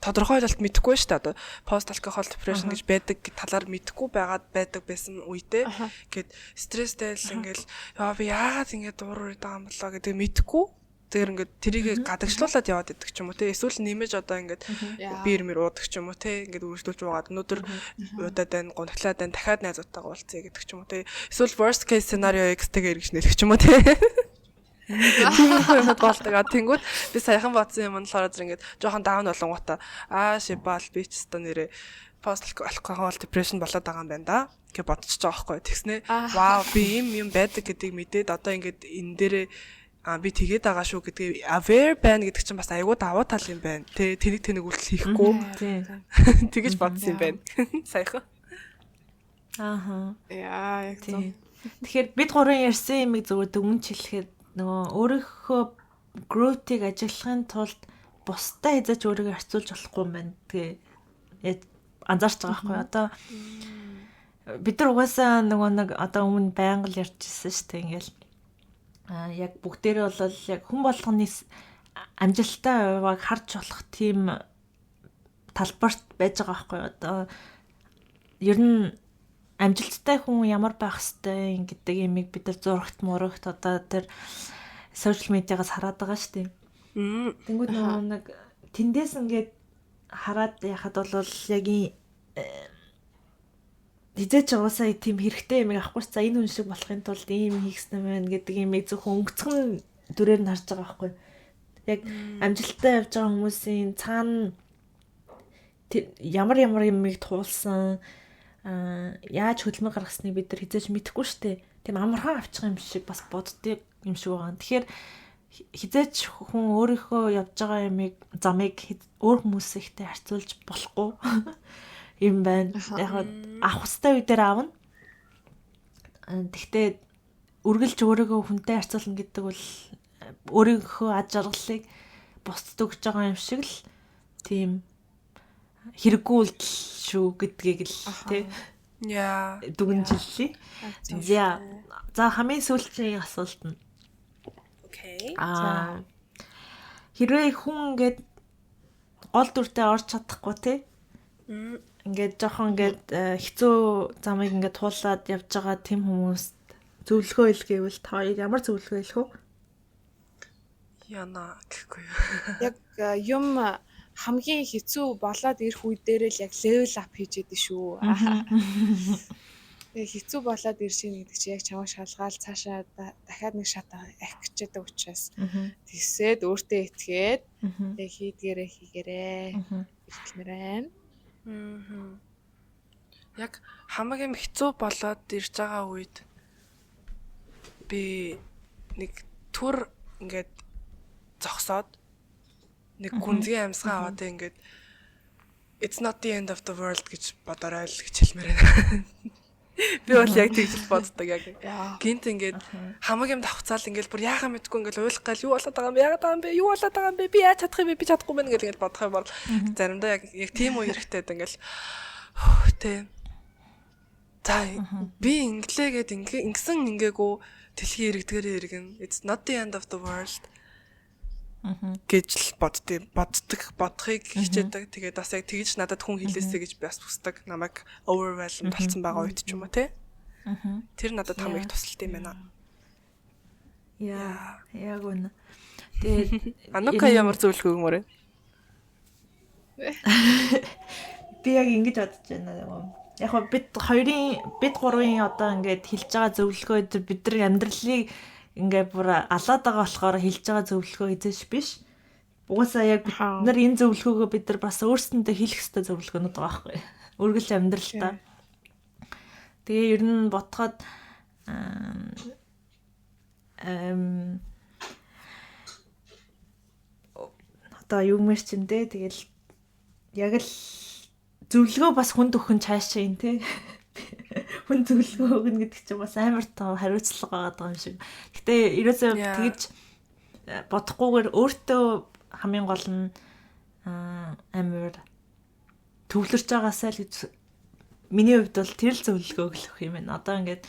тодорхойлолт мэдэхгүй шүү дээ. Одоо post alcohol depression гэж байдаг талаар мэдэхгүй байгаад байдаг байсан үедээ гээд стресстэй л ингээл яа би яагаад ингэж дуурайд байгаа юм болоо гэдэг мэдэхгүй. Тэгэхээр ингээд тэрийг гадагшлуулад яваад идэх ч юм уу те. Эсвэл нэмэж одоо ингээд биер мэр уудаг ч юм уу те. Ингээд үргэлжлүүлж уугаад өнөөдөр удаад байна, гонхлаад байна, дахиад найзуудтайгаа уулзъя гэдэг ч юм уу те. Эсвэл worst case scenario X-тэйгээр эргэж нэлэх ч юм уу те. Тийм болдог. Тэнгүүд би саяхан бодсон юм нь болохоор ингээд жоохон даун болонгуудаа шибал би ч өстө нэрээ post alcohol depression болоод байгаа юм байна да гэж бодчихж байгаа байхгүй. Тэгснэ вау би юм байдаг гэдгийг мэдээд одоо ингээд энэ дээрээ би тэгээд байгаа шүү гэдгийг aware байна гэдэг чинь бас айгүй давуу тал юм байна. Тэнийг үйлдэл хийхгүй. Тэгэж бодсон юм байна. Саяхан. Яа, яг зөв. Тэгэхээр бид гурван ярьсан юмыг зөвхөн дүнж хэлэхэд нөгөө өөрийнхөө growth-ийг ажиглахын тулд бусдаа хязгаарч өөрийгөө харьцуулж болохгүй юм байна. Тэгээ анзаарч байгаа байхгүй одоо бид нар угаасаа нөгөө нэг одоо өмнө байнга л ярьжсэн шүү дээ ингээл яг бүгдээрээ бол яг хүн болгоны амжилттай явааг харж болох тийм талбарт байж байгаа байхгүй одоо ер нь амжилттай хүн ямар байх хэвтэй гэдэг юмыг бид нар зурагт мурагт одоо тэр сошиал медиагаас хараад байгаа шүү дээ. Тэнгүүд нөгөө нэг тэндээс ингээд хараад яхад бол яг хизээч уусаа тийм хэрэгтэй юм авахгүй за энэ хүн шиг болохын тулд ийм хийхсэн байна гэдэг юмыг зөвхөн өнгөцгөн дүрээр нь харж байгаа байхгүй. Яг амжилттай явж байгаа хүмүүсийн цаана ямар юмыг туулсан яаж хөдөлмөр гаргасныг бид нар хизээч мэдэхгүй штэ. Тийм амархан авчих юм шиг бас боддөг юм шиг байгаа. Тэгэхээр хизээч хүн өөрийнхөө явж байгаа замыг өөр хүмүүстэй харьцуулж болохгүй юм байна. Яг авах хэвээр үе дээр аавна. Тэгтээ үргэлж өөрийгөө хүнтэй харьцуулна гэдэг бол өөрийнхөө аж аргалыг бусдад өгч байгаа юм шиг л тийм хэрэггүй үйлдэл шүү гэдгийг л тий. Яа. Дүгнжиллээ. За хамгийн сүүлчийн асуулт нь. Окей. Хэрвээ хүн ингээд гол дүртэй орж чадахгүй тий. Ингээд жоохон ингээд хэцүү замыг ингээд туулаад явж байгаа тийм хүмүүст зөвлөгөө илгээвэл та ямар зөвлөгөө илгэх вэ? Яна гэхгүй. Яг юм хамгийн хэцүү болоод ирэх үе дээр л яг level up хийж яадаг шүү. Тэгээ хэцүү болоод иршин гэдэг чи яг чамайг шалгаал цаашаа дахиад нэг шат авах гэж байгаа учраас тэгсээд өөртөө итгээд тэг хийгээрээ хэлмээрэн. Яг хамгийн хэцүү болоод ирж байгаа үед би нэг түр ингээд зогсоод нэг гүнзгий амьсгаа аваад ингээд it's not the end of the world гэж бодорой л гэж хэлмээр байна. Би бол яг тэгж л боддог яг. Гинт ингээд хамгийн давхцаал ингээд бүр яахаа мэдгүй ингээд уйлах гал юу болоод байгаа юм яагаад байгаа юм бэ? Юу болоод байгаа юм бэ? Би яаж чадах юм бэ? Би чадахгүй байна гэж ингээд бодох юм бол заримдаа яг тийм үе хэрэгтэй ингээд тэ. За би инглээгээд ингэсэн ингээгүй дэлхий иргэдгээрээ иргэн. It's not the end of the world. Гэж л бодохыг хичээдэг. Тэгээд бас яг тэгж надад хүн хэлээсэй гэж би бас хүсдэг. Намайг overwhelmed болсон байгаа үед ч юм уу те. Тэр надад хамгийн их тусалт юм байна. Яа, яг үнэ. Тэгээд Анука ямар зөвлөгөө өгмөр вэ? Би яг ингэж бодож байна. Яг бид гурвын одоо ингээд хэлж байгаа зөвлөгөө бид нар амьдралыг ингээ бүр алаад байгаа болохоор хэлж байгаа зөвлөгөө эзэж биш. Угаасаа яг бид нар энэ зөвлөгөөгөө бид нар бас өөрсөндөө хэлэх ёстой зөвлөгөөнүүд байгаа байхгүй. Үргэлж амьдралдаа. Тэгээ ер нь ботход одоо юу мэр чинь дээ тэгэл яг л зөвлөгөө бас хүнд өгөх нь цаашаа юм те. Хүн зөвлөгөө өгнө гэдэг чинь бас амар тоо хариуцлага байгаа юм шиг. Гэтэ ерөөсөө тэгж бодохгүйгээр өөртөө хамгийн гол нь амар төвлөрч байгаасаа л гэж миний хувьд бол тэр л зөвлөгөө өгөх юм байна. Одоо ингээд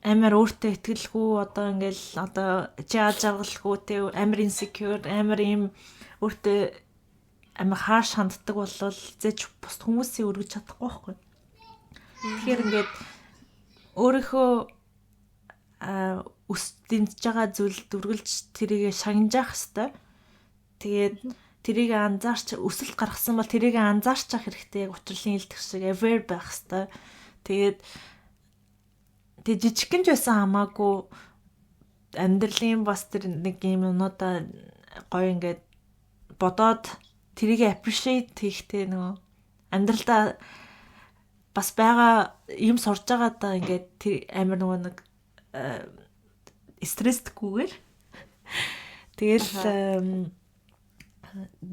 амар өөртөө итгэлгүй одоо ингээл одоо жааж жаргалгүй те амар insecure амар юм өөртөө амар хааш ханддаг болвол зэж бус хүмүүсийг өргөж чадахгүй байхгүй. Тэгэхээр ингээд өөрийнхөө дэмжиж байгаа зүйл дүргэлж тэрийг шагнажах хэвээр. Тэгээд тэрийг анзаарч өсөлт гаргасан бол тэрийг анзаарч ах хэрэгтэй яг учрлын илтгэх шиг aware байх хэвээр. Тэгээд жижигхэн ч байсан хамаагүй амьдралын бас тэр нэг юм өнөөдөө гоё ингээд бодоод тэрийг appreciate хийхтэй нөгөө амьдралдаа бас байгаа юм сурж байгаа даа ингээд тэр амар нөгөө нэг стрессдгүйгээр тэгэл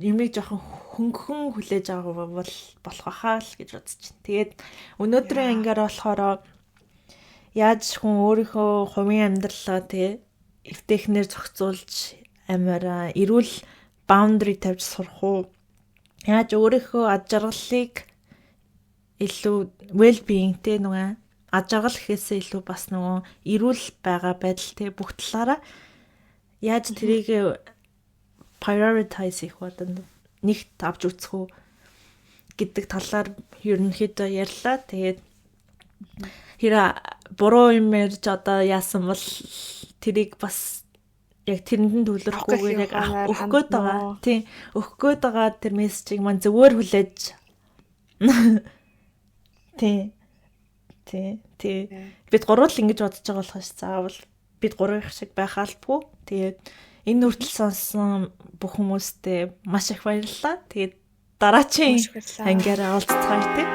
юмыг жоохон хөнгөн хүлээж авах бол болох байхаа л гэж бодож байна. Тэгээд өнөөдрийн ангаар болохоор яаж хүн өөрийнхөө хувийн амьдралаа тий эвтэхнэр зохицуулж амар эрүүл boundary тавьж сурах уу? Яаж өөрийнхөө аж аргалыг илүү well beingтэй нөгөө аж аргал гэхээсээ илүү бас нөгөө эрүүл байгаа байдал тий бүх талаараа яаж тэрийг prioritize хийх бодонд нэгт авч үзэх үү гэдэг талаар ерөнхийдөө ярьлаа. Тэгээд хэрэг буруу юм ярьж одоо яасан бол тэрийг бас яг тэрэнд нь төвлөрөхгүйгээр яг өгөх гээд байгаа. Тийм, өгөх гээд байгаа тэр мессежийг маань зөвөр хүлээж. Тийм. Бид гурвал ингэж бодож байгаа болохоос заавал бид гурвын шиг байх албагүй. Тэгээд энэ хүртэл сонссон бүх хүмүүстээ маш их баярлалаа. Тэгээд дараагийн ангиараа уулзцгаая тий.